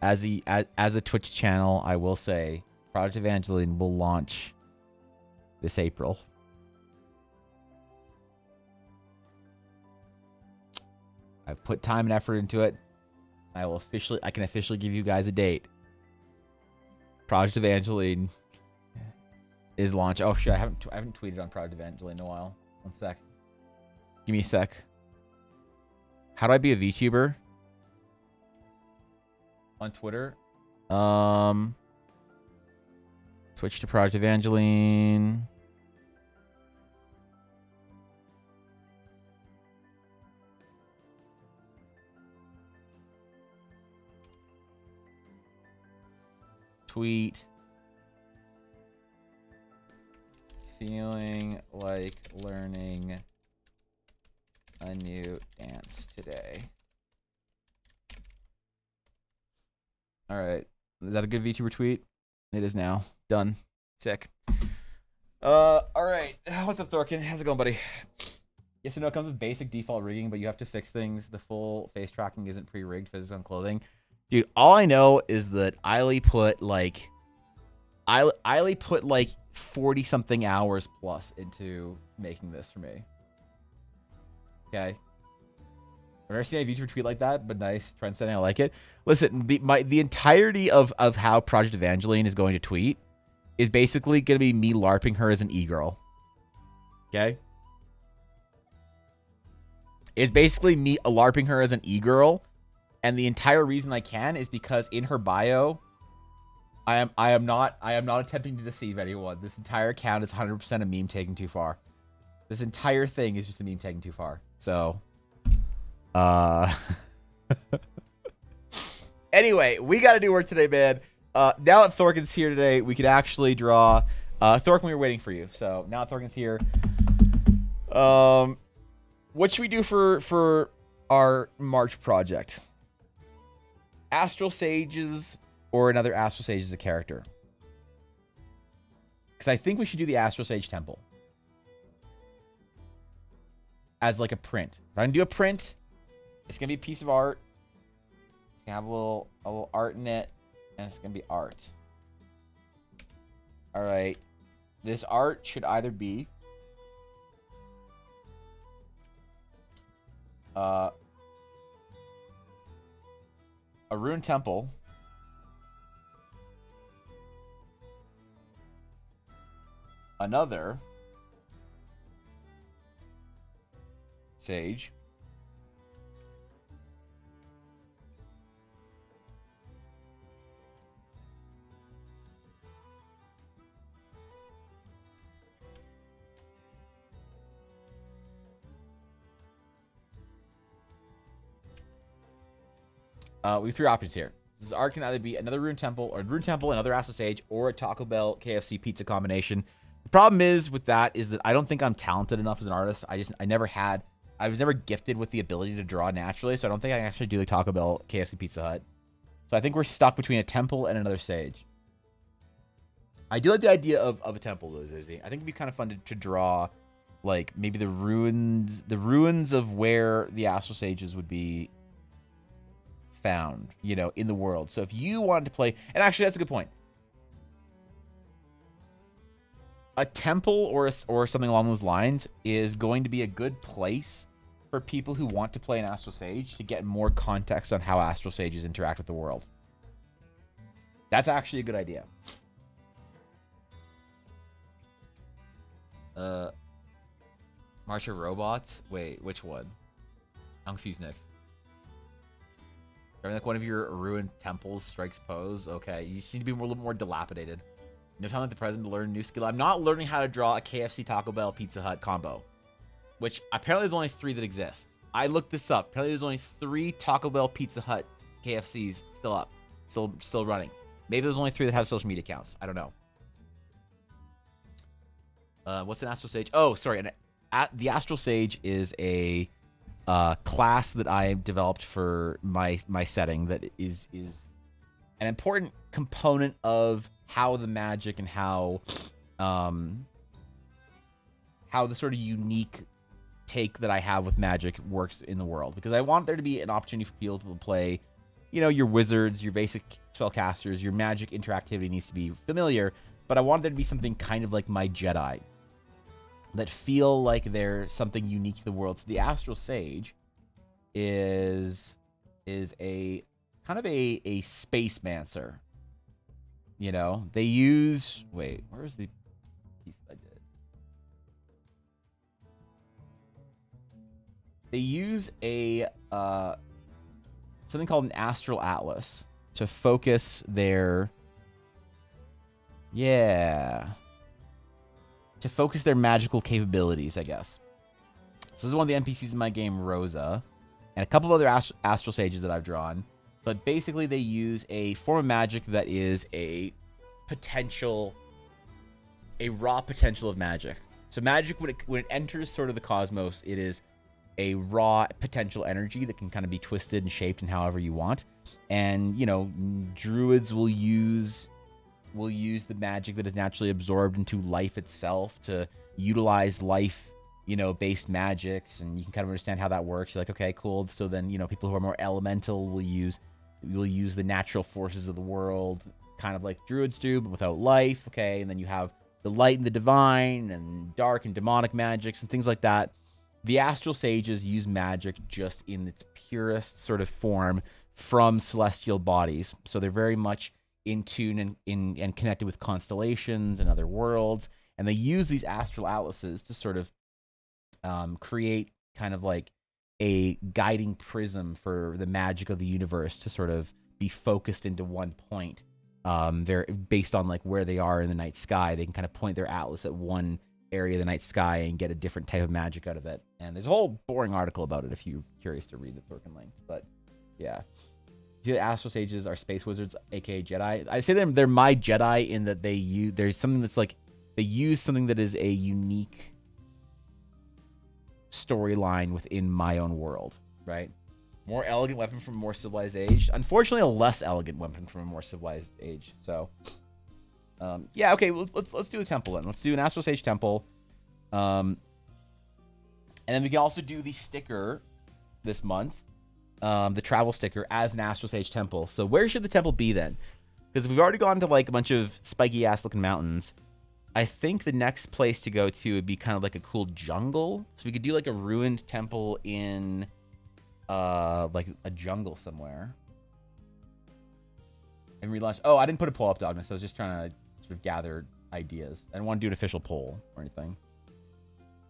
as a Twitch channel, I will say Project Evangeline will launch this April. I've put time and effort into it. I can officially give you guys a date. Project Evangeline is launch. Oh shit, I haven't tweeted on Project Evangeline in a while. One sec. Give me a sec. How do I be a VTuber? On Twitter. Switch to Project Evangeline. Tweet. Feeling like learning a new dance today. All right. Is that a good VTuber tweet? It is now. Done. Sick. All right. What's up, Thorkin? How's it going, buddy? Yes or no, it comes with basic default rigging, but you have to fix things. The full face tracking isn't pre-rigged physics on clothing. Dude, all I know is that Eiley put like 40 something hours plus into making this for me. Okay. I've never seen a VTuber tweet like that, but nice. Trend setting, I like it. Listen, the entirety of how Project Evangeline is going to tweet is basically going to be me LARPing her as an e-girl. Okay? It's basically me LARPing her as an e-girl, and the entire reason I can is because in her bio, I am not attempting to deceive anyone. This entire account is 100% a meme taken too far. This entire thing is just a meme taken too far. So, anyway, we got to do work today, man. Now that Thorkin's here today, we could actually draw. Thorkin, we were waiting for you. So now that Thorkin's here, what should we do for our March project? Astral Sages or another Astral Sage as a character? Because I think we should do the Astral Sage Temple as like a print. If I can do a print, it's gonna be a piece of art. It's gonna have a little art in it, and it's gonna be art. All right, this art should either be a ruined temple, another sage, we have three options here. This art can either be another ruined temple, another Astral Sage, or a Taco Bell KFC pizza combination. The problem is with that is that I don't think I'm talented enough as an artist. I was never gifted with the ability to draw naturally, so I don't think I can actually do the Taco Bell KFC Pizza Hut. So I think we're stuck between a temple and another sage. I do like the idea of a temple, though, Zizzy. I think it'd be kind of fun to draw, like, maybe the ruins of where the Astral Sages would be found, you know, in the world. So if you wanted to play, and actually that's a good point, a temple or something along those lines is going to be a good place for people who want to play an Astral Sage to get more context on how Astral Sages interact with the world. That's actually a good idea. March of Robots? Wait, which one? I'm confused next. Like one of your ruined temples strikes pose. Okay, you seem to be a little more dilapidated. No time like the present to learn a new skill. I'm not learning how to draw a KFC Taco Bell Pizza Hut combo, which apparently there's only 3 that exist. I looked this up. Apparently there's only 3 Taco Bell Pizza Hut KFCs still up, still running. Maybe there's only 3 that have social media accounts. I don't know. What's an Astral Sage? Oh, sorry. The Astral Sage is a class that I developed for my setting that is an important component of how the magic and how the sort of unique take that I have with Magic works in the world, because I want there to be an opportunity for people to play, you know, your wizards, your basic spellcasters, your Magic interactivity needs to be familiar, but I want there to be something kind of like my Jedi that feel like they're something unique to the world. So the Astral Sage is a kind of a space mancer. You know, they use, wait, where's the piece that I did? They use a something called an Astral Atlas to focus their magical capabilities, I guess. So this is one of the NPCs in my game, Rosa, and a couple of other Astral Sages that I've drawn. But basically, they use a form of magic that is a raw potential of magic. So magic, when it enters sort of the cosmos, it is a raw potential energy that can kind of be twisted and shaped in however you want. And, you know, druids will use the magic that is naturally absorbed into life itself to utilize life, you know, based magics, and you can kind of understand how that works. You're like, okay, cool. So then, you know, people who are more elemental will use the natural forces of the world, kind of like druids do, but without life. Okay, and then you have the light and the divine, and dark and demonic magics and things like that. The Astral Sages use magic just in its purest sort of form from celestial bodies. So they're very much in tune and connected with constellations and other worlds. And they use these astral atlases to sort of create kind of like a guiding prism for the magic of the universe to sort of be focused into one point. They're based on like where they are in the night sky. They can kind of point their atlas at one area of the night sky and get a different type of magic out of it. And there's a whole boring article about it if you're curious to read the Thorkin link. But yeah, the Astral Sages are space wizards, aka Jedi. I say they're my Jedi in that there's something that's like they use something that is a unique storyline within my own world, right? More elegant weapon from a more civilized age. Unfortunately, a less elegant weapon from a more civilized age. So, yeah, okay. Let's do a temple then. Let's do an Astral Sage temple, and then we can also do the sticker this month, the travel sticker as an Astral Sage temple. So where should the temple be then? Because we've already gone to like a bunch of spiky ass looking mountains. I think the next place to go to would be kind of like a cool jungle. So we could do like a ruined temple in like a jungle somewhere. And relaunch. Oh, I didn't put a poll up, Dogness. I was just trying to sort of gather ideas. I didn't want to do an official poll or anything.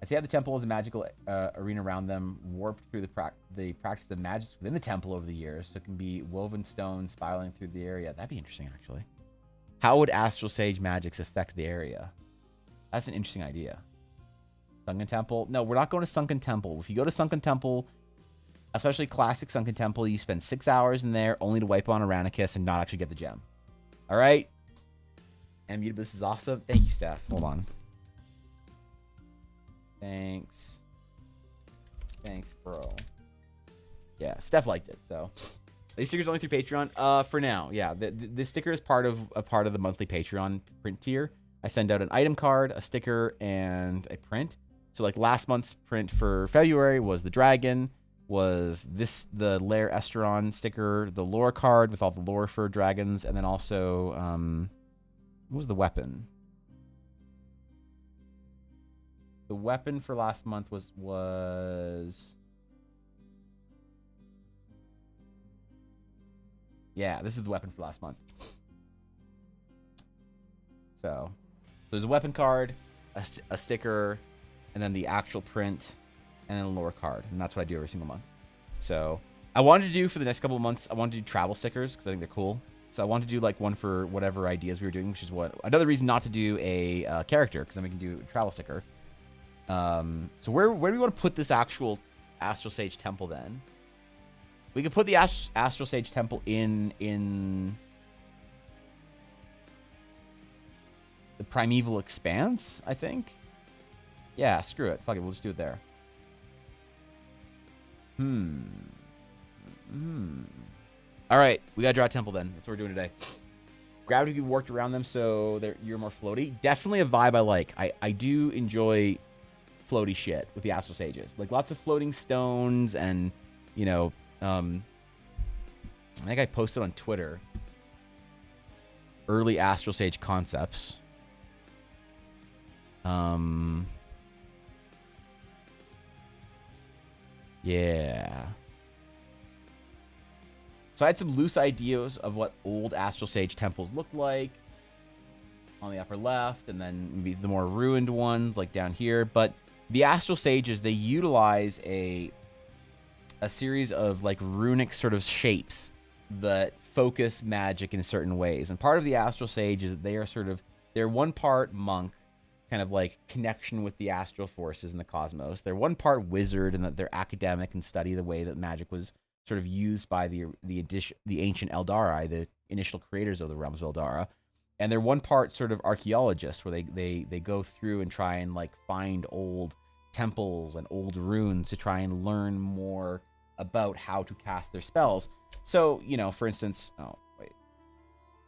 I see how the temple is a magical arena around them, warped through the practice of magic within the temple over the years, so it can be woven stone spiraling through the area. That'd be interesting, actually. How would Astral Sage magics affect the area? That's an interesting idea. Sunken Temple? No, we're not going to Sunken Temple. If you go to Sunken Temple, especially classic Sunken Temple, you spend 6 hours in there only to wipe on Aranicus and not actually get the gem. All right? Immutable, this is awesome. Thank you, Steph. Hold on. Thanks, bro. Yeah, Steph liked it, so... These stickers only through Patreon. For now, yeah. This sticker is part of the monthly Patreon print tier. I send out an item card, a sticker, and a print. So like last month's print for February was the dragon, was the Lair Esteron sticker, the lore card with all the lore for dragons, and then also what was the weapon? The weapon for last month was yeah, this is the weapon for last month. So there's a weapon card, a sticker, and then the actual print, and then a lore card. And that's what I do every single month. So I wanted to do for the next couple of months, I wanted to do travel stickers because I think they're cool. So I wanted to do like one for whatever ideas we were doing, which is another reason not to do a character, because then we can do a travel sticker. So where do we want to put this actual Astral Sage temple then? We could put the Astral Sage temple in the Primeval Expanse, I think. Yeah, screw it. Fuck it, we'll just do it there. All right, we gotta draw a temple then. That's what we're doing today. Gravity can be worked around them so you're more floaty. Definitely a vibe I like. I do enjoy floaty shit with the Astral Sages. Like lots of floating stones and, you know, I think I posted on Twitter early Astral Sage concepts. Yeah. So I had some loose ideas of what old Astral Sage temples looked like on the upper left, and then maybe the more ruined ones like down here. But the Astral Sages, they utilize a series of like runic sort of shapes that focus magic in certain ways. And part of the Astral Sage is that they are they're one part monk, kind of like connection with the astral forces in the cosmos. They're one part wizard in that they're academic and study the way that magic was sort of used by the ancient Eldara, the initial creators of the realms of Eldara. And they're one part sort of archaeologists, where they go through and try and like find old temples and old runes to try and learn more about how to cast their spells. So, you know, for instance,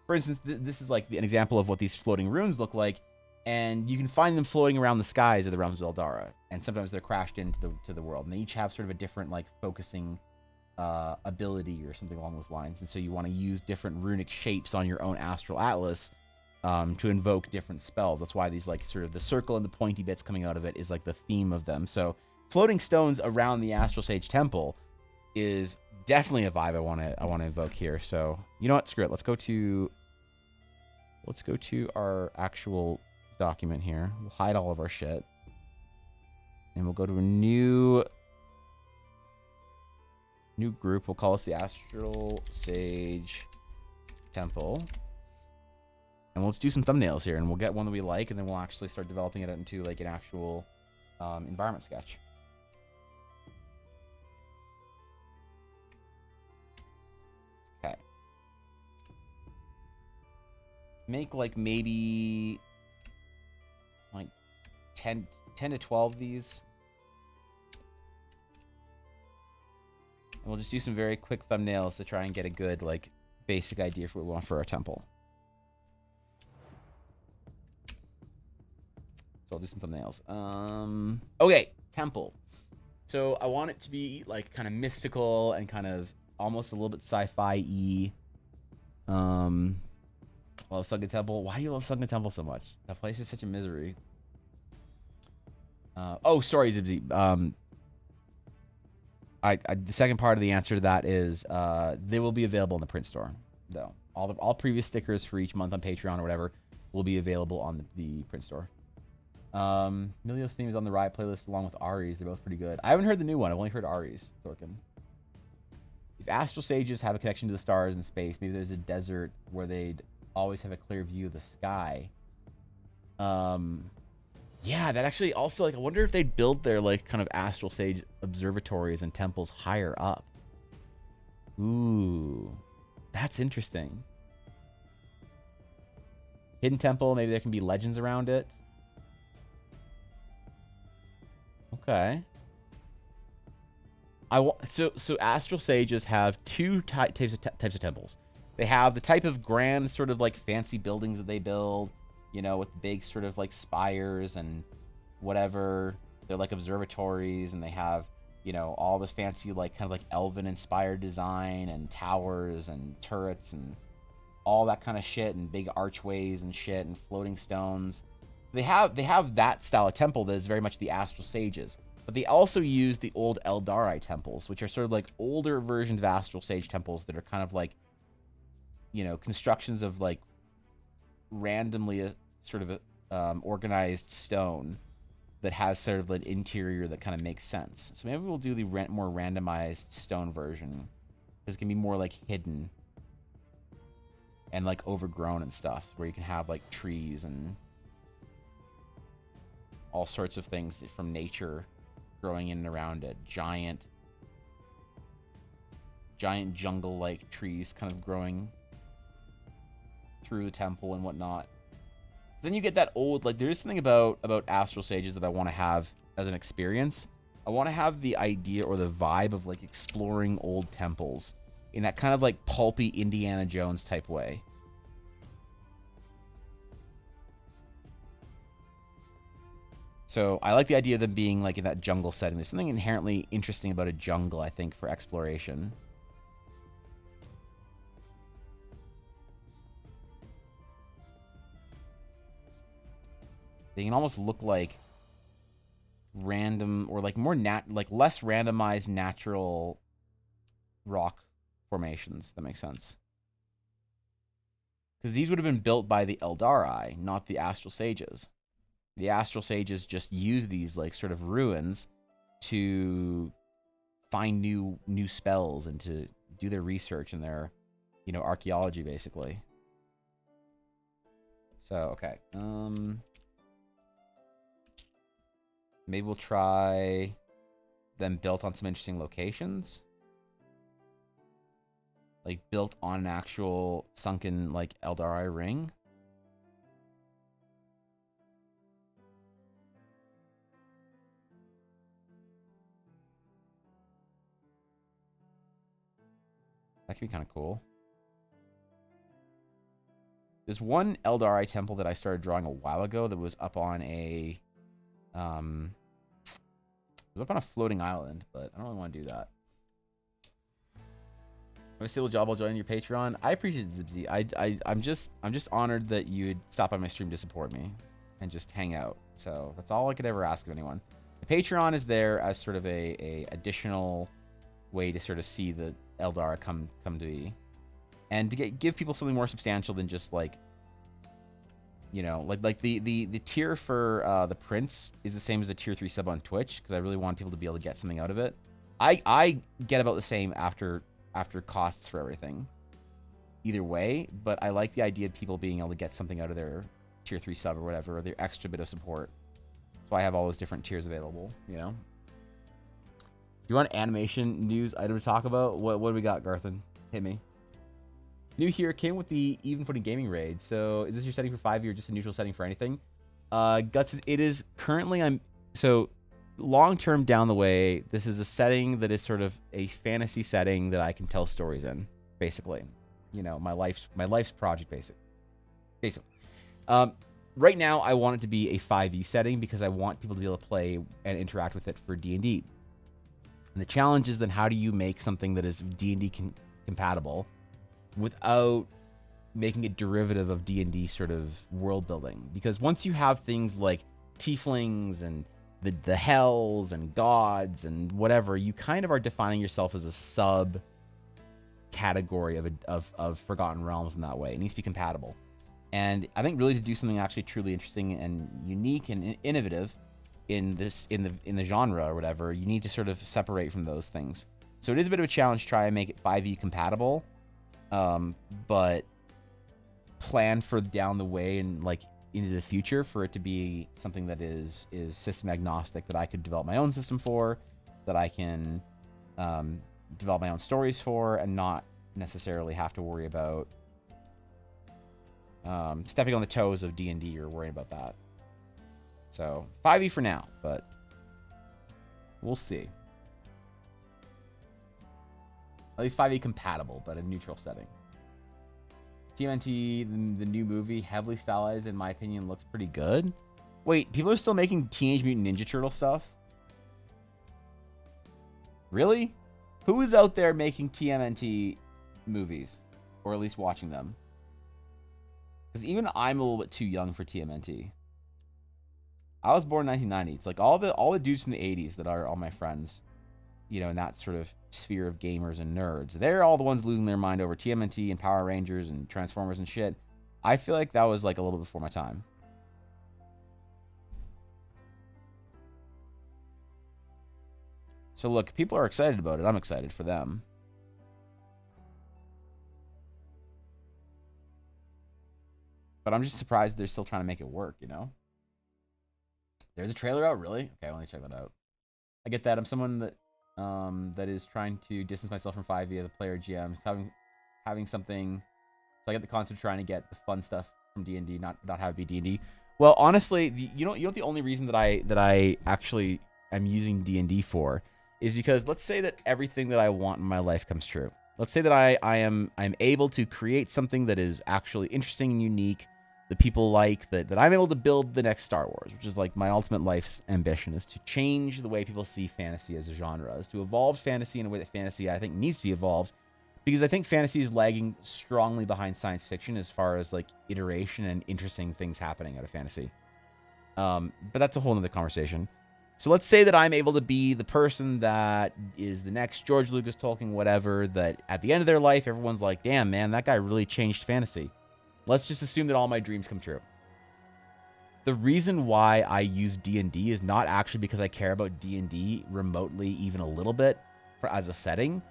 this is like an example of what these floating runes look like. And you can find them floating around the skies of the realms of Eldara, and sometimes they're crashed into the world. And they each have sort of a different like focusing ability or something along those lines. And so you want to use different runic shapes on your own astral atlas to invoke different spells. That's why these like sort of the circle and the pointy bits coming out of it is like the theme of them. So floating stones around the Astral Sage Temple is definitely a vibe I want to invoke here. So you know what? Screw it. Let's go to our actual document here. We'll hide all of our shit, and we'll go to a new group. We'll call this the Astral Sage Temple, and we'll just do some thumbnails here, and we'll get one that we like, and then we'll actually start developing it into like an actual environment sketch. Okay, make like maybe like 10 to 12 of these. And we'll just do some very quick thumbnails to try and get a good, like, basic idea for what we want for our temple. So I'll do some thumbnails. Okay, temple. So I want it to be, like, kind of mystical and kind of almost a little bit sci-fi-y. Love Sunken Temple. Why do you love Sunken Temple so much? That place is such a misery. Oh, sorry, Zibzy. The second part of the answer to that is they will be available in the print store, though. All previous stickers for each month on Patreon or whatever will be available on the print store. Milio's theme is on the Riot playlist along with Ari's. They're both pretty good. I haven't heard the new one. I've only heard Ari's, Thorkin. If Astral Sages have a connection to the stars in space, maybe there's a desert where they'd always have a clear view of the sky. Yeah, that actually also, like, I wonder if they'd build their, like, kind of Astral Sage observatories and temples higher up. Ooh, that's interesting. Hidden temple, maybe there can be legends around it. Okay. So Astral Sages have two types of temples. They have the type of grand sort of like fancy buildings that they build, you know, with big sort of like spires and whatever. They're like observatories, and they have, you know, all this fancy like kind of like elven inspired design and towers and turrets and all that kind of shit, and big archways and shit and floating stones. They have that style of temple that is very much the Astral Sages. But they also use the old Eldara temples, which are sort of like older versions of Astral Sage temples that are kind of like, you know, constructions of like randomly sort of organized stone that has sort of an interior that kind of makes sense. So maybe we'll do the more randomized stone version, because it can be more like hidden and like overgrown and stuff, where you can have like trees and all sorts of things from nature growing in and around it. Giant jungle-like trees kind of growing through the temple and whatnot. Then you get that old, like, there is something about Astral Sages that I want to have as an experience. I want to have the idea or the vibe of like exploring old temples in that kind of like pulpy Indiana Jones type way. So I like the idea of them being like in that jungle setting. There's something inherently interesting about a jungle, I think, for exploration. They can almost look like random or like more like less randomized natural rock formations. That makes sense. Because these would have been built by the Eldara, not the Astral Sages. The Astral Sages just use these like sort of ruins to find new spells and to do their research and their, you know, archaeology basically. So okay, maybe we'll try them built on some interesting locations. Like, built on an actual sunken, like, Eldara ring. That could be kind of cool. There's one Eldari temple that I started drawing a while ago that was up on a... it was up on a floating island, but I don't really want to do that. Have a stable job while joining your Patreon. I appreciate it, Zibzy. I'm just honored that you'd stop by my stream to support me and just hang out. So that's all I could ever ask of anyone. The Patreon is there as sort of a additional way to sort of see the Eldara come to be, and to give people something more substantial than just like, you know, like the tier for the Prince is the same as a tier 3 sub on Twitch, because I really want people to be able to get something out of it. I get about the same after costs for everything either way, but I like the idea of people being able to get something out of their tier 3 sub or whatever, or their extra bit of support. So I have all those different tiers available, you know. Do you want animation news item to talk about? What do we got, Garthen? Hit me. New here, came with the even footing gaming raid. So is this your setting for 5 or just a neutral setting for anything? Guts, it is currently, so long term down the way, this is a setting that is sort of a fantasy setting that I can tell stories in, basically. You know, my life's project, basically. Right now, I want it to be a 5e setting because I want people to be able to play and interact with it for D&D. And the challenge is then how do you make something that is D&D compatible without making it derivative of D&D sort of world building? Because once you have things like tieflings and the hells and gods and whatever, you kind of are defining yourself as a sub category of Forgotten Realms in that way. It needs to be compatible. And I think really to do something actually truly interesting and unique and innovative in the genre or whatever, you need to sort of separate from those things. So it is a bit of a challenge to try and make it 5e compatible, but plan for down the way and like into the future for it to be something that is system agnostic, that I could develop my own system for, that I can develop my own stories for, and not necessarily have to worry about stepping on the toes of D&D or worrying about that. So 5e for now, but we'll see. At least 5e compatible, but a neutral setting. TMNT, the new movie, heavily stylized, in my opinion, looks pretty good. Wait, people are still making Teenage Mutant Ninja Turtle stuff? Really? Who is out there making TMNT movies? Or at least watching them? Because even I'm a little bit too young for TMNT. I was born in 1990. It's like all the dudes from the 80s that are all my friends, you know, in that sort of sphere of gamers and nerds. They're all the ones losing their mind over TMNT and Power Rangers and Transformers and shit. I feel like that was like a little before my time. So look, people are excited about it. I'm excited for them. But I'm just surprised they're still trying to make it work, you know? There's a trailer out, really? Okay, let me check that out. I get that. I'm someone that that is trying to distance myself from 5e as a player GM. Having something, so I get the concept of trying to get the fun stuff from D&D, not have it be D&D. Well, honestly, you know the only reason that I actually am using D&D for is because let's say that everything that I want in my life comes true. Let's say that I'm able to create something that is actually interesting and unique, that people like, that I'm able to build the next Star Wars, which is like my ultimate life's ambition, is to change the way people see fantasy as a genre, is to evolve fantasy in a way that fantasy, I think, needs to be evolved, because I think fantasy is lagging strongly behind science fiction as far as like iteration and interesting things happening out of fantasy. But that's a whole nother conversation. So let's say that I'm able to be the person that is the next George Lucas, Tolkien, whatever, that at the end of their life, everyone's like, damn, man, that guy really changed fantasy. Let's just assume that all my dreams come true. The reason why I use D&D is not actually because I care about D&D remotely even a little bit as a setting.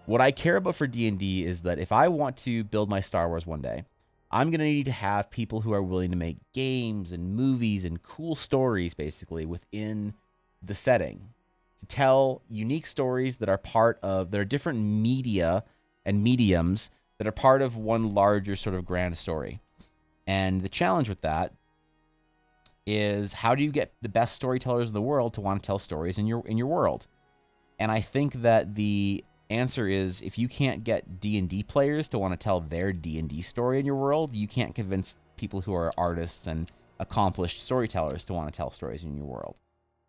What I care about for D&D is that if I want to build my Star Wars one day, I'm going to need to have people who are willing to make games and movies and cool stories, basically, within the setting, to tell unique stories that are part of, there are different media and mediums that are part of one larger sort of grand story. And the challenge with that is, how do you get the best storytellers in the world to want to tell stories in your world? And I think that the answer is, if you can't get D&D players to want to tell their D&D story in your world, you can't convince people who are artists and accomplished storytellers to want to tell stories in your world.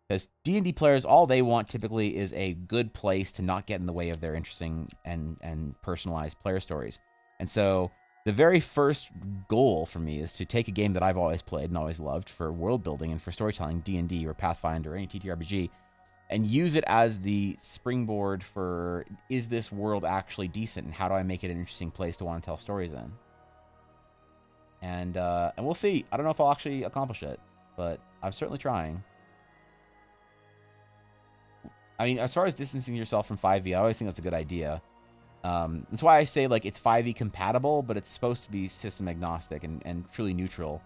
Because D&D players, all they want typically is a good place to not get in the way of their interesting and personalized player stories. And so the very first goal for me is to take a game that I've always played and always loved for world building and for storytelling, D&D or Pathfinder or any TTRPG, and use it as the springboard for, is this world actually decent, and how do I make it an interesting place to want to tell stories in? And we'll see. I don't know if I'll actually accomplish it, but I'm certainly trying. I mean, as far as distancing yourself from 5e, I always think that's a good idea. That's why I say, like, it's 5e compatible, but it's supposed to be system agnostic and truly neutral.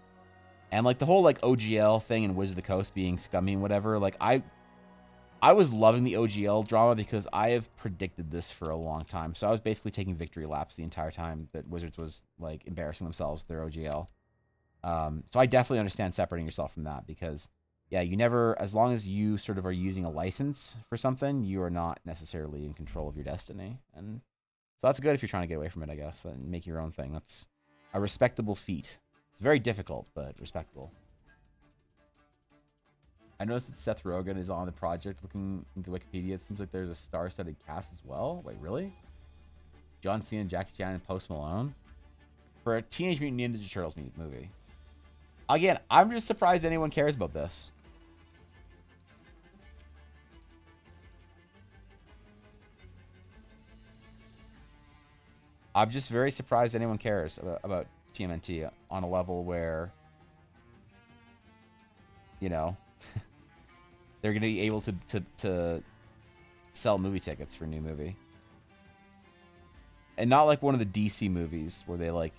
And, like, the whole, like, OGL thing and Wizards of the Coast being scummy and whatever, like, I was loving the OGL drama because I have predicted this for a long time. So I was basically taking victory laps the entire time that Wizards was, like, embarrassing themselves with their OGL. So I definitely understand separating yourself from that, because, yeah, you never, as long as you sort of are using a license for something, you are not necessarily in control of your destiny. And so that's good if you're trying to get away from it, I guess, and make your own thing. That's a respectable feat. It's very difficult, but respectable. I noticed that Seth Rogen is on the project. Looking into Wikipedia, it seems like there's a star-studded cast as well. Wait, really? John Cena, Jackie Chan, and Post Malone for a Teenage Mutant Ninja Turtles movie. Again, I'm just surprised anyone cares about this. I'm just very surprised anyone cares about TMNT on a level where, you know, they're going to be able to sell movie tickets for a new movie. And not like one of the DC movies where they, like,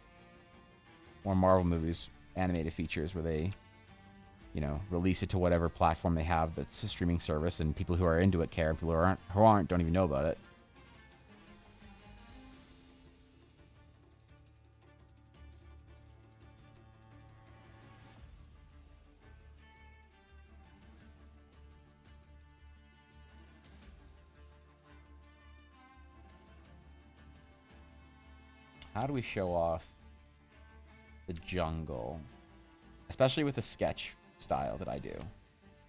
or Marvel movies, animated features where they, you know, release it to whatever platform they have that's a streaming service, and people who are into it care, and people who aren't don't even know about it. How do we show off the jungle? Especially with a sketch style that I do.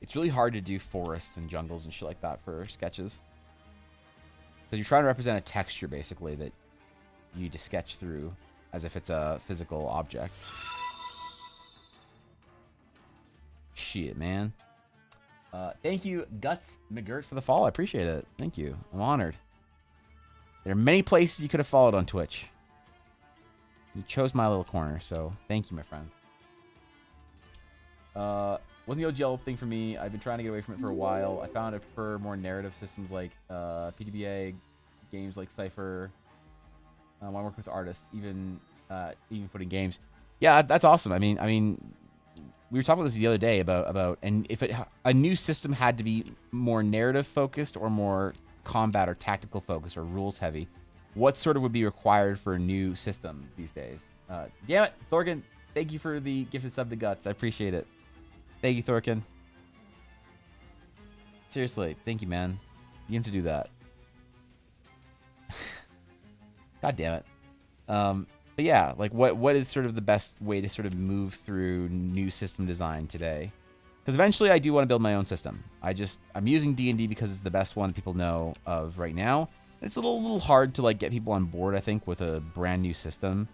It's really hard to do forests and jungles and shit like that for sketches. Because you're trying to represent a texture, basically, that you need to sketch through as if it's a physical object. Shit, man. Thank you, Guts McGirt, for the follow. I appreciate it. Thank you. I'm honored. There are many places you could have followed on Twitch. You chose my little corner, so thank you, my friend. Wasn't the OGL thing for me. I've been trying to get away from it for a while. I found I prefer more narrative systems like PTBA, games like Cypher. When I work with artists, even footing games. Yeah, that's awesome. I mean, we were talking about this the other day about and if a new system had to be more narrative focused or more combat or tactical focused or rules heavy, what sort of would be required for a new system these days? Damn it, Thorgan, thank you for the gifted sub to Guts. I appreciate it. Thank you, Thorkin. Seriously, thank you, man. You have to do that. God damn it. But yeah, like what is sort of the best way to sort of move through new system design today? Because eventually I do want to build my own system. I'm using D&D because it's the best one people know of right now. It's a little hard to like get people on board, I think, with a brand new system.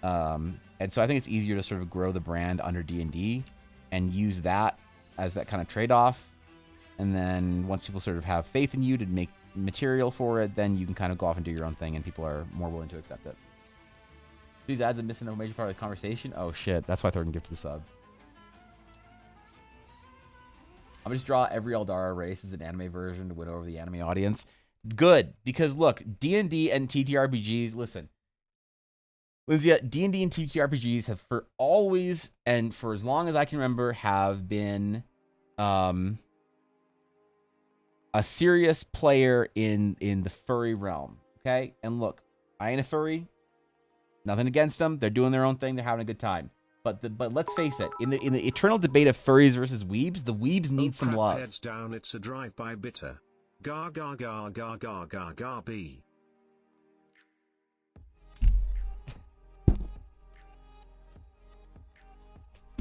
And so I think it's easier to sort of grow the brand under D&D and use that as that kind of trade-off. And then once people sort of have faith in you to make material for it, then you can kind of go off and do your own thing, and people are more willing to accept it. These ads are missing a major part of the conversation. Oh shit, that's why Thornton gifted the sub. I'm gonna just draw every Eldara race as an anime version to win over the anime audience. Good, because look, D&D and TTRPGs, listen. Lindsay, D&D and TTRPGs have for always, and for as long as I can remember, have been a serious player in the furry realm, okay? And look, I ain't a furry. Nothing against them. They're doing their own thing. They're having a good time. But let's face it. In the eternal debate of furries versus weebs, the weebs need some love. Heads down. It's a drive-by bitter. Gar gar gar gar gar gar gar b.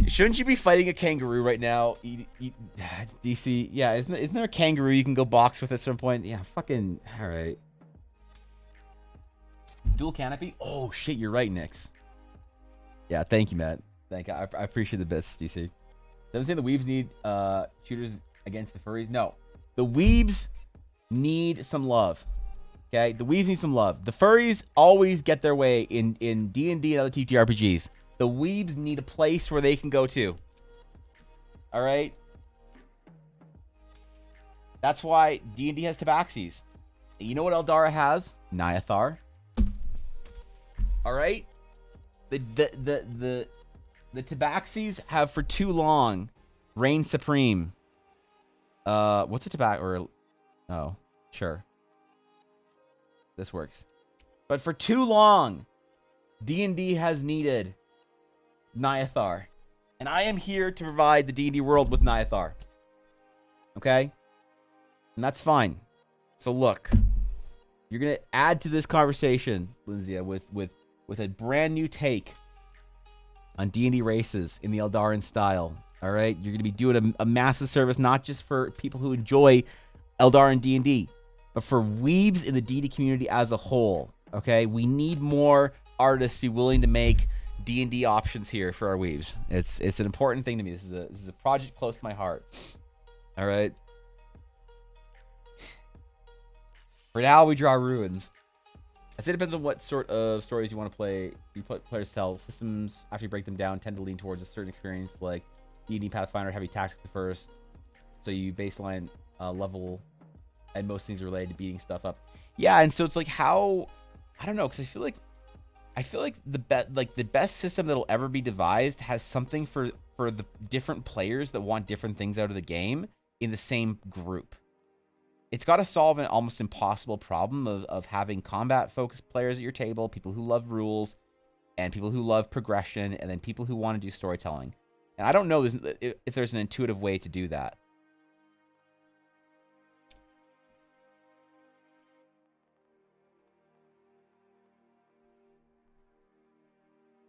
Shouldn't you be fighting a kangaroo right now? DC, yeah, isn't there a kangaroo you can go box with at some point? Yeah, fucking, all right. Dual canopy? Oh, shit, you're right, Nix. Yeah, thank you, Matt. Thank you. I appreciate the bits, DC. Doesn't say the weebs need shooters against the furries. No. The weebs need some love. Okay? The weebs need some love. The furries always get their way in D&D and other TTRPGs. The weebs need a place where they can go to. All right? That's why D&D has tabaxis. You know what Eldara has? Nyathar. All right? The tabaxis have for too long reigned supreme. What's a tabaxi? Oh, sure. This works. But for too long, D&D has needed Nyathar. And I am here to provide the D&D world with Nyathar. Okay? And that's fine. So look, you're going to add to this conversation, Lindsay, with a brand new take on D&D races in the Eldaran style. All right? You're going to be doing a massive service, not just for people who enjoy Eldaran D&D, but for weebs in the D&D community as a whole. Okay? We need more artists to be willing to make D&D options here for our weebs. It's an important thing to me. This is a project close to my heart. All right? For now, we draw ruins. I say it depends on what sort of stories you want to play. You players tell. Systems, after you break them down, tend to lean towards a certain experience, like D&D Pathfinder, heavy tactics the first. So you baseline level, and most things are related to beating stuff up. Yeah, and so it's like how, I don't know, because I feel like the best system that'll ever be devised has something for the different players that want different things out of the game in the same group. It's got to solve an almost impossible problem of having combat-focused players at your table, people who love rules, and people who love progression, and then people who want to do storytelling. And I don't know if there's an intuitive way to do that.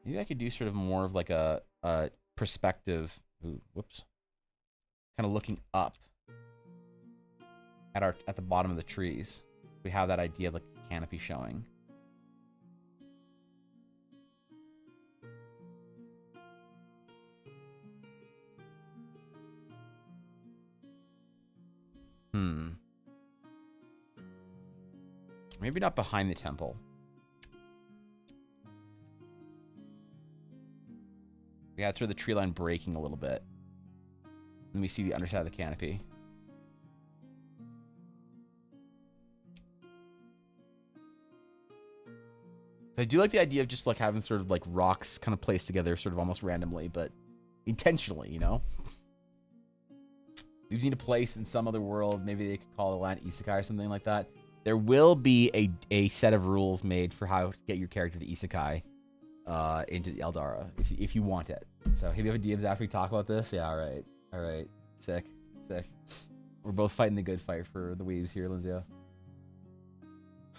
Maybe I could do sort of more of like a perspective. Ooh, whoops. Kind of looking up at the bottom of the trees. We have that idea of like a canopy showing. Maybe not behind the temple. Yeah, it's sort of the tree line breaking a little bit. Then we see the underside of the canopy. I do like the idea of just like having sort of like rocks kind of placed together sort of almost randomly, but intentionally, you know? We need a place in some other world. Maybe they could call the land Isekai or something like that. There will be a set of rules made for how to get your character to Isekai into Eldara if you want it. So, hey, we have a DMs after we talk about this? Yeah, all right. All right. Sick. Sick. We're both fighting the good fight for the weaves here, Lindsay.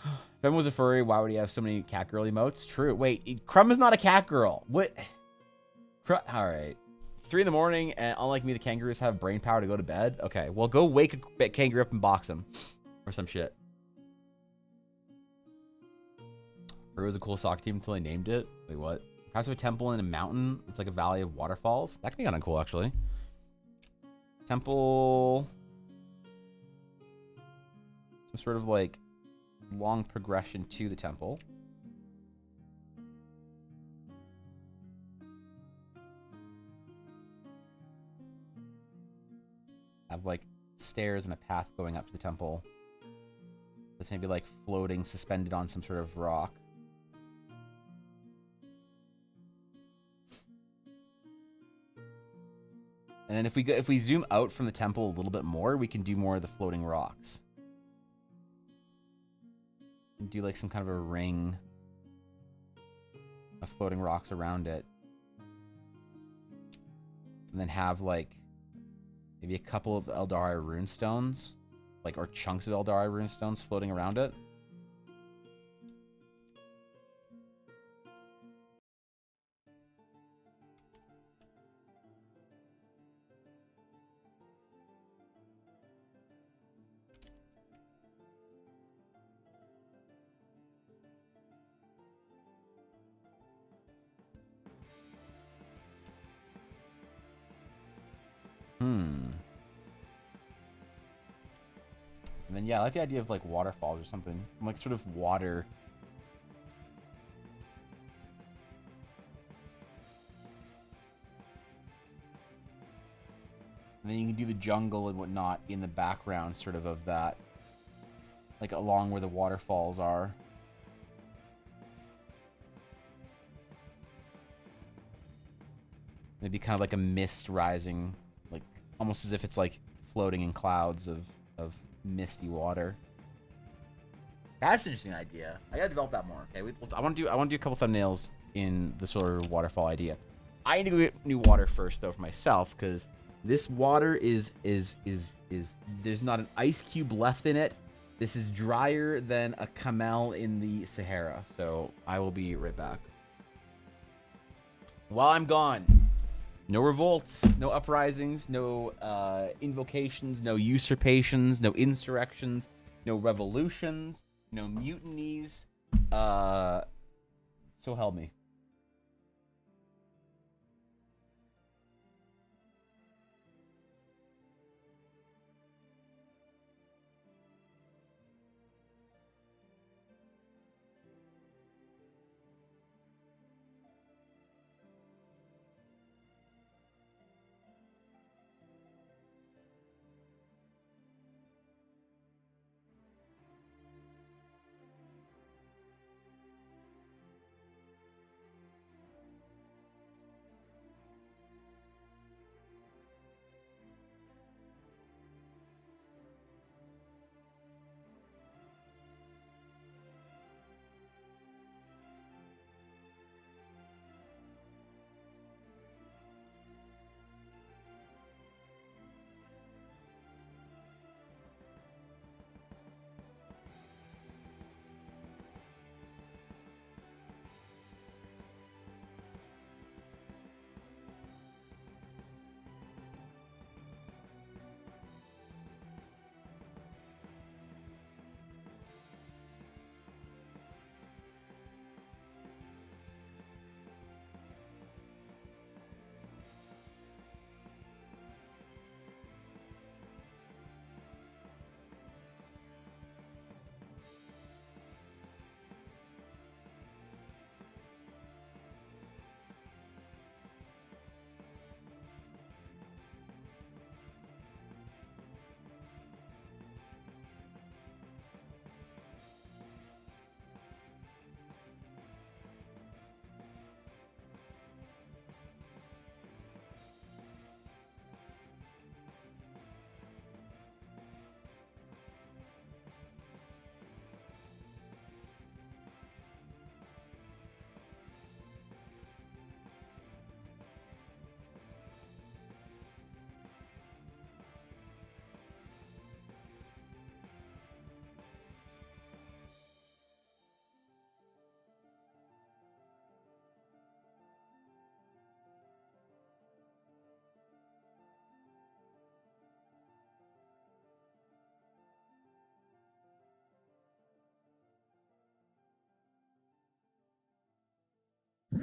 If everyone was a furry, why would he have so many cat girl emotes? True. Wait, Crumb is not a cat girl. What? All right. It's 3 in the morning, and unlike me, the kangaroos have brain power to go to bed. Okay, well, go wake a kangaroo up and box him. Or some shit. It was a cool soccer team until they named it. Wait, what? Perhaps a temple in a mountain. It's like a valley of waterfalls. That could be kind of cool, actually. Temple. Some sort of like long progression to the temple. Have like stairs and a path going up to the temple. This may be like floating, suspended on some sort of rock. And then if we zoom out from the temple a little bit more, we can do more of the floating rocks. And do like some kind of a ring of floating rocks around it. And then have like maybe a couple of Eldara runestones, like, or chunks of Eldara runestones floating around it. And then, yeah, I like the idea of, like, waterfalls or something. Like, sort of water. And then you can do the jungle and whatnot in the background, sort of that. Like, along where the waterfalls are. Maybe kind of like a mist rising. Like, almost as if it's, like, floating in clouds of misty water. That's an interesting idea. I gotta develop that more. Okay, I want to do a couple thumbnails in the solar waterfall idea. I need to go get new water first though for myself, because this water is there's not an ice cube left in it. This is drier than a camel in the Sahara. So I will be right back. While I'm gone, no revolts, no uprisings, no invocations, no usurpations, no insurrections, no revolutions, no mutinies. So help me.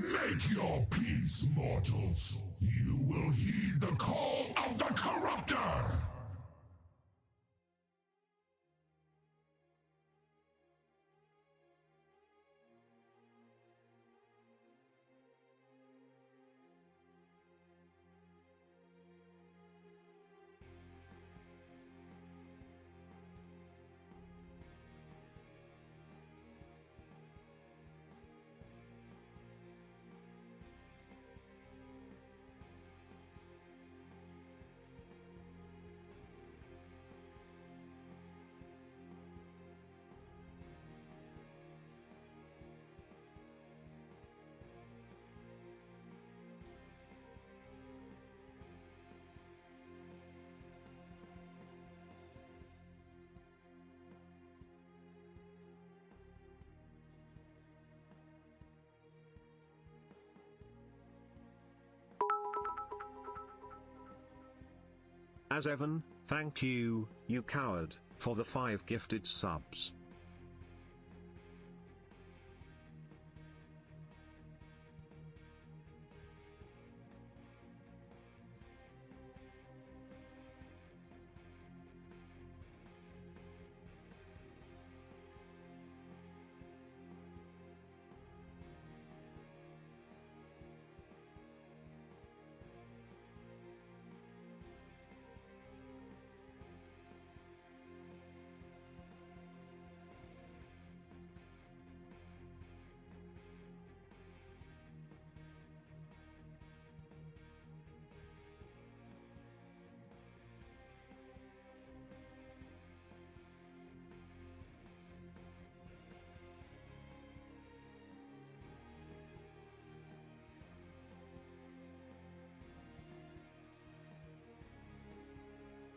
Make your peace, mortals. You will heed the call of the Corruptor! As Evan, thank you, you coward, for the 5 gifted subs.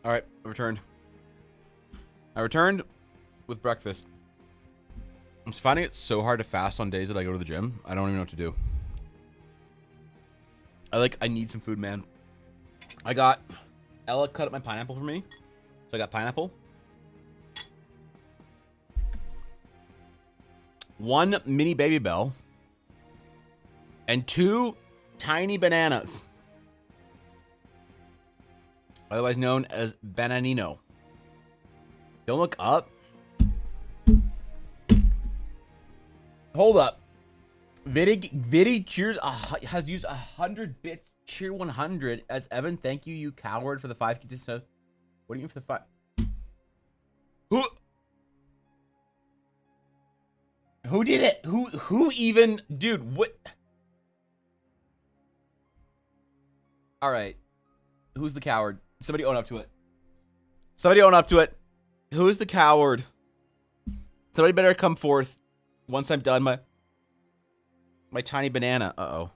All right, I returned. I returned with breakfast. I'm just finding it so hard to fast on days that I go to the gym. I don't even know what to do. I need some food, man. Ella cut up my pineapple for me. So I got pineapple. 1 mini baby bell. And 2 tiny bananas. Otherwise known as bananino. Don't look up. Hold up. Viddy cheers has used 100 bits. Cheer 100 as Evan. Thank you, you coward, for the 5 gifted subs. What do you mean for the 5? Who did it? Who even, dude? What? All right. Who's the coward? Somebody own up to it. Somebody own up to it. Who is the coward? Somebody better come forth once I'm done my tiny banana. Uh-oh.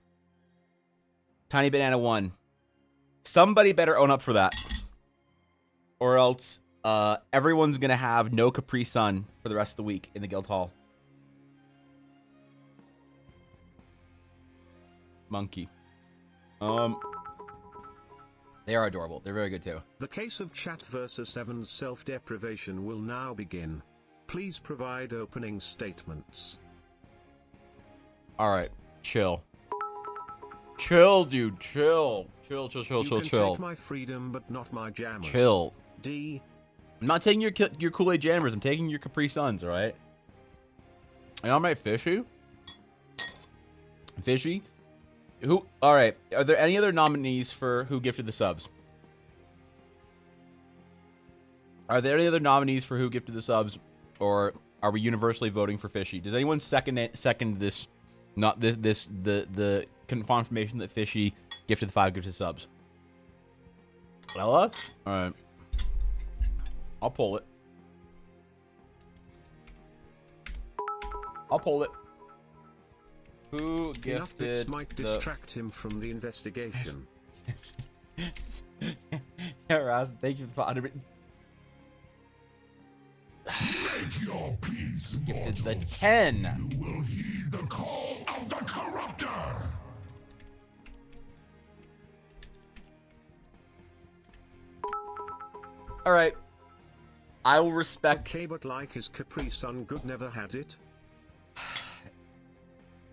Tiny banana 1. Somebody better own up for that. Or else everyone's going to have no Capri Sun for the rest of the week in the guild hall. Monkey. They are adorable. They're very good too. The case of chat versus Evan's self-deprivation will now begin. Please provide opening statements. Alright. Chill. Chill, dude. Chill. Chill. You can take my freedom, but not my jammers. Chill. D. I'm not taking your Kool-Aid jammers. I'm taking your Capri Suns, alright? And I'm right, Fishy? Fishy? Who? All right. Are there any other nominees for who gifted the subs? Are there any other nominees for who gifted the subs, or are we universally voting for Fishy? Does anyone second this? Not this. The confirmation that Fishy gifted the 5 gifted subs. Ella? All right. I'll pull it. I'll pull it. Who Enough gifted bits might distract him from the investigation. Yeah, Raz, thank you for the Make your peace, gifted the mortals. 10. You will heed the call of the Corruptor! All right. I will respect. Okay, but like his Capri Sun good never had it?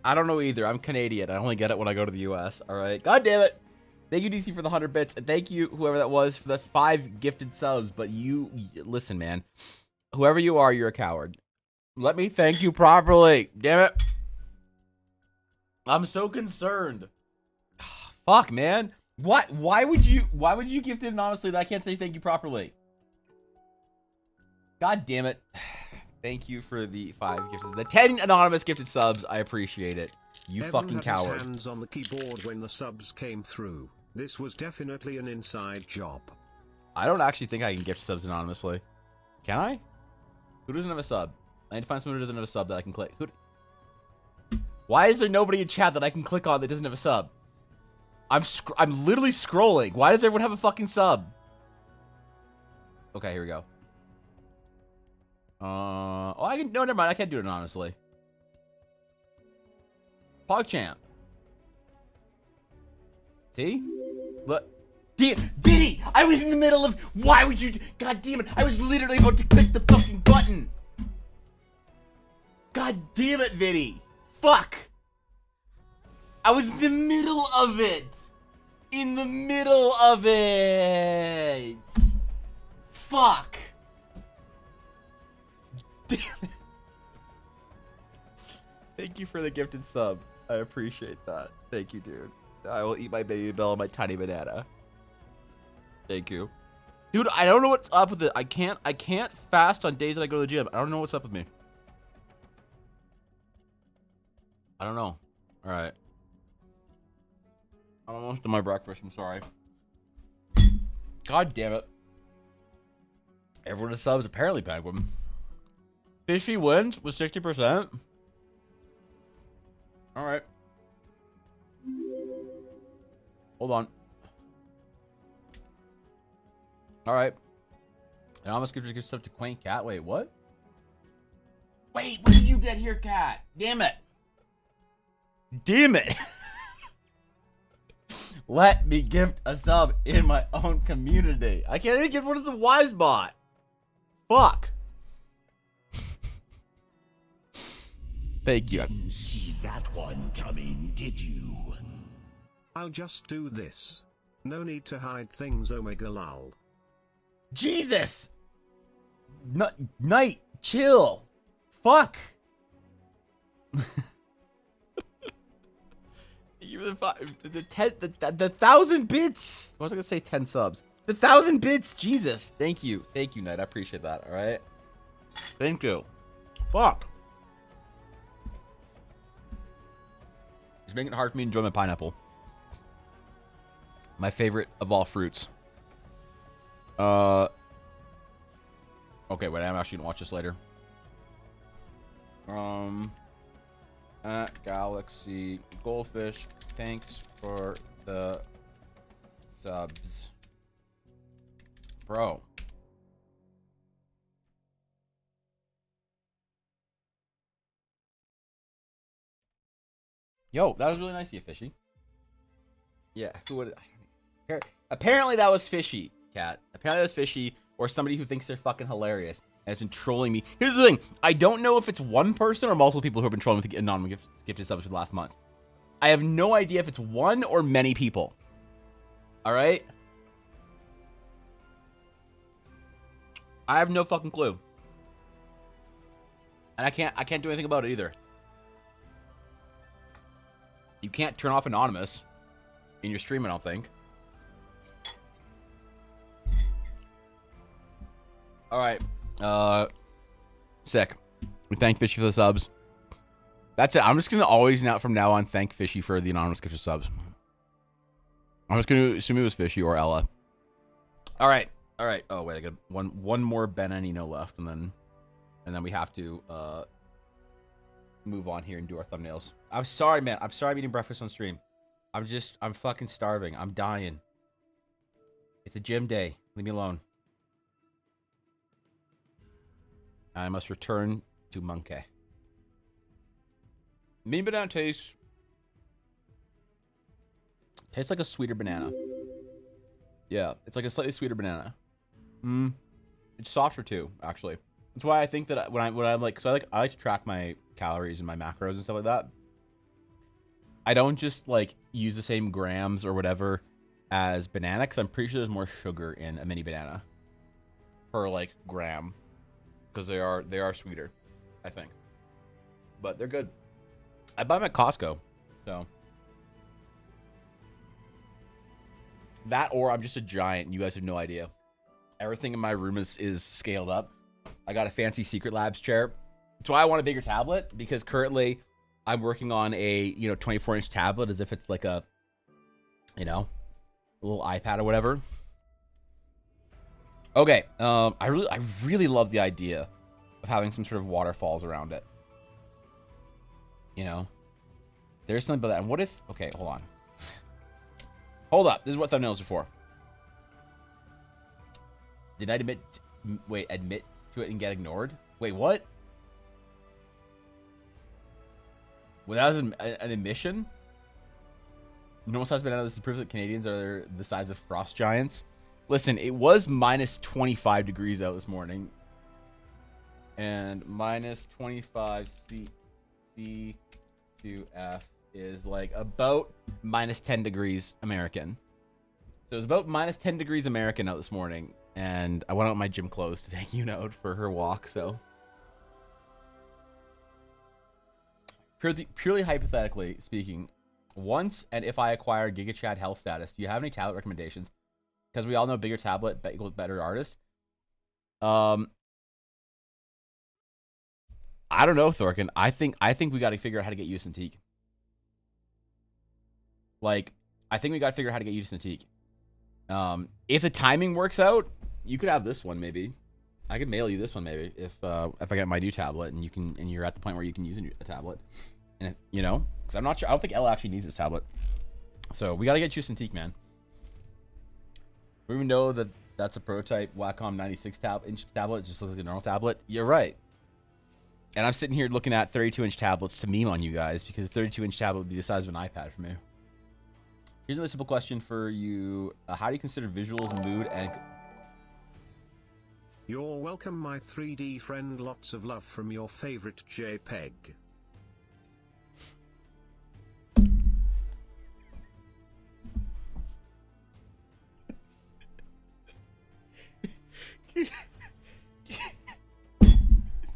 I don't know either. I'm Canadian. I only get it when I go to the US. All right. God damn it. Thank you, DC, for the 100 bits. And thank you, whoever that was, for the 5 gifted subs. But you, listen, man. Whoever you are, you're a coward. Let me thank you properly. Damn it. I'm so concerned. Fuck, man. What? Why would you gift it anonymously that I can't say thank you properly? God damn it. Thank you for the 5 gifted, the 10 anonymous gifted subs. I appreciate it. You Evan fucking had coward. his hands on the keyboard when the subs came through. This was definitely an inside job. I don't actually think I can gift subs anonymously. Can I? Who doesn't have a sub? I need to find someone who doesn't have a sub that I can click. Why is there nobody in chat that I can click on that doesn't have a sub? I'm literally scrolling. Why does everyone have a fucking sub? Okay, here we go. Oh, I can. No, never mind. I can't do it anonymously. PogChamp. See? Look. Damn, Vinny! I was in the middle of. Why would you? God damn it! I was literally about to click the fucking button. God damn it, Vinny! Fuck! I was in the middle of it. In the middle of it. Fuck. Damn it. Thank you for the gifted sub. I appreciate that. Thank you, dude. I will eat my baby bell and my tiny banana. Thank you. Dude, I don't know what's up with it. I can't fast on days that I go to the gym. I don't know what's up with me. I don't know. Alright. I'm almost done my breakfast. I'm sorry. God damn it. Everyone subs apparently Penguin. Fishy wins with 60%. Alright. Hold on. Alright. I almost give stuff to Quaint Cat. Wait, what? Wait, when did you get here, Cat? Damn it. Damn it. Let me gift a sub in my own community. I can't even give one as a wise bot. Fuck. Thank you. Didn't see that one coming, did you? I'll just do this. No need to hide things, Omega lol. Jesus. Night. Chill. Fuck. You're the 1,000 bits. I was gonna say 10 subs. The 1,000 bits. Jesus. Thank you, Knight. I appreciate that. All right. Thank you. Fuck. It's making it hard for me to enjoy my pineapple. My favorite of all fruits. Okay, wait. I'm actually gonna watch this later. Galaxy Goldfish, thanks for the subs. Bro. Yo, that was really nice of you, Fishy. Yeah, who would... Apparently that was Fishy, Cat. Apparently that was Fishy, or somebody who thinks they're fucking hilarious. Has been trolling me. Here's the thing. I don't know if it's one person or multiple people who have been trolling with anonymous gifted subs for the last month. I have no idea if it's one or many people. All right? I have no fucking clue. And I can't do anything about it either. You can't turn off anonymous in your stream, I don't think. All right. Sick. We thank Fishy for the subs. That's it. I'm just gonna always from now on thank Fishy for the anonymous gift of subs. I'm just gonna assume it was Fishy or Ella. All right. Oh wait, I got one more Benanino left, and then we have to move on here and do our thumbnails. I'm sorry, man. I'm sorry I'm eating breakfast on stream. I'm fucking starving. I'm dying. It's a gym day. Leave me alone. I must return to Monkey. Mini banana tastes like a sweeter banana. Yeah, it's like a slightly sweeter banana. It's softer too, actually. That's why I think that when I'm like, so I like to track my calories and my macros and stuff like that. I don't just like use the same grams or whatever as banana, because I'm pretty sure there's more sugar in a mini banana per like gram, because they are sweeter, I think. But they're good. I buy them at Costco, so that, or I'm just a giant and you guys have no idea. Everything in my room is scaled up. I got a fancy Secret Labs chair. That's why I want a bigger tablet, because currently I'm working on a 24-inch tablet as if it's like a a little iPad or whatever. Okay, I really love the idea of having some sort of waterfalls around it. There's something about that. And what if? Okay, hold on. Hold up. This is what thumbnails are for. Did I admit to it and get ignored? Wait, what? Well, that was an admission? Normal size banana. This is proof that Canadians are the size of frost giants. Listen, it was minus 25 degrees out this morning. And minus 25 C to F is like about minus 10 degrees American. So it was about minus 10 degrees American out this morning. And I went out in my gym clothes to take Yuna out for her walk, so. Purely hypothetically speaking, once and if I acquire Giga Chad health status, do you have any tablet recommendations? Because we all know bigger tablet equals better artist. I don't know, Thorkin. I think we got to figure out how to get you to Cintiq. Like, I think we got to figure out how to get you to Cintiq. If the timing works out, you could have this one maybe. I could mail you this one maybe if I get my new tablet and you're at the point where you can use a tablet. And because I'm not sure. I don't think Ella actually needs this tablet. So we got to get you Cintiq, man. We even know that that's a prototype Wacom 96-inch tablet. It just looks like a normal tablet. You're right. And I'm sitting here looking at 32-inch tablets to meme on you guys, because a 32-inch tablet would be the size of an iPad for me. Here's another simple question for you. How do you consider visuals, mood, and... You're welcome, my 3D friend. Lots of love from your favorite JPEG.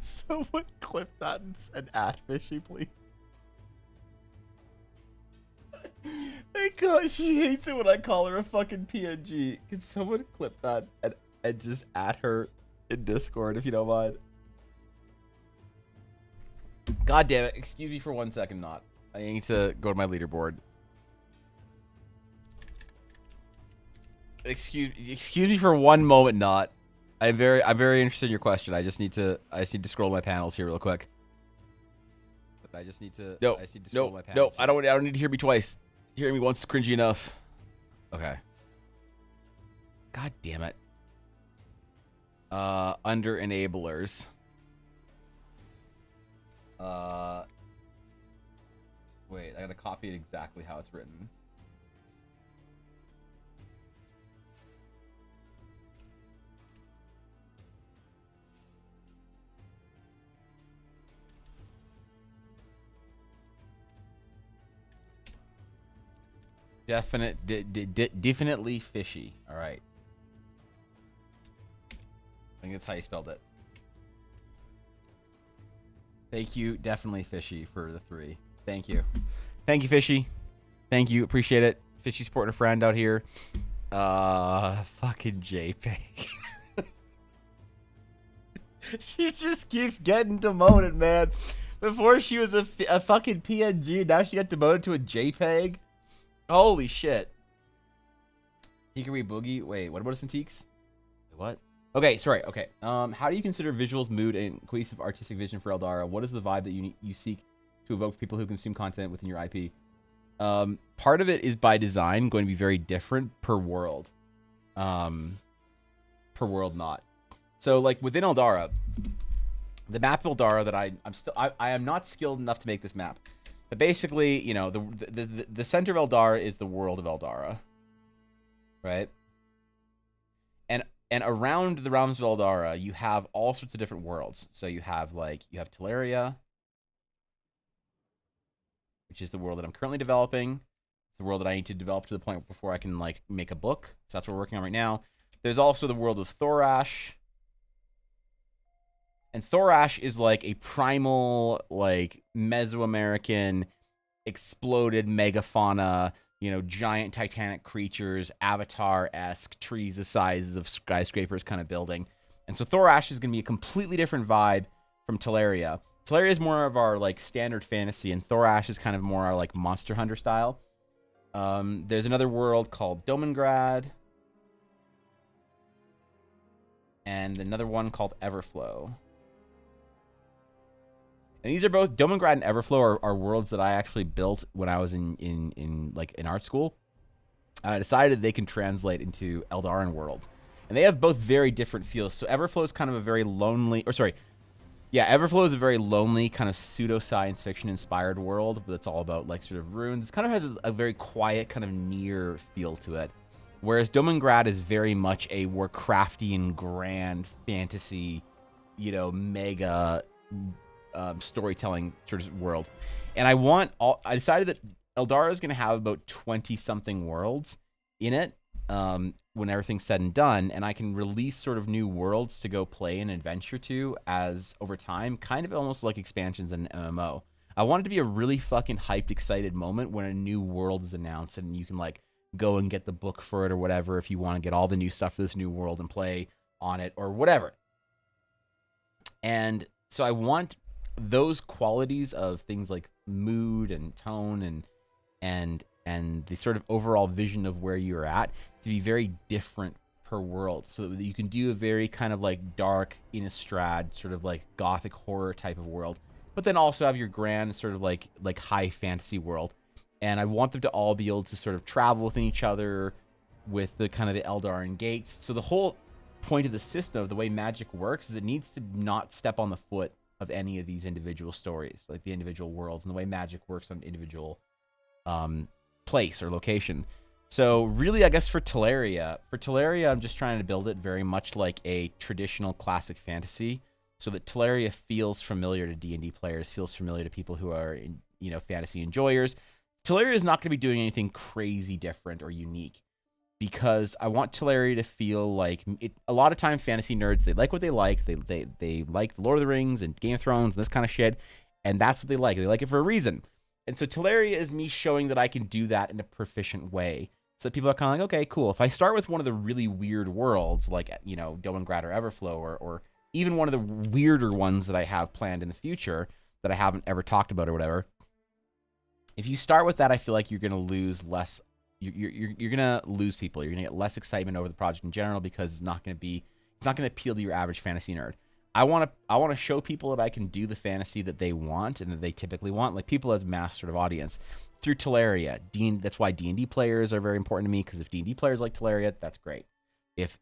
Someone clip that and send @fishy, please. Thank God, she hates it when I call her a fucking PNG. Can someone clip that and just @ her in Discord if you don't mind? God damn it. Excuse me for 1 second, not. I need to go to my leaderboard. Excuse me for one moment, not. I'm very interested in your question. I just need to scroll my panels here real quick. I just need to scroll my panels. No, I don't need to hear me twice. Hearing me once is cringy enough. Okay. God damn it. Under enablers. Wait, I gotta copy it exactly how it's written. Definitely fishy. All right. I think that's how you spelled it. Thank you, definitely fishy for the 3. Thank you. Thank you, fishy. Thank you, appreciate it. Fishy supporting a friend out here. Fucking JPEG. She just keeps getting demoted, man. Before she was a fucking PNG, now she got demoted to a JPEG. Holy shit. Hickory Boogie. Wait, what about Cintiqs? What? Okay, sorry. Okay. How do you consider visuals, mood, and cohesive artistic vision for Eldara? What is the vibe that you seek to evoke for people who consume content within your IP? Part of it is by design going to be very different per world. Per world not. So like within Eldara, the map of Eldara that I am not skilled enough to make this map. But basically, you know, the center of Eldara is the world of Eldara. Right? And around the realms of Eldara, you have all sorts of different worlds. So you have Teleria. which is the world that I'm currently developing. It's the world that I need to develop to the point before I can like make a book. So that's what we're working on right now. There's also the world of Thorash. And Thorash is like a primal, like Mesoamerican exploded megafauna, giant titanic creatures, Avatar-esque trees the sizes of skyscrapers kind of building. And so Thorash is going to be a completely different vibe from Teleria. Teleria is more of our like standard fantasy, and Thorash is kind of more our like Monster Hunter style. There's another world called Domengrad, and another one called Everflow. And these are both Domengrad and Everflow are worlds that I actually built when I was in art school. And I decided they can translate into Eldaran worlds. And they have both very different feels. So Everflow is kind of a very lonely, Everflow is a very lonely kind of pseudo science fiction inspired world that's all about like sort of ruins. It kind of has a very quiet kind of near feel to it. Whereas Domengrad is very much a Warcraftian grand fantasy, mega storytelling sort of world. And I decided that Eldara is going to have about 20 something worlds in it when everything's said and done, and I can release sort of new worlds to go play and adventure to as over time, kind of almost like expansions in an MMO. I want it to be a really fucking hyped, excited moment when a new world is announced and you can like go and get the book for it or whatever if you want to get all the new stuff for this new world and play on it or whatever. And so I want those qualities of things like mood and tone and the sort of overall vision of where you're at to be very different per world, so that you can do a very kind of like dark Innistrad sort of like gothic horror type of world, but then also have your grand sort of like high fantasy world. And I want them to all be able to sort of travel within each other with the kind of the Eldaran gates. So the whole point of the system, of the way Magic works, is it needs to not step on the foot of any of these individual stories, like the individual worlds, and the way Magic works on individual place or location. So really, I guess for Teleria, I'm just trying to build it very much like a traditional classic fantasy, so that Teleria feels familiar to D&D players, feels familiar to people who are fantasy enjoyers. Teleria is not going to be doing anything crazy different or unique, because I want Teleria to feel like it. A lot of time, fantasy nerds, they like what they like. They like the Lord of the Rings and Game of Thrones and this kind of shit, and that's what they like. They like it for a reason. And so Teleria is me showing that I can do that in a proficient way, so that people are kind of like, okay, cool. If I start with one of the really weird worlds, like Domengrad or Everflow, or even one of the weirder ones that I have planned in the future that I haven't ever talked about or whatever. If you start with that, I feel like you're gonna lose less. You're gonna lose people. You're gonna get less excitement over the project in general, because it's not gonna appeal to your average fantasy nerd. I want to show people that I can do the fantasy that they want and that they typically want, like people as mass sort of audience through Teleria. That's why D&D players are very important to me, because if D&D players like Teleria, that's great. If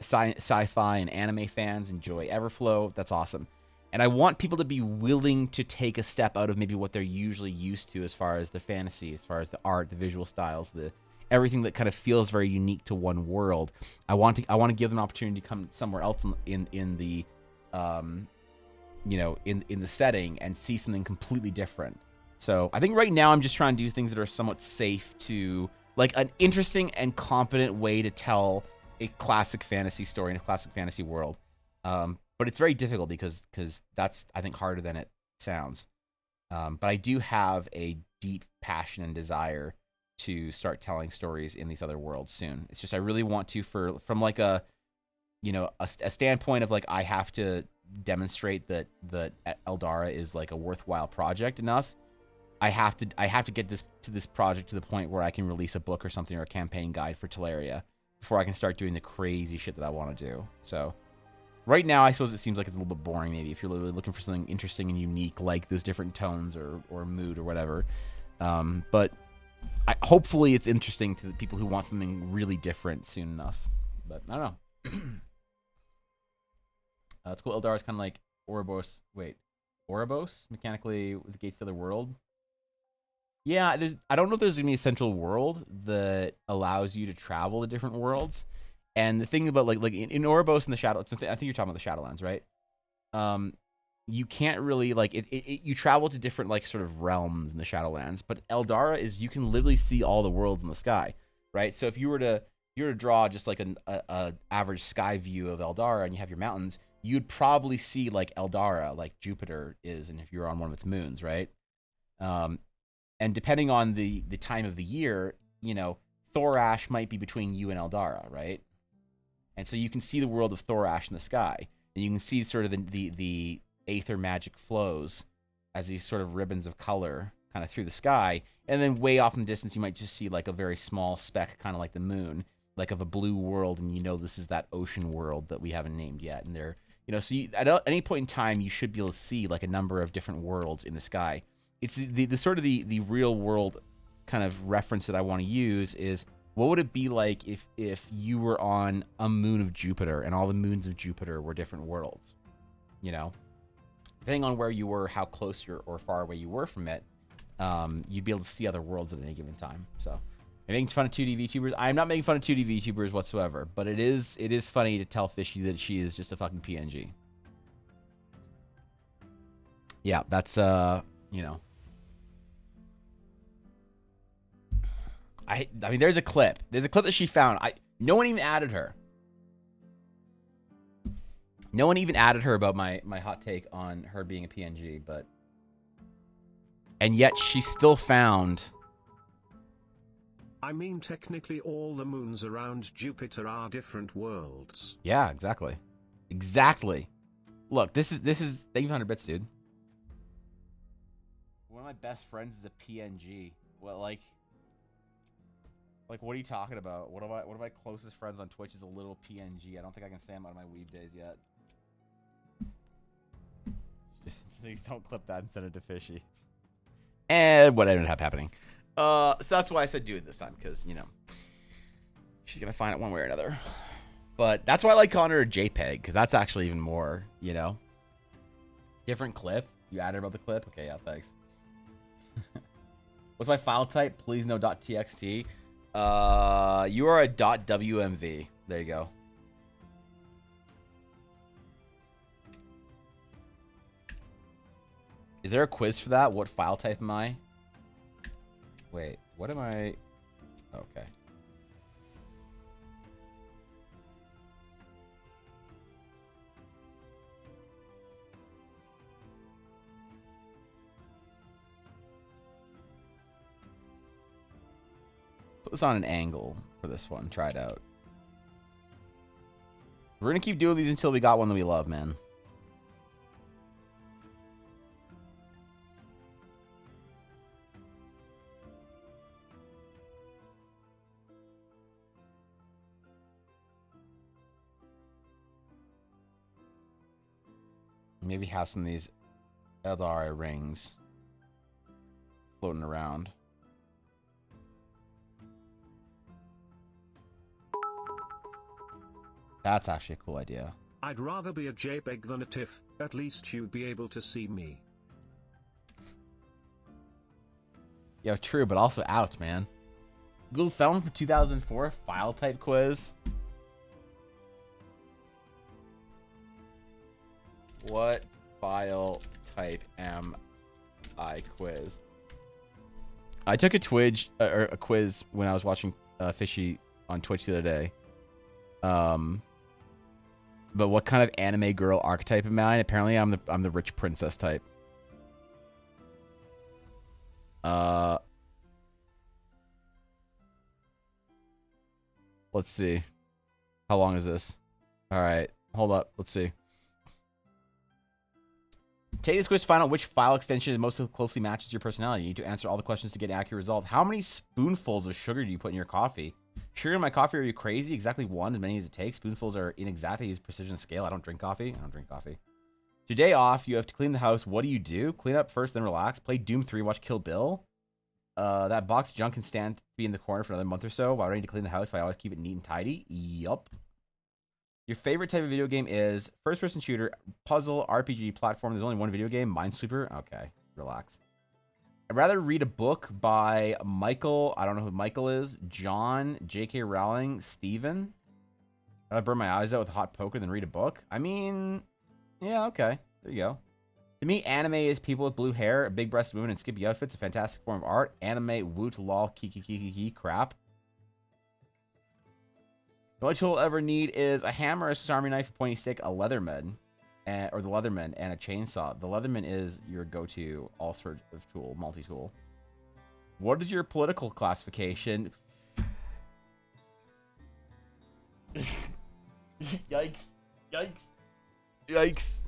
sci-fi and anime fans enjoy Everflow, that's awesome. And I want people to be willing to take a step out of maybe what they're usually used to as far as the fantasy, as far as the art, the visual styles, everything that kind of feels very unique to one world. I want to give them an opportunity to come somewhere else in the in the setting and see something completely different. So I think right now I'm just trying to do things that are somewhat safe, to like an interesting and competent way to tell a classic fantasy story in a classic fantasy world. But it's very difficult because that's, I think, harder than it sounds. But I do have a deep passion and desire to start telling stories in these other worlds soon. It's just I really want to, from like a standpoint of like, I have to demonstrate that Eldara is like a worthwhile project enough. I have to get this project to the point where I can release a book or something, or a campaign guide for Teleria, before I can start doing the crazy shit that I want to do. So right now, I suppose it seems like it's a little bit boring, maybe, if you're really looking for something interesting and unique, like those different tones or mood or whatever. But hopefully it's interesting to the people who want something really different soon enough. But I don't know. It's cool. Eldara is kind of like Ouroboros. Wait, Ouroboros? Mechanically with the gates to the other world? Yeah, I don't know if there's going to be a central world that allows you to travel to different worlds. And the thing about like in Ouroboros and the Shadow, I think you're talking about the Shadowlands, right? you can't really like you travel to different like sort of realms in the Shadowlands, but Eldara is you can literally see all the worlds in the sky, right? So if you were to draw just like a average sky view of Eldara and you have your mountains, you'd probably see like Eldara, like Jupiter is, and if you're on one of its moons, right? And depending on the time of the year, you know, Thorash might be between you and Eldara, right? And so you can see the world of Thorash in the sky, and you can see sort of the aether magic flows as these sort of ribbons of color kind of through the sky, and then way off in the distance you might just see like a very small speck, kind of like the moon, like of a blue world, and you know this is that ocean world that we haven't named yet. And they're, you know, so at any point in time you should be able to see like a number of different worlds in the sky. It's the sort of the real world kind of reference that I want to use is, what would it be like if you were on a moon of Jupiter and all the moons of Jupiter were different worlds? You know, depending on where you were, how close or far away you were from it, you'd be able to see other worlds at any given time. So I'm making fun of 2D VTubers. I'm not making fun of 2D VTubers whatsoever, but it is funny to tell Fishy that she is just a fucking PNG. Yeah, that's you know. I mean, there's a clip. There's a clip that she found. No one even added her. No one even added her about my hot take on her being a PNG, but... And yet she still found... I mean, technically all the moons around Jupiter are different worlds. Yeah, exactly. Exactly. Look, this is... Thank you for 100 bits, dude. One of my best friends is a PNG. Well, like, what are you talking about? One of my closest friends on Twitch is a little PNG. I don't think I can say I'm out of my weeb days yet. Please don't clip that and send it to Fishy. And what ended up happening. So that's why I said do it this time, because, you know, she's going to find it one way or another. But that's why I like calling her a JPEG, because that's actually even more, you know. Different clip. You added about the clip? Okay, yeah, thanks. What's my file type? Please no .txt. You are a .wmv. There you go. Is there a quiz for that? What file type am I? Wait, what am I? Okay. Put this on an angle for this one. Try it out. We're gonna keep doing these until we got one that we love, man. Maybe have some of these Eldara rings floating around. That's actually a cool idea. I'd rather be a JPEG than a TIFF, at least you'd be able to see me. Yo, true, but also out, man. Google found one from 2004 file type quiz. What file type am I quiz? I took a quiz when I was watching Fishy on Twitch the other day. But what kind of anime girl archetype am I? Apparently, I'm the rich princess type. Let's see. How long is this? All right, hold up. Let's see. Take this quiz to find out which file extension most closely matches your personality. You need to answer all the questions to get an accurate result. How many spoonfuls of sugar do you put in your coffee? Sugar in my coffee, are you crazy? Exactly one, as many as it takes. Spoonfuls are inexact. I use precision scale. I don't drink coffee. Today off, you have to clean the house. What do? Clean up first, then relax. Play Doom 3, watch Kill Bill. That box of junk can stand to be in the corner for another month or so. Why do I need to clean the house if I always keep it neat and tidy? Yup. Your favorite type of video game is first-person shooter, puzzle, RPG, platform. There's only one video game, Minesweeper. Okay, relax. I'd rather read a book by Michael. I don't know who Michael is. John, J.K. Rowling, Steven. I'd burn my eyes out with hot poker than read a book. I mean, yeah, okay. There you go. To me, anime is people with blue hair, big breasted women, and skimpy outfits. A fantastic form of art. Anime, woot, lol, kiki, crap. The only tool I'll ever need is a hammer, a Swiss Army knife, a pointy stick, a Leatherman, or the Leatherman, and a chainsaw. The Leatherman is your go-to all sort of tool, multi-tool. What is your political classification? Yikes. Yikes. Yikes.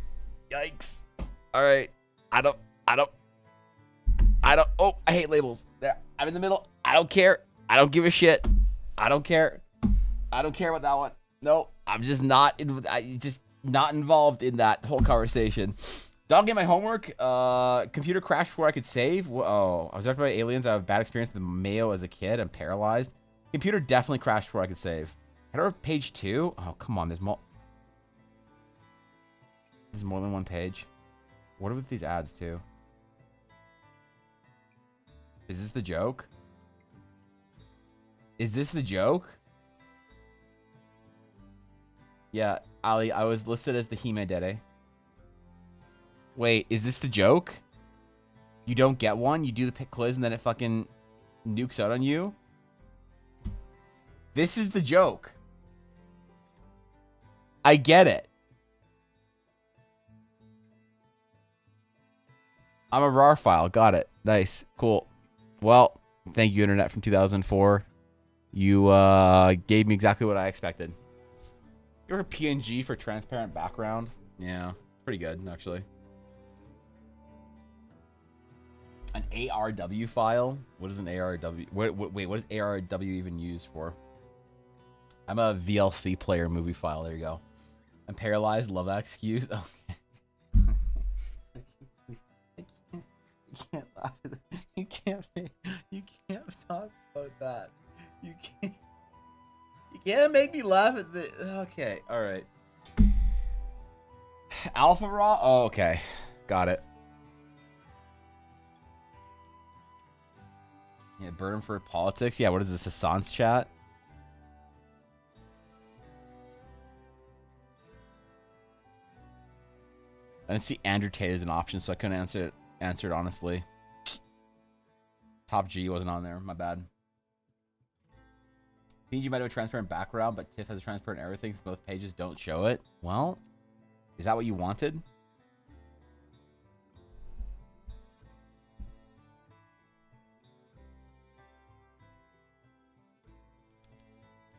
Yikes. All right. I don't. Oh, I hate labels. There. I'm in the middle. I don't care. I don't give a shit. I don't care. I don't care about that one. No, I'm just not involved in that whole conversation. Dog get my homework. Computer crashed before I could save. Oh, I was after by aliens. I have a bad experience with the Mayo as a kid. I'm paralyzed. Computer definitely crashed before I could save. Head over to page 2. Oh, come on. There's more than one page. What are with these ads too? Is this the joke? Is this the joke? Yeah, Ali, I was listed as the Hime Dede. Wait, is this the joke? You don't get one? You do the pick quiz and then it fucking nukes out on you? This is the joke. I get it. I'm a RAR file. Got it. Nice. Cool. Well, thank you, Internet from 2004. You gave me exactly what I expected. You ever PNG for transparent background? Yeah, pretty good, actually. An ARW file? What is an ARW? Wait, what is ARW even used for? I'm a VLC player movie file. There you go. I'm paralyzed. Love that excuse. Oh. You can't talk about that. You can't make me laugh at the. Okay, all right. Alpha Raw. Oh, okay, got it. Yeah, burn for politics. Yeah, what is this? A Sans chat? I didn't see Andrew Tate as an option, so I couldn't answer it honestly. Top G wasn't on there. My bad. PNG might have a transparent background, but TIFF has a transparent everything, so both pages don't show it. Well, is that what you wanted?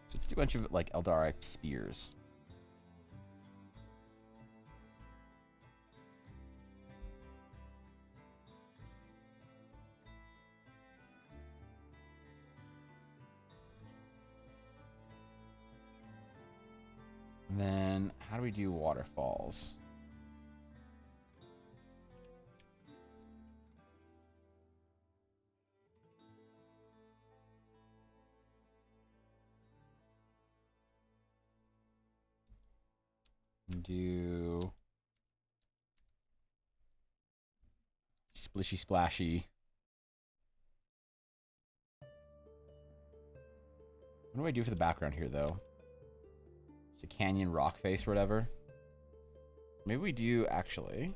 So let's do a bunch of like Eldara spears. And then, how do we do waterfalls? Do splishy splashy. What do I do for the background here, though? It's a canyon rock face or whatever. Maybe we do, actually.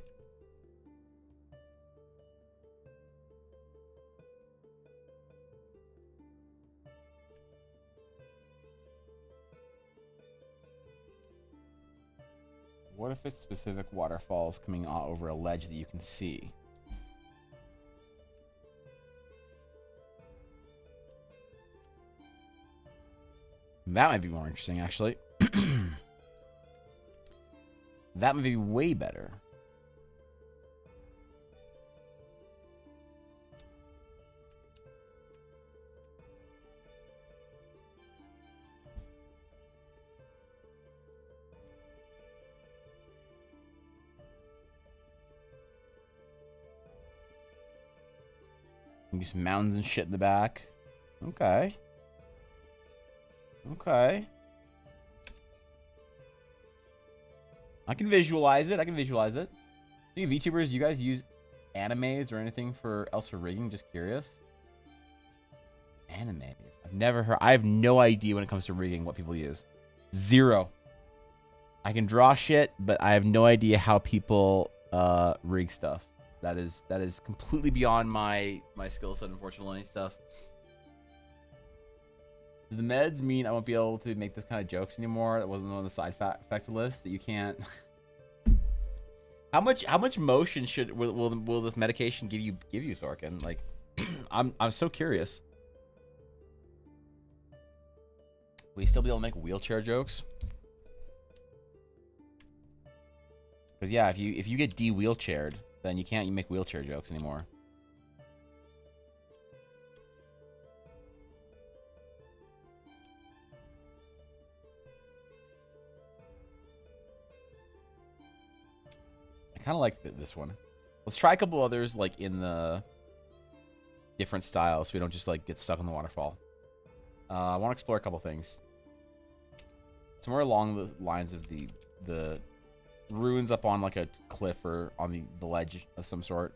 What if it's specific waterfalls coming over a ledge that you can see? That might be more interesting, actually. That would be way better. Maybe some mountains and shit in the back. Okay. Okay. I can visualize it. Do you VTubers, do you guys use animes or anything else for rigging? Just curious. Animes. I've never heard. I have no idea when it comes to rigging what people use. Zero. I can draw shit, but I have no idea how people rig stuff. That is completely beyond my skill set, unfortunately. Stuff. Does the meds mean I won't be able to make this kind of jokes anymore? That wasn't on the side effect list. That you can't. How much motion will this medication give you, Thorkin? Like, I'm so curious. Will you still be able to make wheelchair jokes? Because yeah, if you get de-wheelchaired, then you can't make wheelchair jokes anymore. I kind of like this one. Let's try a couple others, like in the different styles, so we don't just like get stuck on the waterfall. I want to explore a couple things. Somewhere along the lines of the ruins up on like a cliff or on the ledge of some sort.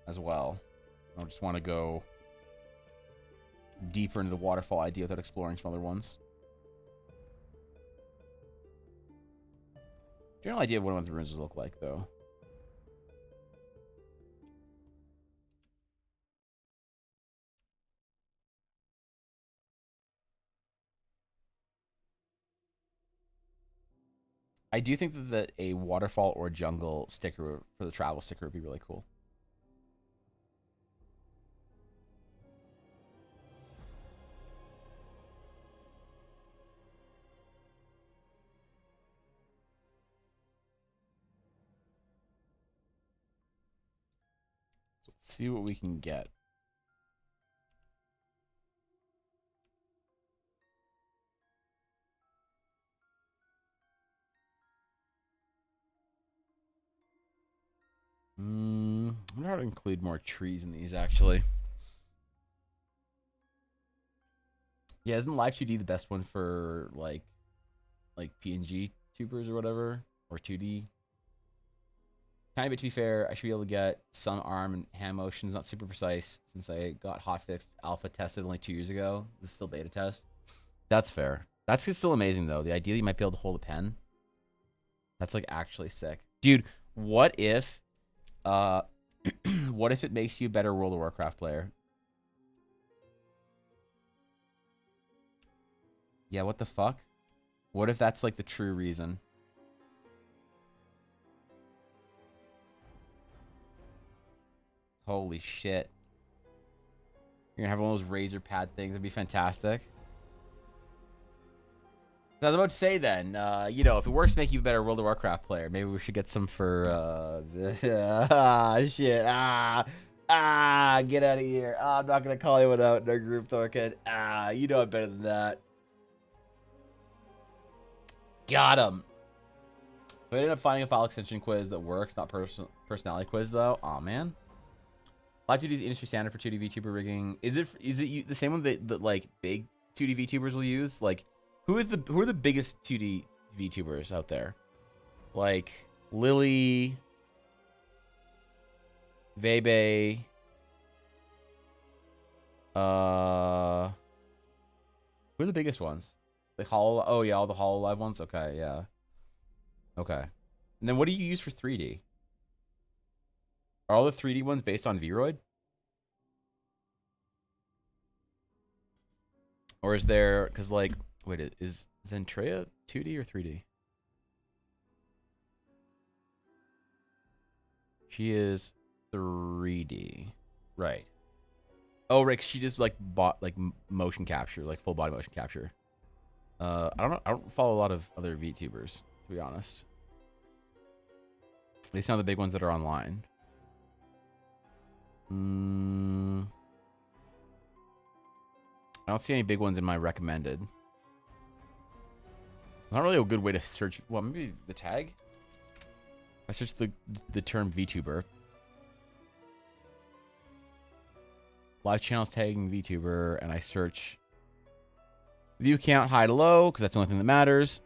As well. I just want to go deeper into the waterfall idea without exploring some other ones. General idea of what one of the ruins look like, though. I do think that a waterfall or jungle sticker for the travel sticker would be really cool. So let's see what we can get. I wonder how to include more trees in these, actually. Yeah, isn't Live 2D the best one for, like PNG tubers or whatever? Or 2D? Tiny bit, to be fair, I should be able to get some arm and hand motions, not super precise, since I got hotfixed alpha tested only 2 years ago. This is still beta test. That's fair. That's just still amazing, though. The idea that you might be able to hold a pen. That's, like, actually sick. Dude, what if... what if it makes you a better World of Warcraft player? Yeah, what the fuck? What if that's like the true reason? Holy shit. You're gonna have one of those razor pad things. That'd be fantastic. I was about to say then, you know, if it works to make you a better World of Warcraft player, maybe we should get some for, shit, get out of here. I'm not gonna call you one out in our group, Thorkin. You know it better than that. Got him. So I ended up finding a file extension quiz that works, not personality quiz, though. Aw, man. Live 2D is industry standard for 2D VTuber rigging. Is it the same one that like big 2D VTubers will use? Like, who are the biggest 2D VTubers out there? Like Lily, Vebe, who are the biggest ones? Like Hollow. Oh yeah, all the HoloLive ones. Okay, yeah. Okay. And then what do you use for 3D? Are all the 3D ones based on Vroid? Or is there, because like, wait, is Zentrea 2D or 3D? She is 3D. Right. Oh, right, 'cause she just like bought like motion capture, like full body motion capture. I don't know. I don't follow a lot of other VTubers, to be honest. At least not the big ones that are online. I don't see any big ones in my recommended. Not really a good way to search. Well, maybe the tag. I search the term VTuber. Live channels tagging VTuber, and I search view count high to low because that's the only thing that matters.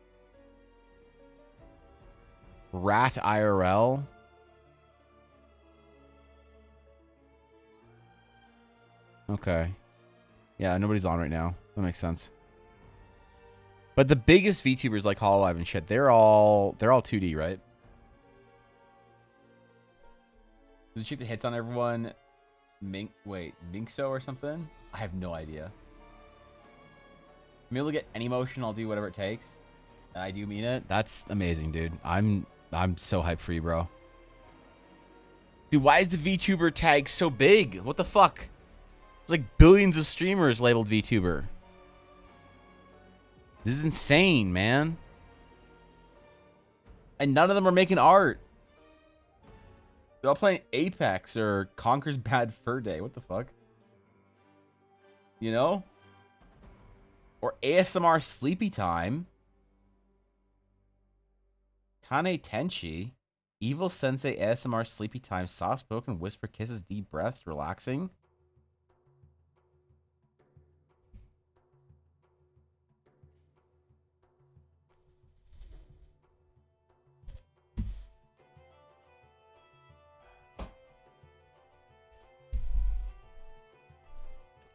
Rat IRL. Okay. Yeah, nobody's on right now. That makes sense. But the biggest VTubers like Hololive and shit, they're all 2D, right? Does it check the hits on everyone? Minkso or something? I have no idea. I'm able to get any motion, I'll do whatever it takes. And I do mean it. That's amazing, dude. I'm so hyped for you, bro. Dude, why is the VTuber tag so big? What the fuck? There's like billions of streamers labeled VTuber. This is insane, man. And none of them are making art. They're all playing Apex or Conker's Bad Fur Day. What the fuck? You know? Or ASMR Sleepy Time. Tane Tenchi. Evil Sensei ASMR Sleepy Time. Soft spoken whisper kisses, deep breaths, relaxing.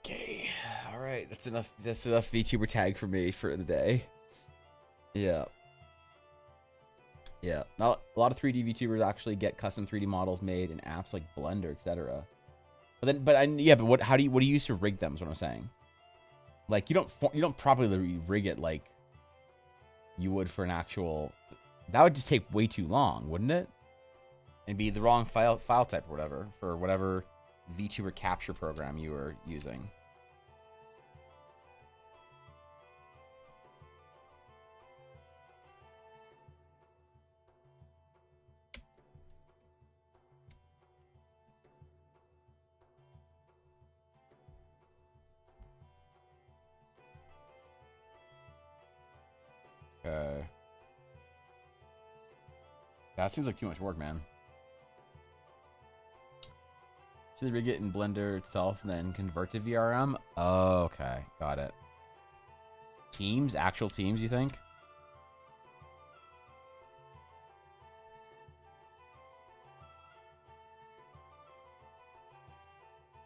Okay, all right, that's enough. That's enough VTuber tag for me for the day. Yeah, yeah. Now a lot of 3D VTubers actually get custom 3D models made in apps like Blender, etc. But what? What do you use to rig them? Is what I'm saying. Like you don't properly rig it like you would for an actual. That would just take way too long, wouldn't it? And be the wrong file type or whatever for whatever VTuber capture program you were using. Okay. That seems like too much work, man. Should they rig it in Blender itself and then convert to VRM? Oh, okay. Got it. Teams? Actual teams, you think?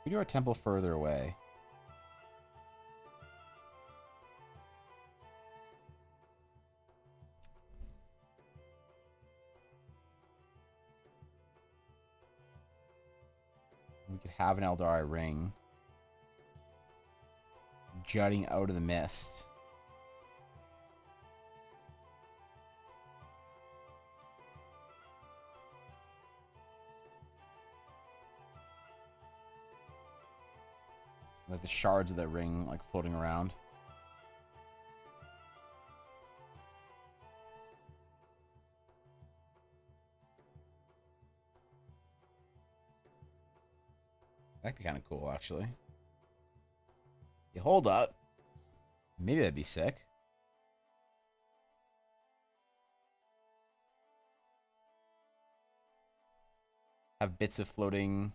We do our temple further away. We could have an Eldara ring jutting out of the mist. Like the shards of that ring like floating around. That'd be kind of cool, actually. Yeah, hold up. Maybe that'd be sick. Have bits of floating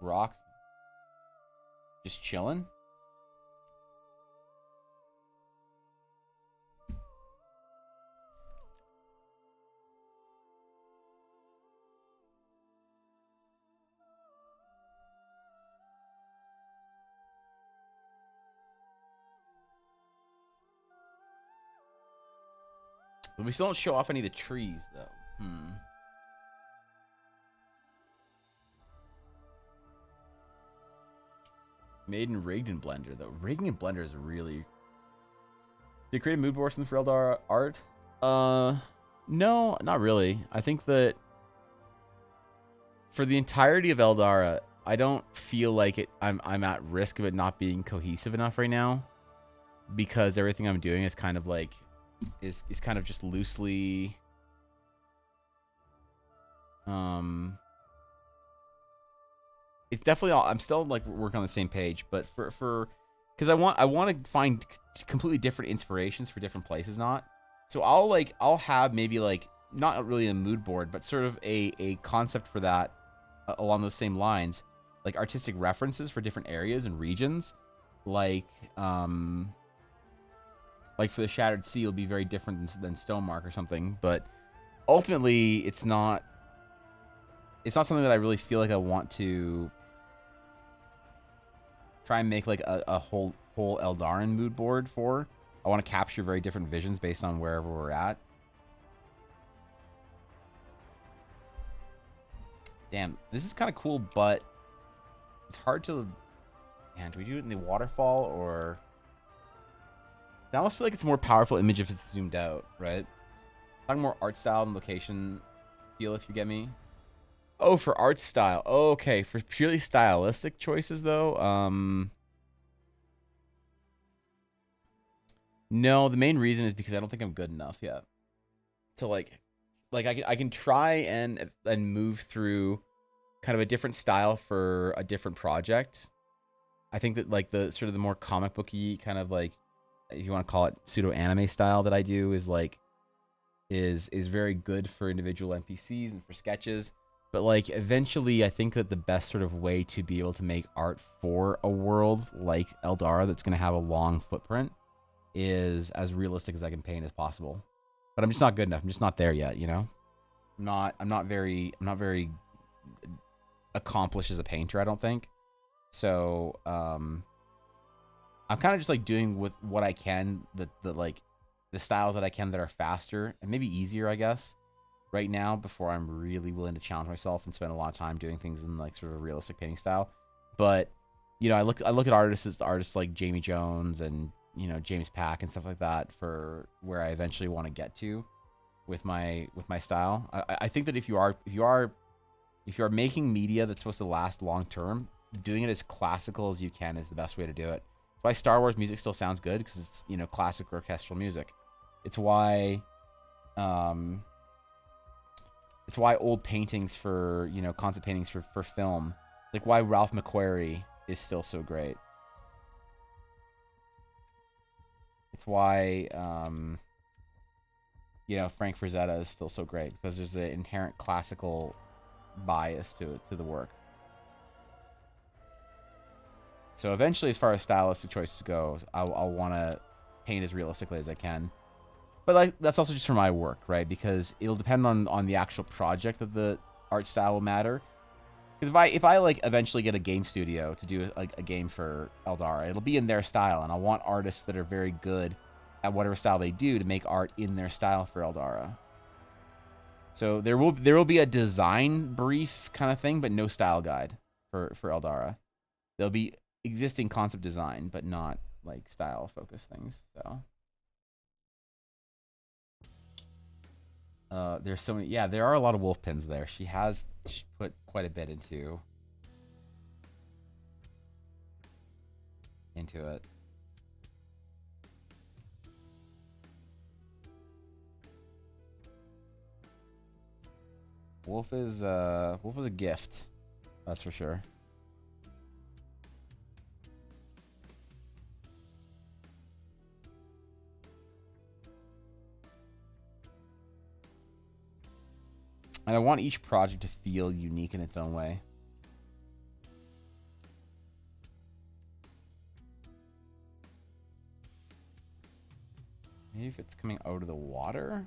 rock just chilling. But we still don't show off any of the trees, though. Made and rigged in Blender, though. Rigging in Blender is really... Did you create a mood board for Eldara art? No, not really. I think that for the entirety of Eldara, I don't feel like I'm at risk of it not being cohesive enough right now, because everything I'm doing is kind of like is kind of just loosely it's definitely all, I'm still like working on the same page, but for because I want to find completely different inspirations for different places, not so I'll have maybe like not really a mood board, but sort of a concept for that along those same lines, like artistic references for different areas and regions, like for the Shattered Sea, it'll be very different than Stonemark or something. But ultimately, it's not something that I really feel like I want to try and make like a whole Eldaran mood board for. I want to capture very different visions based on wherever we're at. Damn, this is kind of cool, but it's hard to... Man, do we do it in the waterfall, or... I almost feel like it's a more powerful image if it's zoomed out, right? Talking more art style and location feel, if you get me. Oh, for art style. Oh, okay, for purely stylistic choices, though, no, the main reason is because I don't think I'm good enough yet to like I can try and move through kind of a different style for a different project. I think that like the sort of the more comic booky kind of like, if you want to call it pseudo anime style that I do is like is very good for individual NPCs and for sketches. But like eventually I think that the best sort of way to be able to make art for a world like Eldara that's going to have a long footprint is as realistic as I can paint as possible. But I'm just not good enough. I'm just not there yet, you know? I'm not very accomplished as a painter, I don't think. So, I'm kind of just like doing with what I can, the styles that I can that are faster and maybe easier, I guess, right now, before I'm really willing to challenge myself and spend a lot of time doing things in like sort of a realistic painting style. But, you know, I look at artists like Jamie Jones and, you know, James Pack and stuff like that for where I eventually want to get to with my style. I think that if you are making media that's supposed to last long term, doing it as classical as you can is the best way to do it. That's why Star Wars music still sounds good, because it's, you know, classic orchestral music. It's why old paintings for, you know, concept paintings for film, like why Ralph McQuarrie is still so great. It's why, you know, Frank Frazetta is still so great, because there's an inherent classical bias to the work. So eventually, as far as stylistic choices go, I'll want to paint as realistically as I can. But like that's also just for my work, right? Because it'll depend on the actual project that the art style will matter. Because if I like eventually get a game studio to do like a game for Eldara, it'll be in their style, and I want artists that are very good at whatever style they do to make art in their style for Eldara. So there will be a design brief kind of thing, but no style guide for Eldara. There'll be existing concept design, but not like style focused things. So there's so many. Yeah, there are a lot of wolf pins there. She put quite a bit into it. Wolf is a gift, that's for sure. And I want each project to feel unique in its own way. Maybe if it's coming out of the water?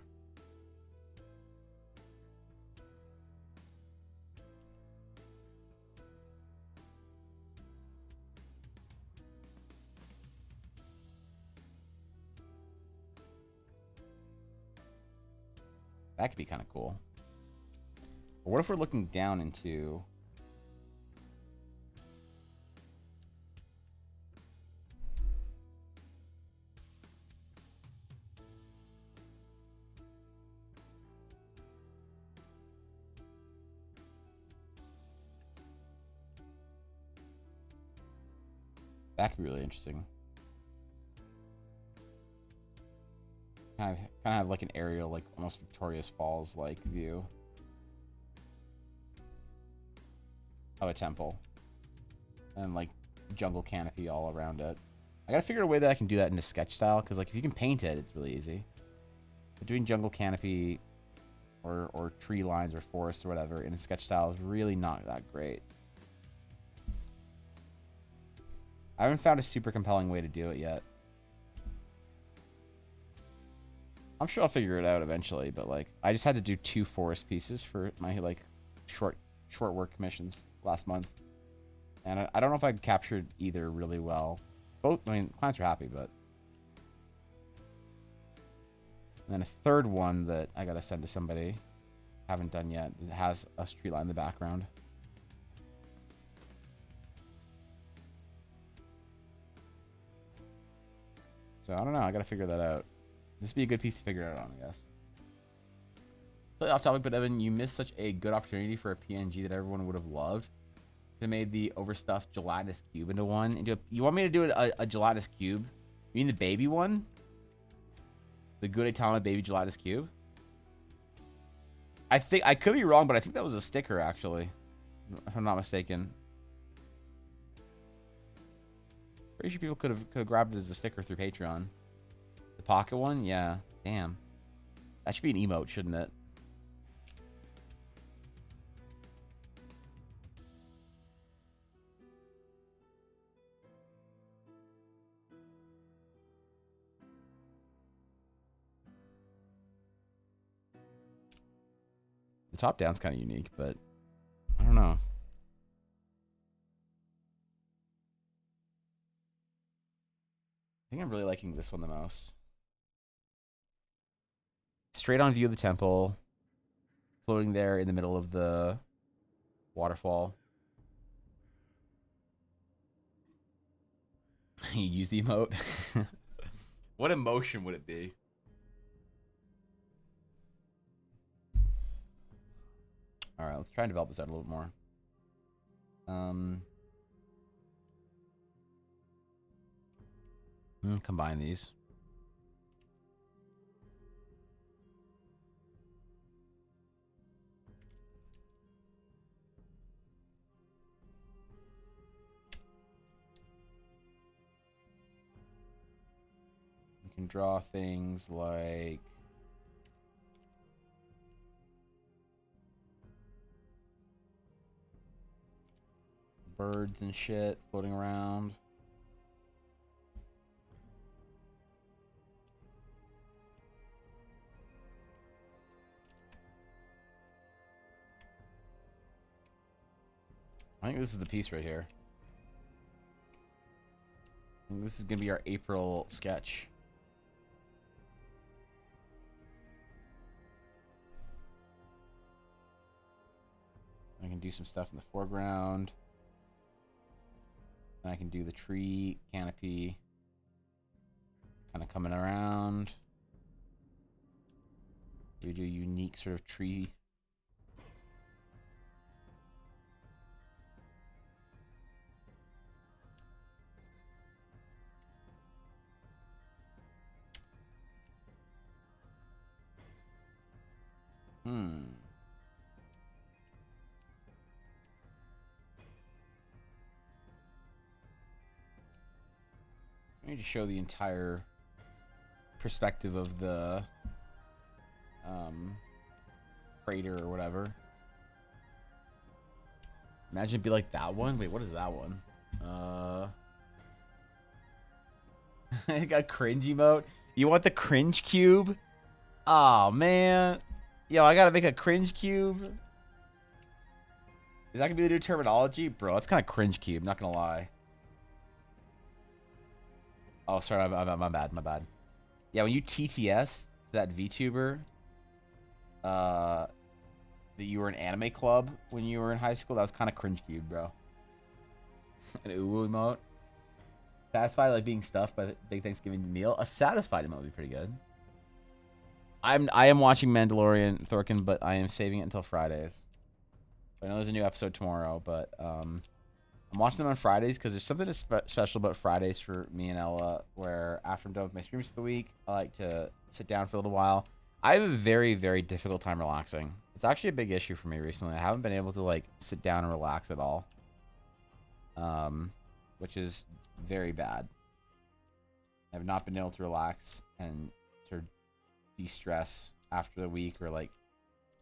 That could be kind of cool. Or what if we're looking down into... That could be really interesting. Kind of have like an aerial, like almost Victoria's Falls like view of a temple, and like jungle canopy all around it. I gotta figure out a way that I can do that in a sketch style, because like if you can paint it, it's really easy. But doing jungle canopy or tree lines or forests or whatever in a sketch style is really not that great. I haven't found a super compelling way to do it yet. I'm sure I'll figure it out eventually, but like I just had to do 2 forest pieces for my like short work commissions last month. And I don't know if I captured either really well. Both, I mean, clients are happy, but... And then a third one that I gotta send to somebody. Haven't done yet. It has a street light in the background. So I don't know. I gotta figure that out. This would be a good piece to figure it out on, I guess. Totally off topic, but Evan, you missed such a good opportunity for a PNG that everyone would have loved. They made the overstuffed gelatinous cube into one. You want me to do a gelatinous cube? You mean the baby one? The Good Italian baby gelatinous cube? I think I could be wrong, but I think that was a sticker actually, if I'm not mistaken. Pretty sure people could have grabbed it as a sticker through Patreon. The pocket one, yeah. Damn, that should be an emote, shouldn't it? The top down's kind of unique, but I don't know. I think I'm really liking this one the most. Straight on view of the temple, floating there in the middle of the waterfall. You use the emote. What emotion would it be? All right, let's try and develop this out a little bit more. Combine these. You can draw things like birds and shit floating around. I think this is the piece right here. I think this is gonna be our April sketch. I can do some stuff in the foreground. And I can do the tree canopy kind of coming around. We do a unique sort of tree. I need to show the entire perspective of the crater or whatever. Imagine it'd be like that one. Wait, what is that one? I got cringe emote. You want the cringe cube? Oh man. Yo, I gotta make a cringe cube. Is that gonna be the new terminology? Bro, it's kind of cringe cube, not gonna lie. Oh, sorry, my bad. Yeah, when you TTS that VTuber, that you were in anime club when you were in high school, that was kind of cringe cube, bro. An ooh emote. Satisfied like being stuffed by the big Thanksgiving meal. A satisfied emote would be pretty good. I am watching Mandalorian, Thorkin, but I am saving it until Fridays. So I know there's a new episode tomorrow, but I'm watching them on Fridays because there's something special about Fridays for me and Ella, where after I'm done with my streams for the week, I like to sit down for a little while. I have a very, very difficult time relaxing. It's actually a big issue for me recently. I haven't been able to like sit down and relax at all, which is very bad. I have not been able to relax and sort of de-stress after the week, or like,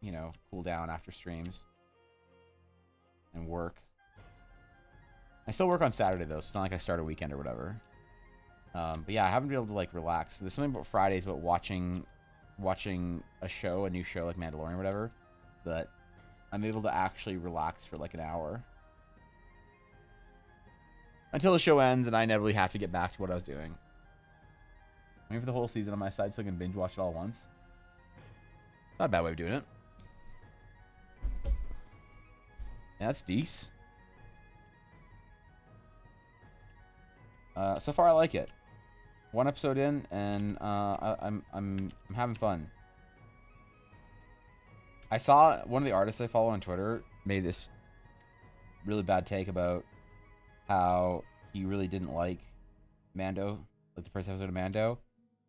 you know, cool down after streams and work. I still work on Saturday though, so it's not like I start a weekend or whatever. But yeah, I haven't been able to like relax. There's something about Fridays about watching a show, a new show like Mandalorian or whatever, that I'm able to actually relax for like an hour. until the show ends and I inevitably have to get back to what I was doing. Maybe for the whole season on my side so I can binge watch it all at once. Not a bad way of doing it. Yeah, that's decent. So far I like it. One episode in and I'm having fun. I saw one of the artists I follow on Twitter made this really bad take about how he really didn't like Mando, like the first episode of Mando.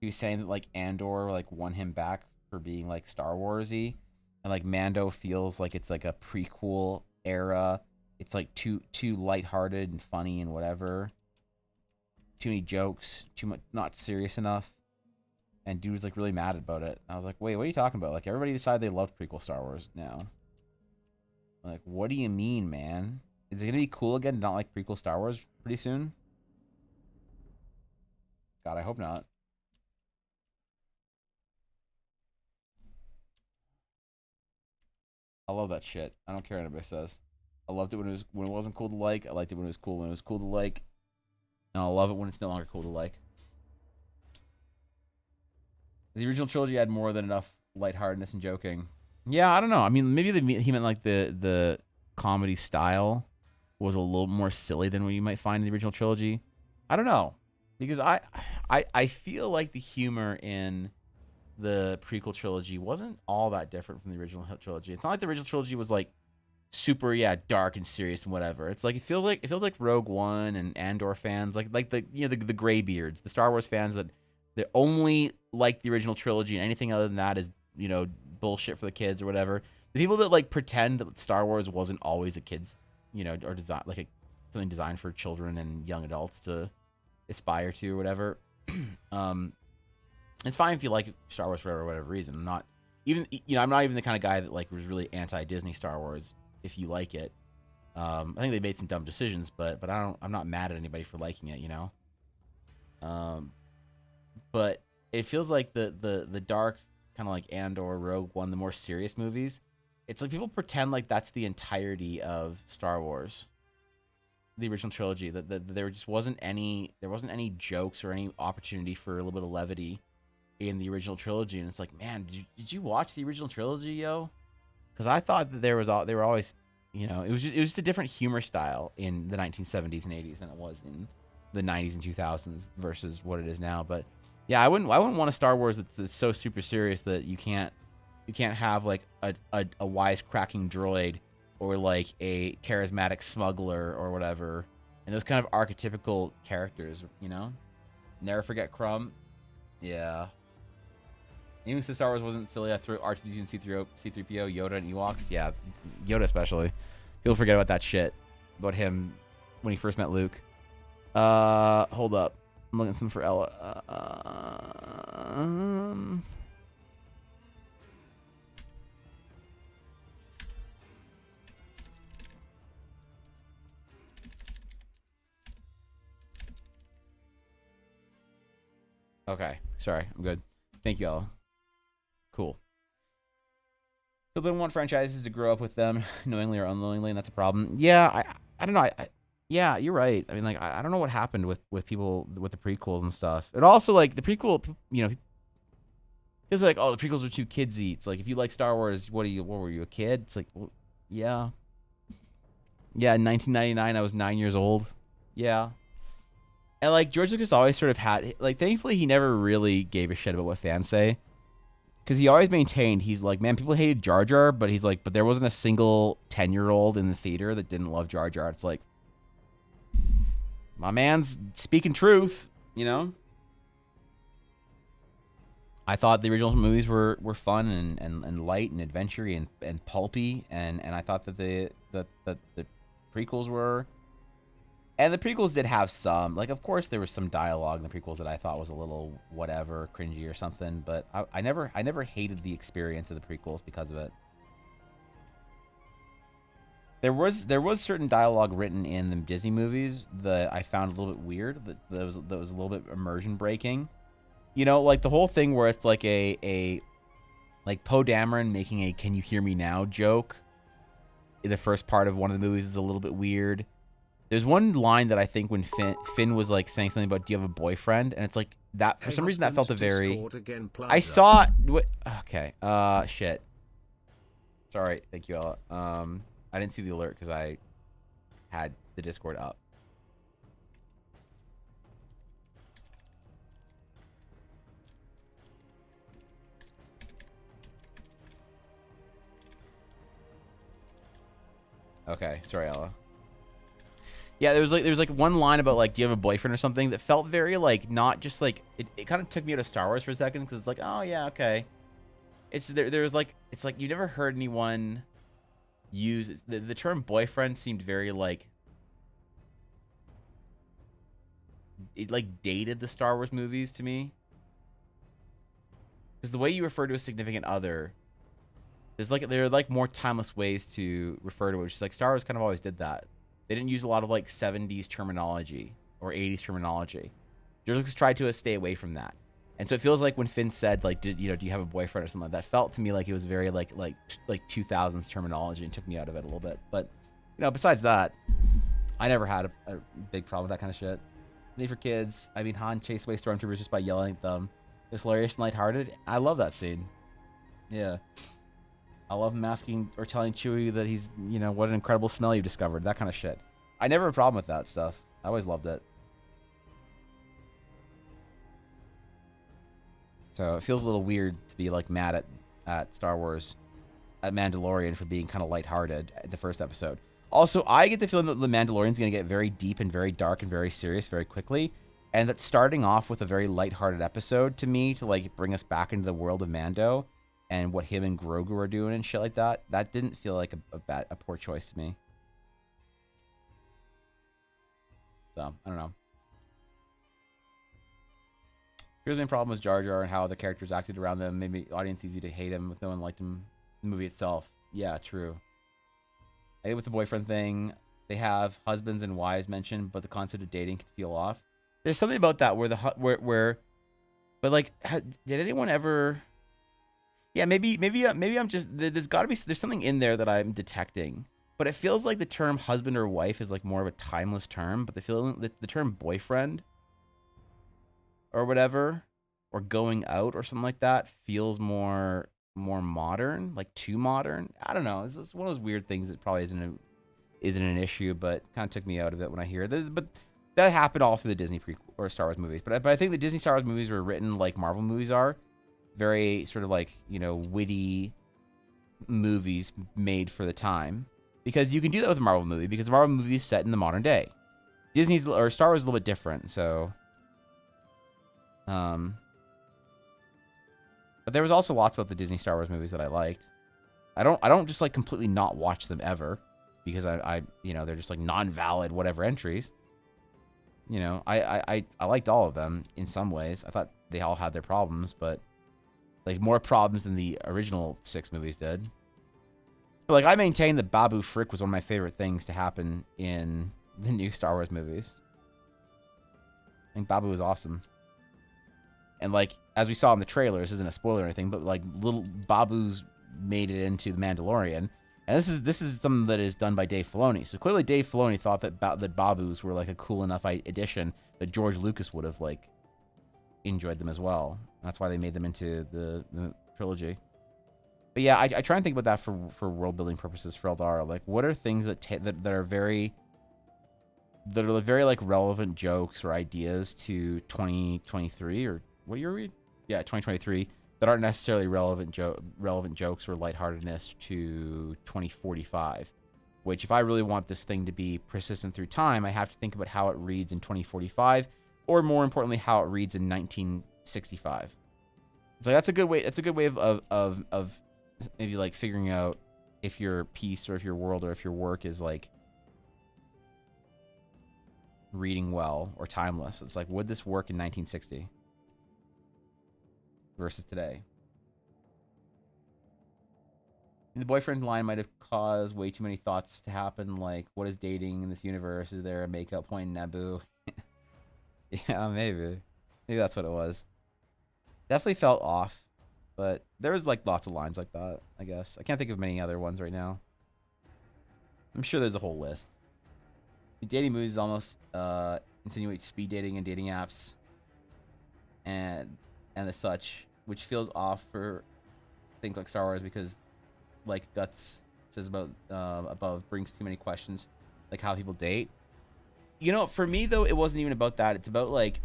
He was saying that like Andor like won him back for being like Star Warsy, and like Mando feels like it's like a prequel era. It's like too lighthearted and funny and whatever. Too many jokes, too much, not serious enough. And dude was like really mad about it. I was like, wait, what are you talking about? Like everybody decided they loved prequel Star Wars now. Like, what do you mean, man? Is it gonna be cool again to not like prequel Star Wars pretty soon? God, I hope not. I love that shit. I don't care what anybody says. I loved it when it wasn't cool to like. I liked it when it was cool to like. And I love it when it's no longer cool to like. The original trilogy had more than enough lightheartedness and joking. Yeah, I don't know. I mean, maybe he meant like the comedy style was a little more silly than what you might find in the original trilogy. I don't know, because I feel like the humor in the prequel trilogy wasn't all that different from the original trilogy. It's not like the original trilogy was like super dark and serious and whatever. It's like it feels like Rogue One and Andor fans, like the the graybeards, the Star Wars fans that only like the original trilogy and anything other than that is bullshit for the kids or whatever. The people that like pretend that Star Wars wasn't always a kids or design like something designed for children and young adults to aspire to or whatever. It's fine if you like Star Wars for whatever reason. I'm not even the kind of guy that like was really anti-Disney Star Wars. If you like it, I think they made some dumb decisions, but I'm not mad at anybody for liking it, But it feels like the dark kind of like Andor, Rogue One, the more serious movies. It's like people pretend like that's the entirety of Star Wars, the original trilogy. That there just wasn't any jokes or any opportunity for a little bit of levity in the original trilogy. And it's like, man, did you watch the original trilogy, yo? Because I thought that they were always, it was just a different humor style in the 1970s and 80s than it was in the 90s and 2000s versus what it is now. But yeah, I wouldn't want a Star Wars that's so super serious that you can't have like a wisecracking droid or like a charismatic smuggler or whatever, and those kind of archetypical characters, Never forget Crumb. Yeah. Even if Star Wars wasn't silly, I threw R2-D2 and C-3PO, Yoda, and Ewoks. Yeah, Yoda especially. People forget about that shit. About him when he first met Luke. Hold up. I'm looking at some for Ella. Okay. Sorry. I'm good. Thank you, Ella. Cool. So they want franchises to grow up with them, knowingly or unknowingly, and that's a problem. Yeah, I don't know. Yeah, you're right. I mean, like, I don't know what happened with people with the prequels and stuff. And also, like, the prequel, it's like, oh, the prequels are too kidsy. It's like, if you like Star Wars, what were you, a kid? It's like, well, yeah. Yeah, in 1999, I was 9 years old. Yeah. And, like, George Lucas always sort of had, like, thankfully, he never really gave a shit about what fans say. Because he always maintained, he's like, man, people hated Jar Jar, but he's like, but there wasn't a single 10-year-old in the theater that didn't love Jar Jar. It's like, my man's speaking truth, I thought the original movies were fun and light and adventure-y and pulpy, and I thought that the prequels were. And the prequels did have some, like, of course there was some dialogue in the prequels that I thought was a little whatever, cringy or something, but I never hated the experience of the prequels because of it. There was certain dialogue written in the Disney movies that I found a little bit weird, that was a little bit immersion breaking. Like the whole thing where it's like like Poe Dameron making a "Can you hear me now" joke in the first part of one of the movies is a little bit weird. There's one line that I think when Finn was like saying something about, "Do you have a boyfriend?" And it's like that for some reason that felt a very. Again, I saw what. Okay. Shit. Sorry. Thank you, Ella. I didn't see the alert because I had the Discord up. Okay, sorry, Ella. Yeah, there was like one line about like, do you have a boyfriend or something that felt very like not just like it kind of took me out of Star Wars for a second because it's like, oh yeah, okay. It's there's like it's like you never heard anyone use the term boyfriend seemed very like it like dated the Star Wars movies to me because the way you refer to a significant other. There are like more timeless ways to refer to it, which is like Star Wars kind of always did that. They didn't use a lot of like 70s terminology or 80s terminology. George Lucas tried to stay away from that. And so it feels like when Finn said like, do you have a boyfriend or something like that, felt to me like it was very like 2000s terminology and took me out of it a little bit. But besides that, I never had a big problem with that kind of shit. Made for kids. I mean, Han chased away stormtroopers just by yelling at them. It's hilarious and lighthearted. I love that scene. Yeah. I love him asking or telling Chewie that he's, what an incredible smell you've discovered. That kind of shit. I never had a problem with that stuff. I always loved it. So it feels a little weird to be like mad at Star Wars, at Mandalorian for being kind of lighthearted at the first episode. Also, I get the feeling that the Mandalorian's going to get very deep and very dark and very serious very quickly. And that starting off with a very lighthearted episode to me to like bring us back into the world of Mando and what him and Grogu are doing and shit like that, that didn't feel like a poor choice to me. So, I don't know. Here's the main problem was Jar Jar and how other characters acted around them. Made the audience easy to hate him if no one liked him in the movie itself. Yeah, true. I think with the boyfriend thing, they have husbands and wives mentioned, but the concept of dating can feel off. There's something about that but like, did anyone ever... Yeah, maybe I'm just there's something in there that I'm detecting, but it feels like the term husband or wife is like more of a timeless term, but the term boyfriend or whatever or going out or something like that feels more modern, like too modern. I don't know. It's just one of those weird things that probably isn't an issue, but kind of took me out of it when I hear it. But that happened all through the Disney or Star Wars movies. But I think the Disney Star Wars movies were written like Marvel movies are. Very sort of like, witty movies made for the time. Because you can do that with a Marvel movie, because the Marvel movie is set in the modern day. Disney's or Star Wars is a little bit different, so but there was also lots about the Disney Star Wars movies that I liked. I don't just like completely not watch them ever because I they're just like non-valid whatever entries. I liked all of them in some ways. I thought they all had their problems, but like more problems than the original 6 movies did. But like I maintain that Babu Frick was one of my favorite things to happen in the new Star Wars movies. I think Babu was awesome. And like as we saw in the trailer, this isn't a spoiler or anything, but like little Babu's made it into the Mandalorian. And this is something that is done by Dave Filoni. So clearly Dave Filoni thought that Babus were like a cool enough addition that George Lucas would have like enjoyed them as well. That's why they made them into the trilogy. But yeah, I try and think about that for world building purposes for Eldara. Like, what are things that are very like relevant jokes or ideas to 2023 or what year are we? Yeah, 2023 that aren't necessarily relevant jokes or lightheartedness to 2045. Which, if I really want this thing to be persistent through time, I have to think about how it reads in 2045. Or more importantly, how it reads in 1965. So that's a good way. That's a good way of maybe like figuring out if your piece or if your world or if your work is like reading well or timeless. It's like, would this work in 1960 versus today? And the boyfriend line might have caused way too many thoughts to happen. Like, what is dating in this universe? Is there a makeout point in Naboo? Yeah, maybe that's what it was. Definitely felt off, but there was like lots of lines like that. I guess I can't think of many other ones right now. I'm sure there's a whole list. Dating movies almost insinuate speed dating and dating apps and the such, which feels off for things like Star Wars because, like Guts says about above, brings too many questions, like how people date. You know, for me though, it wasn't even about that. It's about like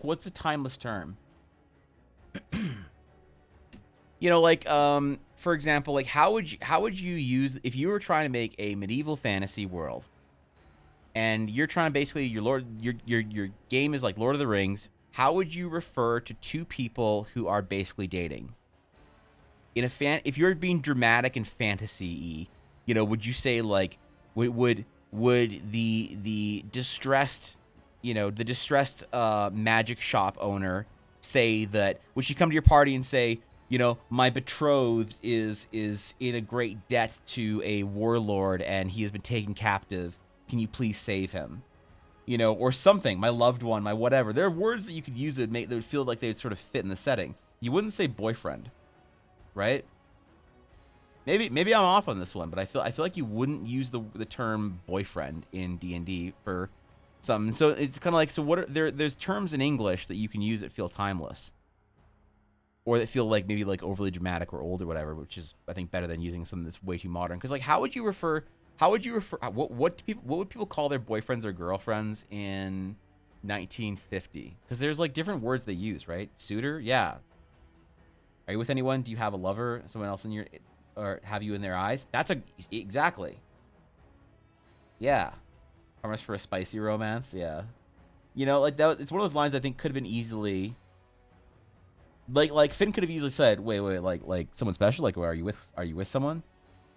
what's a timeless term? You know, like for example, like how would you use if you were trying to make a medieval fantasy world, and you're trying to basically your game is like Lord of the Rings. How would you refer to two people who are basically dating? If you're being dramatic and fantasy-y, you know, would you say like would the distressed, you know, the distressed magic shop owner say that, would she come to your party and say, you know, my betrothed is in a great debt to a warlord and he has been taken captive. Can you please save him? You know, or something. My loved one, my whatever. There are words that you could use that would feel like they would sort of fit in the setting. You wouldn't say boyfriend, right? Maybe I'm off on this one, but I feel like you wouldn't use the term boyfriend in D&D for something. So it's kind of like, so what are there's terms in English that you can use that feel timeless, or that feel like maybe like overly dramatic or old or whatever, which is I think better than using something that's way too modern. Because like how would you refer what would people call their boyfriends or girlfriends in 1950? Because there's like different words they use, right? Suitor, yeah. Are you with anyone? Do you have a lover? Someone else in your, or have you in their eyes? That's exactly. Yeah. Promise for a spicy romance. Yeah. You know, like that. It's one of those lines I think could have been easily. Like Finn could have easily said, "Wait, like someone special. Like, are you with someone?"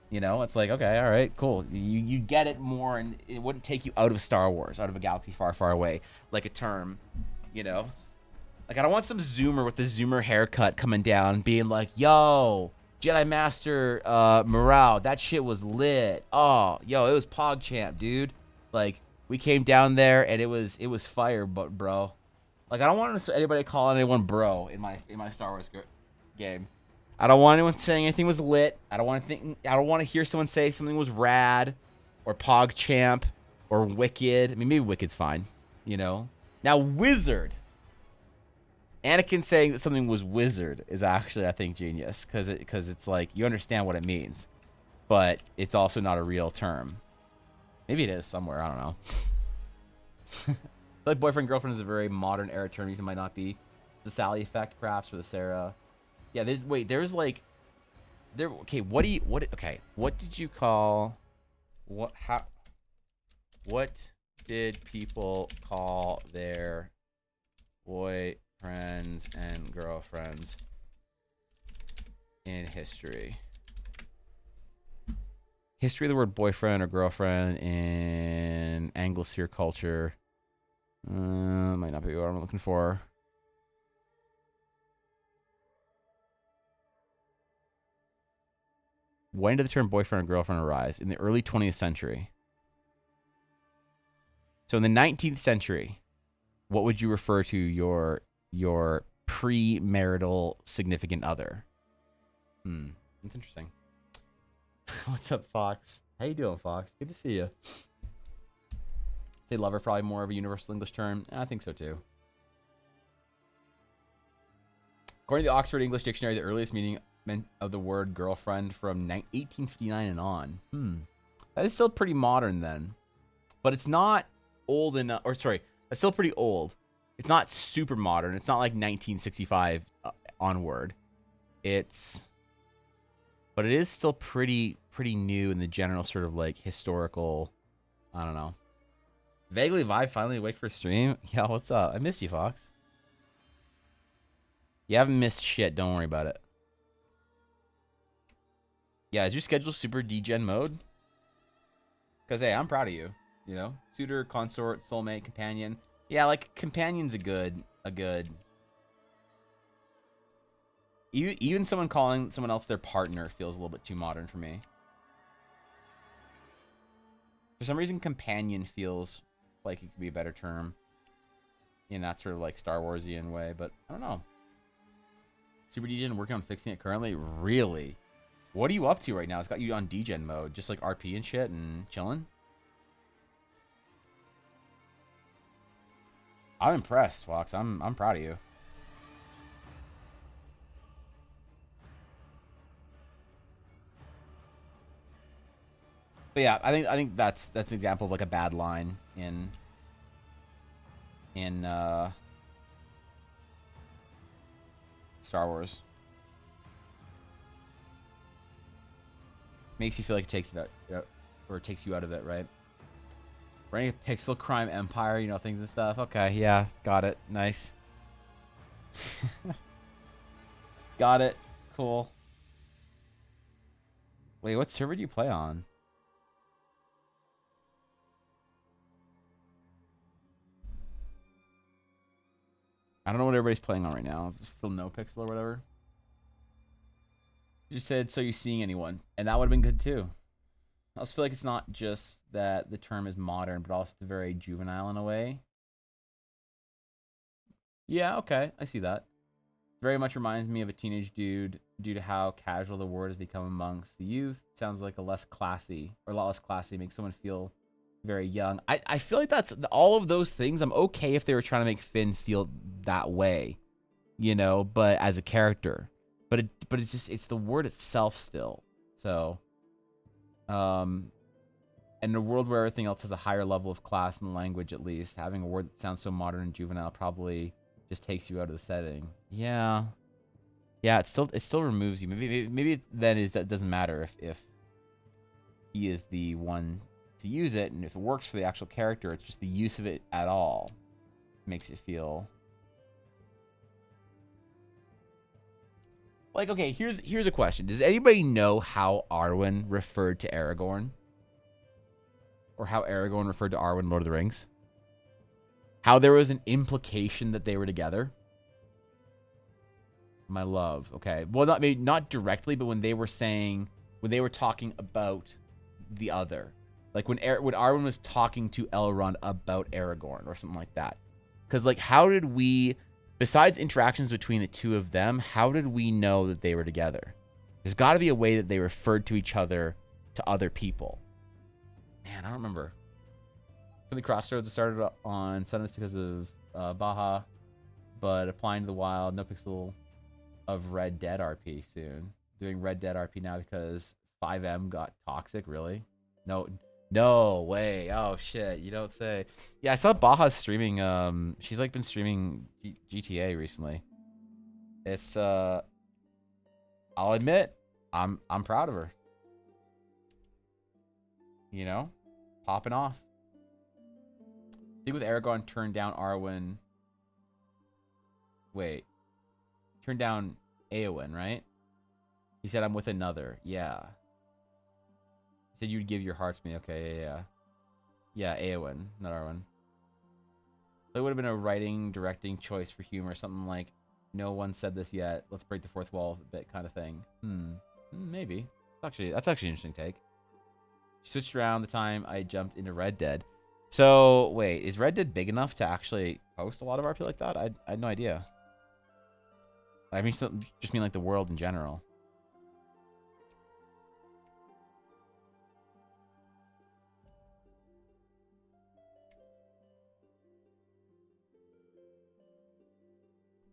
You know, it's like, okay, all right, cool. You get it more, and it wouldn't take you out of Star Wars, out of a galaxy far, far away, like a term. You know, like I don't want some Zoomer with the Zoomer haircut coming down, being like, "Yo, Jedi Master morale, that shit was lit. Oh, yo, it was PogChamp, dude. Like we came down there and it was fire, but bro." Like, I don't want anybody calling anyone bro in my Star Wars game. I don't want anyone saying anything was lit. I don't want to hear someone say something was rad, or PogChamp, or wicked. I mean, maybe wicked's fine, you know. Now, wizard. Anakin saying that something was wizard is actually, I think, genius, because it's like you understand what it means, but it's also not a real term. Maybe it is somewhere. I don't know. Like boyfriend girlfriend is a very modern era term. It might not be the Sally effect, perhaps, or the Sarah. Yeah, okay, what did you call, what did people call their boyfriends and girlfriends in history? History of the word boyfriend or girlfriend in Anglosphere culture. Might not be what I'm looking for. When did the term boyfriend or girlfriend arise? In the early 20th century. So in the 19th century, what would you refer to your premarital significant other? That's interesting. What's up, Fox? How you doing, Fox? Good to see you. Say lover, probably more of a universal English term. I think so too. According to the Oxford English Dictionary, the earliest meaning of the word girlfriend from 1859 and on. That is still pretty modern then. But it's not old enough, or sorry, that's still pretty old. It's not super modern. It's not like 1965 onward. But it is still pretty new in the general sort of like historical, I don't know. Vaguely Vibe finally awake for stream. Yeah, what's up? I miss you, Fox. You haven't missed shit. Don't worry about it. Yeah, is your schedule super degen mode? Because, hey, I'm proud of you. You know? Suitor, consort, soulmate, companion. Yeah, like, companion's a good... Even someone calling someone else their partner feels a little bit too modern for me. For some reason, companion feels like it could be a better term in that sort of like Star Warsian way, but I don't know. Super degen working on fixing it currently? Really? What are you up to right now? It's got you on degen mode, just like RP and shit and chilling? I'm impressed, Fox. I'm proud of you. But yeah, I think that's an example of like a bad line in Star Wars. Makes you feel like it takes it out, or it takes you out of it, right? Running a pixel crime empire, you know, things and stuff. Okay, yeah, got it. Nice. Got it. Cool. Wait, what server do you play on? I don't know what everybody's playing on right now. Is there still no pixel or whatever? You just said, so you seeing anyone? And that would have been good too. I also feel like it's not just that the term is modern, but also it's very juvenile in a way. Yeah, okay. I see that. Very much reminds me of a teenage dude due to how casual the word has become amongst the youth. Sounds like a lot less classy, makes someone feel very young. I feel like that's all of those things. I'm okay if they were trying to make Finn feel that way, you know, but as a character. But it's just, it's the word itself still. So, in a world where everything else has a higher level of class in the language, at least, having a word that sounds so modern and juvenile probably just takes you out of the setting. Yeah. Yeah, it still removes you. Maybe then that doesn't matter if he is the one to use it, and if it works for the actual character, it's just the use of it at all makes it feel like, okay, here's a question. Does anybody know how Arwen referred to Aragorn? Or how Aragorn referred to Arwen in Lord of the Rings? How there was an implication that they were together? My love. Okay. Well, not directly, but when they were talking about the other. Like when Arwen was talking to Elrond about Aragorn or something like that. Because, like, how did we, besides interactions between the two of them, how did we know that they were together? There's got to be a way that they referred to each other to other people. Man, I don't remember. For the crossroads, it started on Sundance because of Baja, but applying to the wild, no pixel of Red Dead RP soon. Doing Red Dead RP now because 5M got toxic, really? No way. Oh shit, you don't say. Yeah, I saw Baja streaming, she's like been streaming GTA recently. It's I'll admit, I'm proud of her. You know? Popping off. I think with Aragorn turned down Arwen. Wait. Turned down Eowyn, right? He said, I'm with another. Yeah. He said you'd give your heart to me. Okay, yeah. Yeah, Eowyn, not Arwen. So it would have been a writing, directing choice for humor. Something like, no one said this yet. Let's break the fourth wall a bit kind of thing. Maybe. That's actually an interesting take. She switched around the time I jumped into Red Dead. So, wait, is Red Dead big enough to actually host a lot of RP like that? I had no idea. I mean, just mean like the world in general.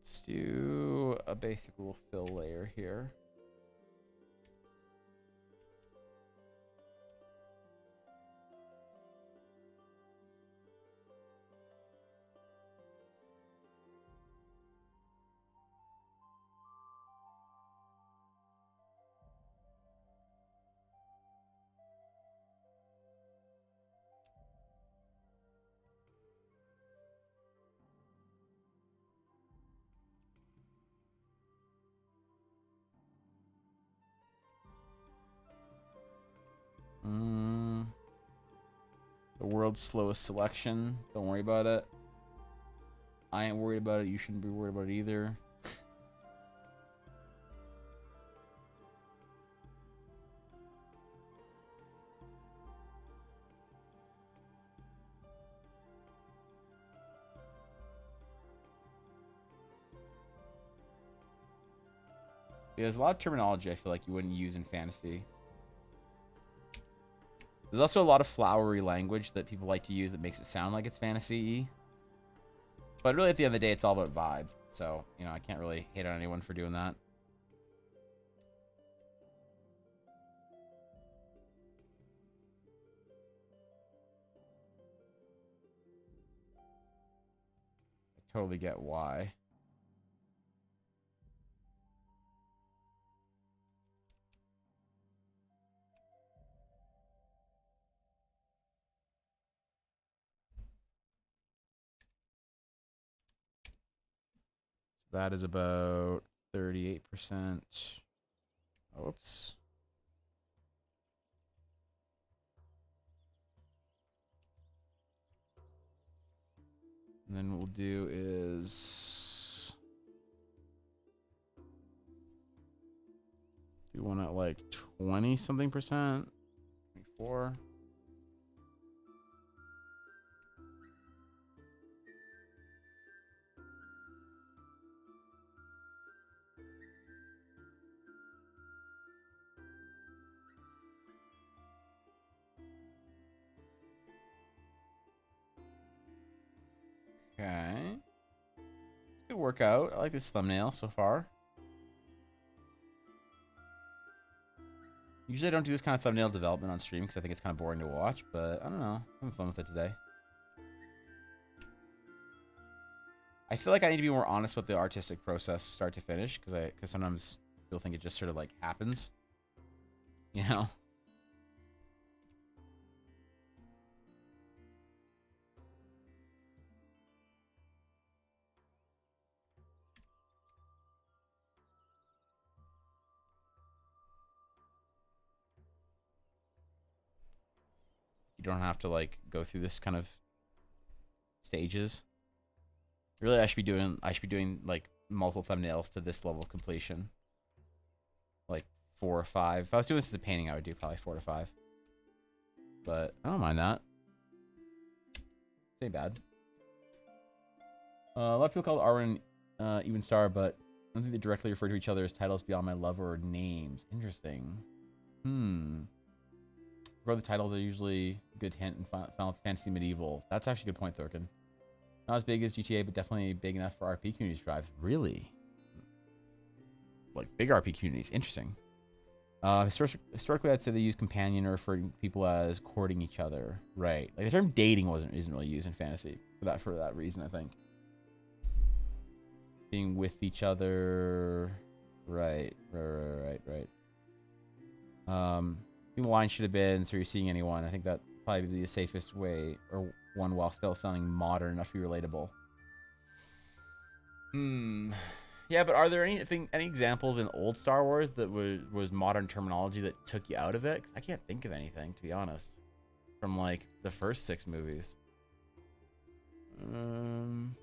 Let's do a basic rule fill layer here. The world's slowest selection. Don't worry about it. I ain't worried about it. You shouldn't be worried about it either. Yeah, there's a lot of terminology I feel like you wouldn't use in fantasy. There's also a lot of flowery language that people like to use that makes it sound like it's fantasy-y. But really, at the end of the day, it's all about vibe. So, you know, I can't really hate on anyone for doing that. I totally get why. That is about 38%. Oops. And then what we'll do is do one at like 20 something percent. 24. Okay. Good workout. I like this thumbnail so far. Usually I don't do this kind of thumbnail development on stream because I think it's kind of boring to watch, but I don't know. I'm having fun with it today. I feel like I need to be more honest with the artistic process start to finish because sometimes people think it just sort of like happens. You know? You don't have to like go through this kind of stages. Really, I should be doing like multiple thumbnails to this level of completion. Like 4 or 5. If I was doing this as a painting, I would do probably 4 to 5. But I don't mind that. It ain't bad. A lot of people call Arwen Even Star, but I don't think they directly refer to each other as titles beyond my love or names. Interesting. Where the titles are usually a good hint in Final Fantasy Medieval. That's actually a good point, Thorkin. Not as big as GTA, but definitely big enough for RP communities to drive. Really? Like big RP communities. Interesting. Historically, I'd say they use companion or referring to people as courting each other. Right. Like the term dating isn't really used in fantasy for that reason, I think. Being with each other. Right. The line should have been, so you're seeing anyone. I think that probably be the safest way, or one while still sounding modern enough to be relatable. Yeah, but are there any examples in old Star Wars that was modern terminology that took you out of it? 'Cause I can't think of anything, to be honest, from like the first 6 movies. I'm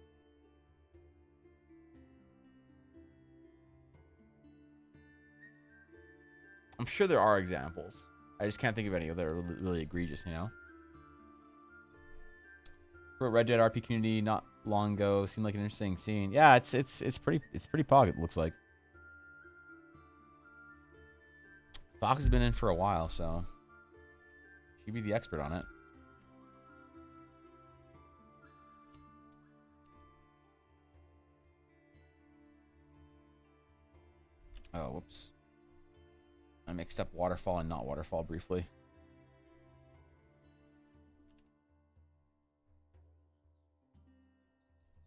sure there are examples. I just can't think of any that are really egregious, you know? For Red Dead RP community not long ago, seemed like an interesting scene. Yeah, it's pretty pog, it looks like. Fox has been in for a while, so she'd be the expert on it. Oh, whoops. I mixed up waterfall and not waterfall briefly.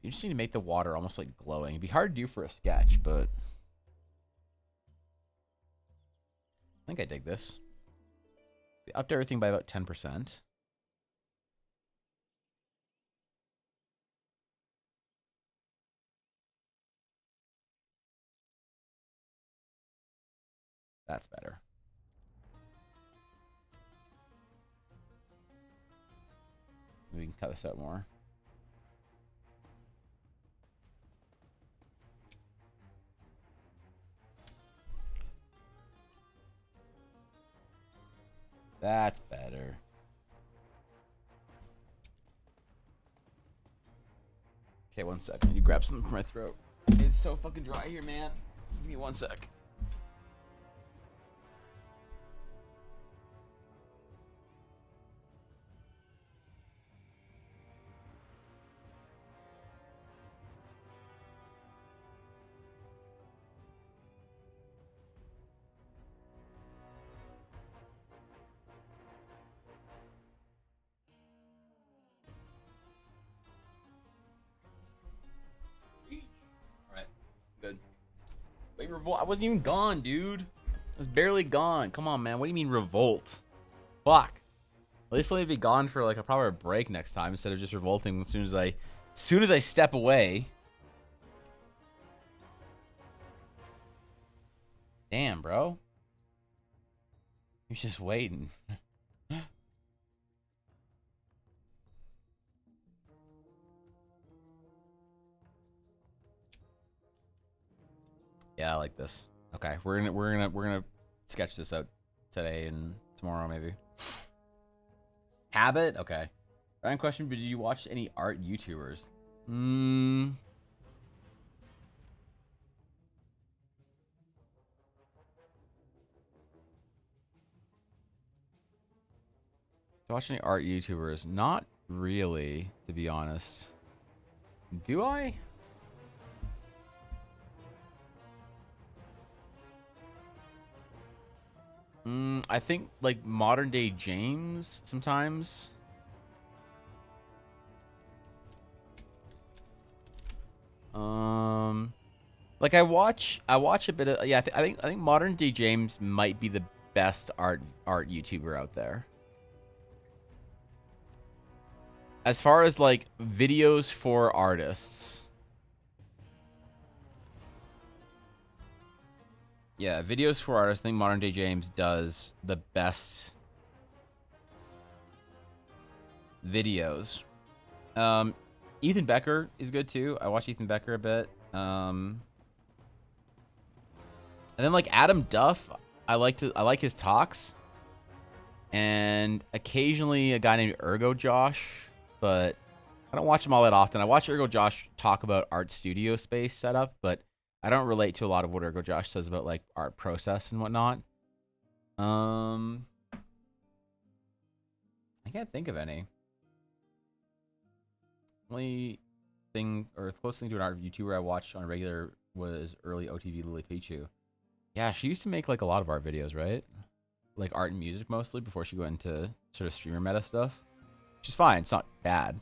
You just need to make the water almost like glowing. It'd be hard to do for a sketch, but I think I dig this. We upped everything by about 10%. That's better. We can cut this out more. That's better. Okay, 1 sec. I need to grab something from my throat. It's so fucking dry here, man. Give me 1 sec. revolt. I wasn't even gone, dude. I was barely gone. Come on, man. What do you mean revolt? Fuck. At least let me be gone for like a proper break next time instead of just revolting as soon as I step away. Damn, bro. You're just waiting. Yeah, I like this. Okay, we're gonna sketch this out today and tomorrow maybe. Habit? Okay. Ryan question, did you watch any art YouTubers? Watch any art YouTubers? Not really, to be honest. Do I? I think like modern day James sometimes. Like I watch a bit of, yeah. I think modern day James might be the best art YouTuber out there. As far as like videos for artists. Yeah, videos for artists. I think modern day James does the best videos. Ethan Becker is good too. I watch Ethan Becker a bit. And then like Adam Duff, I like his talks. And occasionally a guy named Ergo Josh, but I don't watch him all that often. I watch Ergo Josh talk about art studio space setup, but I don't relate to a lot of what Ergo Josh says about like art process and whatnot. I can't think of any. Only thing or closest thing to an art YouTuber I watched on a regular was early OTV Lily Pichu. Yeah, she used to make like a lot of art videos, right? Like art and music mostly before she went into sort of streamer meta stuff. Which is fine, it's not bad.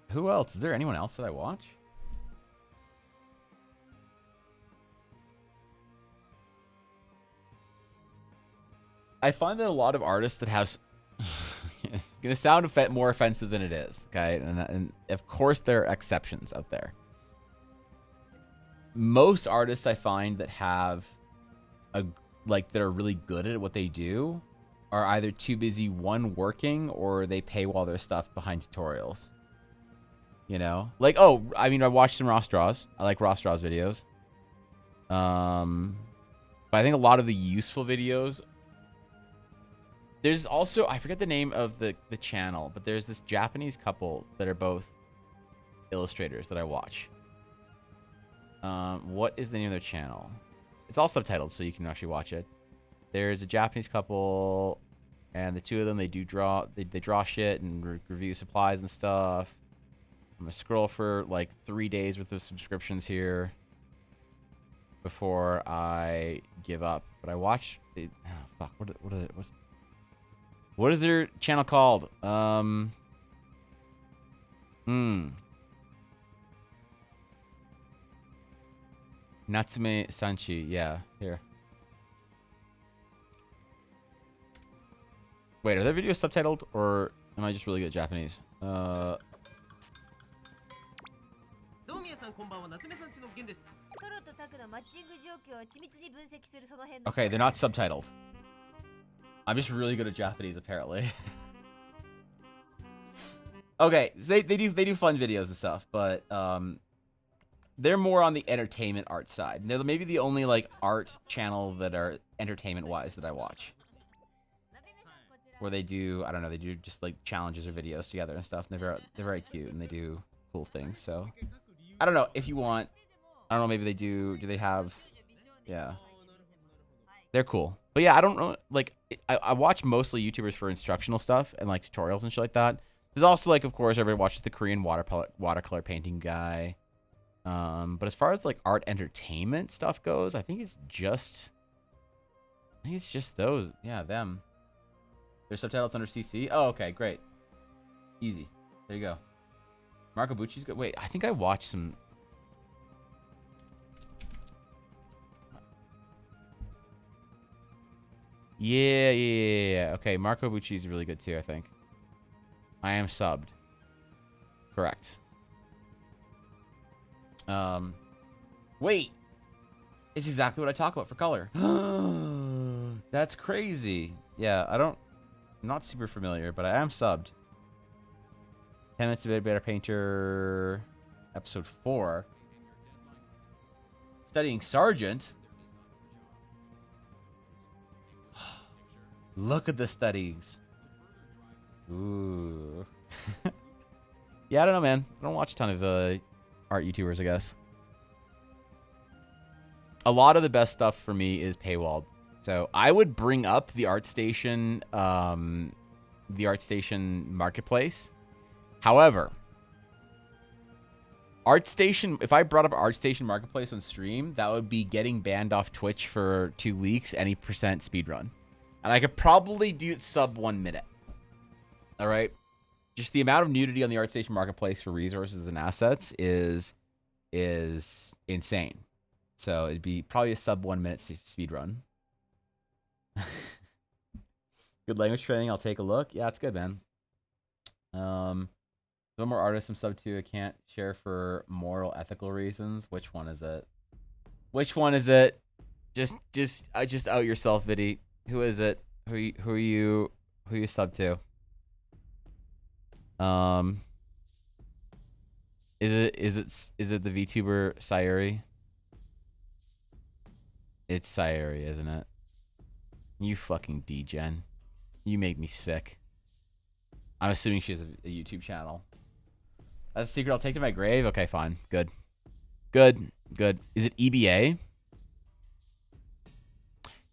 Who else? Is there anyone else that I watch? I find that a lot of artists that have it's gonna sound more offensive than it is, okay? And of course there are exceptions out there. Most artists I find that have that are really good at what they do are either too busy working or they paywall their stuff behind tutorials. You know, like, oh, I mean, I watched some Ross Draws. I like Ross Draws videos. But I think a lot of the useful videos. There's also, I forget the name of the channel, but there's this Japanese couple that are both illustrators that I watch. What is the name of their channel? It's all subtitled, so you can actually watch it. There's a Japanese couple, and the two of them, they draw shit and review supplies and stuff. I'm gonna scroll for like 3 days worth of subscriptions here before I give up. But I watch. Fuck. What is their channel called? Natsume Sanchi. Yeah. Here. Wait, are their videos subtitled or am I just really good at Japanese? Okay, they're not subtitled. I'm just really good at Japanese, apparently. Okay, so they do fun videos and stuff, but they're more on the entertainment art side. They're maybe the only like art channel that are entertainment wise that I watch. Where they do, I don't know, they do just like challenges or videos together and stuff. And they're very cute and they do cool things. So I don't know if you want. I don't know. Maybe they do. Do they have? Yeah, they're cool. But yeah, I don't know. Like I watch mostly YouTubers for instructional stuff and like tutorials and shit like that. There's also like, of course, everybody watches the Korean watercolor painting guy. But as far as like art entertainment stuff goes, I think it's just those. Yeah, them. Their subtitles under CC. Oh, okay, great. Easy. There you go. Marco Bucci's good. Wait, I think I watched some Yeah. Okay, Marco Bucci is really good too, I think. I am subbed. Correct. Wait. It's exactly what I talk about for color. That's crazy. Yeah, I'm not super familiar, but I am subbed. 10 Minutes to Be a Better Painter, episode 4. Studying Sergeant. Look at the studies. Ooh. Yeah, I don't know, man. I don't watch a ton of art YouTubers, I guess. A lot of the best stuff for me is paywalled. So I would bring up the ArtStation marketplace. However, ArtStation, if I brought up ArtStation marketplace on stream, that would be getting banned off Twitch for 2 weeks, any percent speedrun. And I could probably do it sub 1 minute. All right. Just the amount of nudity on the ArtStation marketplace for resources and assets is insane. So it'd be probably a sub 1 minute speed run. Good language training. I'll take a look. Yeah, it's good, man. One more artist I'm sub to. I can't share for moral, ethical reasons. Which one is it? Which one is it? Just out yourself, Viddy. Who is it? Who are you sub to? Is it the VTuber Sayuri? It's Sayuri, isn't it? You fucking degen. You make me sick. I'm assuming she has a YouTube channel. That's a secret I'll take to my grave? Okay, fine. Good. Is it EBA?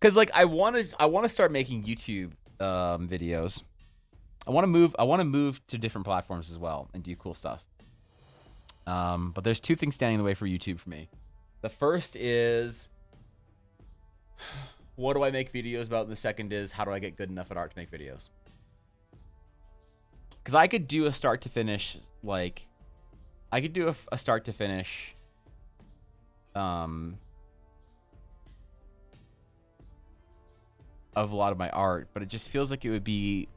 Because, like, I want to start making YouTube videos. I want to move to different platforms as well and do cool stuff. But there's two things standing in the way for YouTube for me. The first is, what do I make videos about? And the second is, how do I get good enough at art to make videos? Because I could do a start to finish, like, I could do a start to finish, of a lot of my art, but it just feels like it's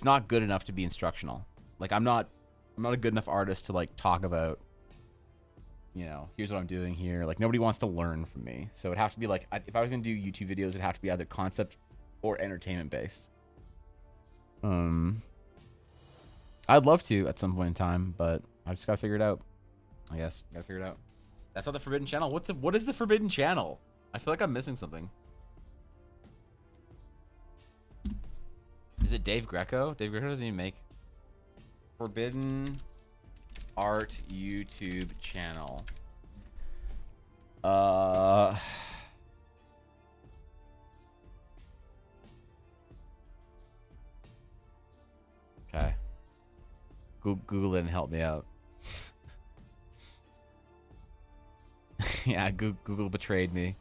not good enough to be instructional. Like, I'm not a good enough artist to, like, talk about, you know, here's what I'm doing here. Like, nobody wants to learn from me. So it'd have to be like, if I was going to do YouTube videos, it'd have to be either concept or entertainment based. I'd love to at some point in time, but I just got to figure it out. I guess. Got to figure it out. That's not the Forbidden Channel. What is the Forbidden Channel? I feel like I'm missing something. Is it Dave Greco? Dave Greco doesn't even make Forbidden Art YouTube channel. Okay. Google it and help me out. Yeah, Google betrayed me.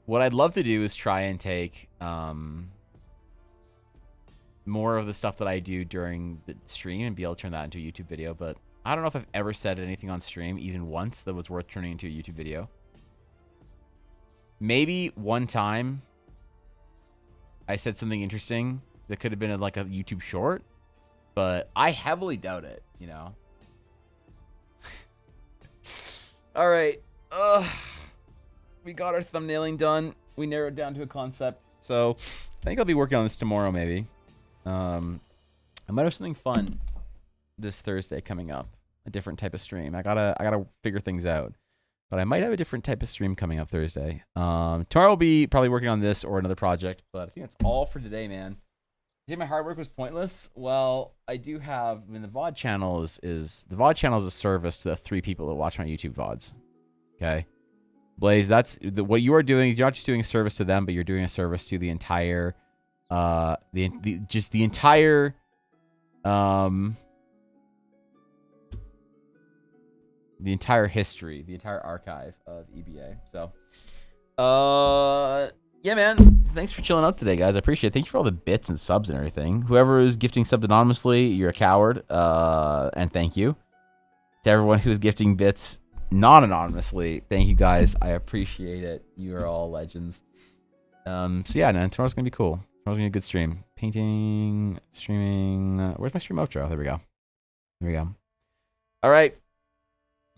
What I'd love to do is try and take more of the stuff that I do during the stream and be able to turn that into a YouTube video, but I don't know if I've ever said anything on stream even once that was worth turning into a YouTube video. Maybe one time I said something interesting that could have been like a YouTube short, but I heavily doubt it, you know? All right. We got our thumbnailing done. We narrowed down to a concept. So I think I'll be working on this tomorrow, maybe. I might have something fun this Thursday coming up. A different type of stream. I gotta figure things out. But I might have a different type of stream coming up Thursday. Tomorrow I'll be probably working on this or another project. But I think that's all for today, man. You think my hard work was pointless? Well, I do have. I mean, the VOD channel is the VOD channel is a service to the 3 people that watch my YouTube VODs. Okay, Blaze, that's what you are doing. You're not just doing a service to them, but you're doing a service to the entire, the entire, the entire history, the entire archive of EBA. So, yeah, man. Thanks for chilling out today, guys. I appreciate it. Thank you for all the bits and subs and everything. Whoever is gifting subs anonymously, you're a coward. And thank you to everyone who is gifting bits non-anonymously. Thank you, guys. I appreciate it. You are all legends. So yeah, man, tomorrow's gonna be cool. Tomorrow's gonna be a good stream. Painting, streaming. Where's my stream outro? There we go. There we go. All right.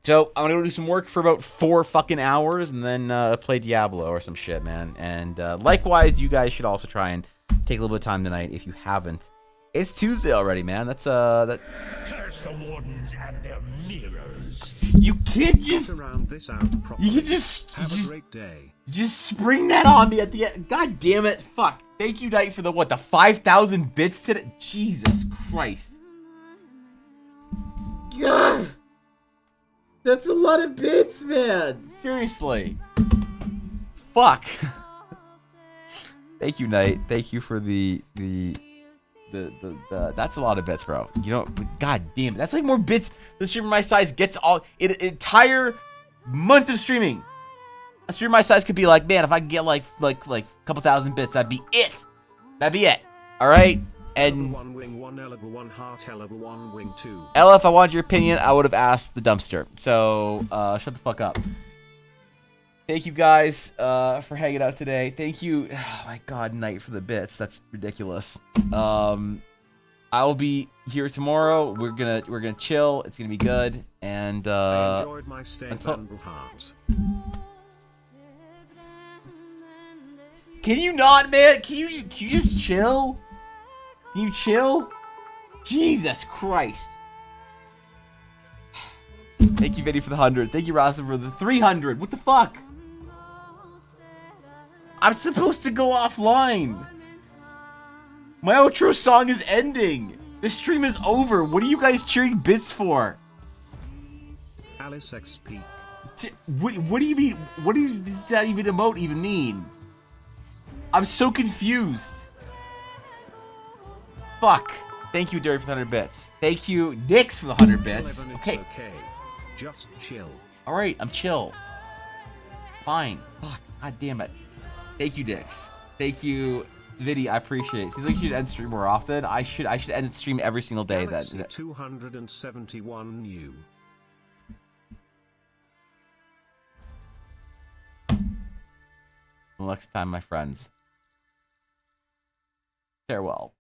So I'm gonna go do some work for about 4 fucking hours and then play Diablo or some shit, man. And likewise, you guys should also try and take a little bit of time tonight if you haven't. It's Tuesday already, man. That's that. Curse the wardens and their mirrors. You can't just. Round this out properly. You can just. Have a great day. Just spring that on me at the end. God damn it! Fuck. Thank you, Knight, for the 5,000 bits today. Jesus Christ. God. That's a lot of bits, man. Seriously. Fuck. Thank you, Knight. Thank you for the that's a lot of bits, bro. You know, god damn it. That's like more bits the streamer my size gets all an entire month of streaming. A streamer my size could be like, man, if I could get like a couple thousand bits, that'd be it. That'd be it. All right. And One wing, one level, one heart, level, one wing, two. Ella, if I wanted your opinion, I would have asked the dumpster. So shut the fuck up. Thank you guys for hanging out today. Thank you, oh my god, Knight, for the bits. That's ridiculous. I will be here tomorrow. We're gonna chill. It's gonna be good. And I enjoyed my stay at until... Vandal Hearts. Can you not, man? Can you just chill? Can you chill? Jesus Christ. Thank you, Vinny, for the 100. Thank you, Rasa, for the 300. What the fuck? I'm supposed to go offline. My outro song is ending. This stream is over. What are you guys cheering bits for? Alice XP. What do you mean? What does that even emote even mean? I'm so confused. Fuck. Thank you, Derry, for the 100 bits. Thank you, Nix, for the 100 bits. Okay. Just chill. Alright, I'm chill. Fine. Fuck. God damn it. Thank you, Nix. Thank you, Viddy. I appreciate it. Seems like you should end stream more often. I should end stream every single day. Galaxy 271 new. Next time, my friends. Farewell.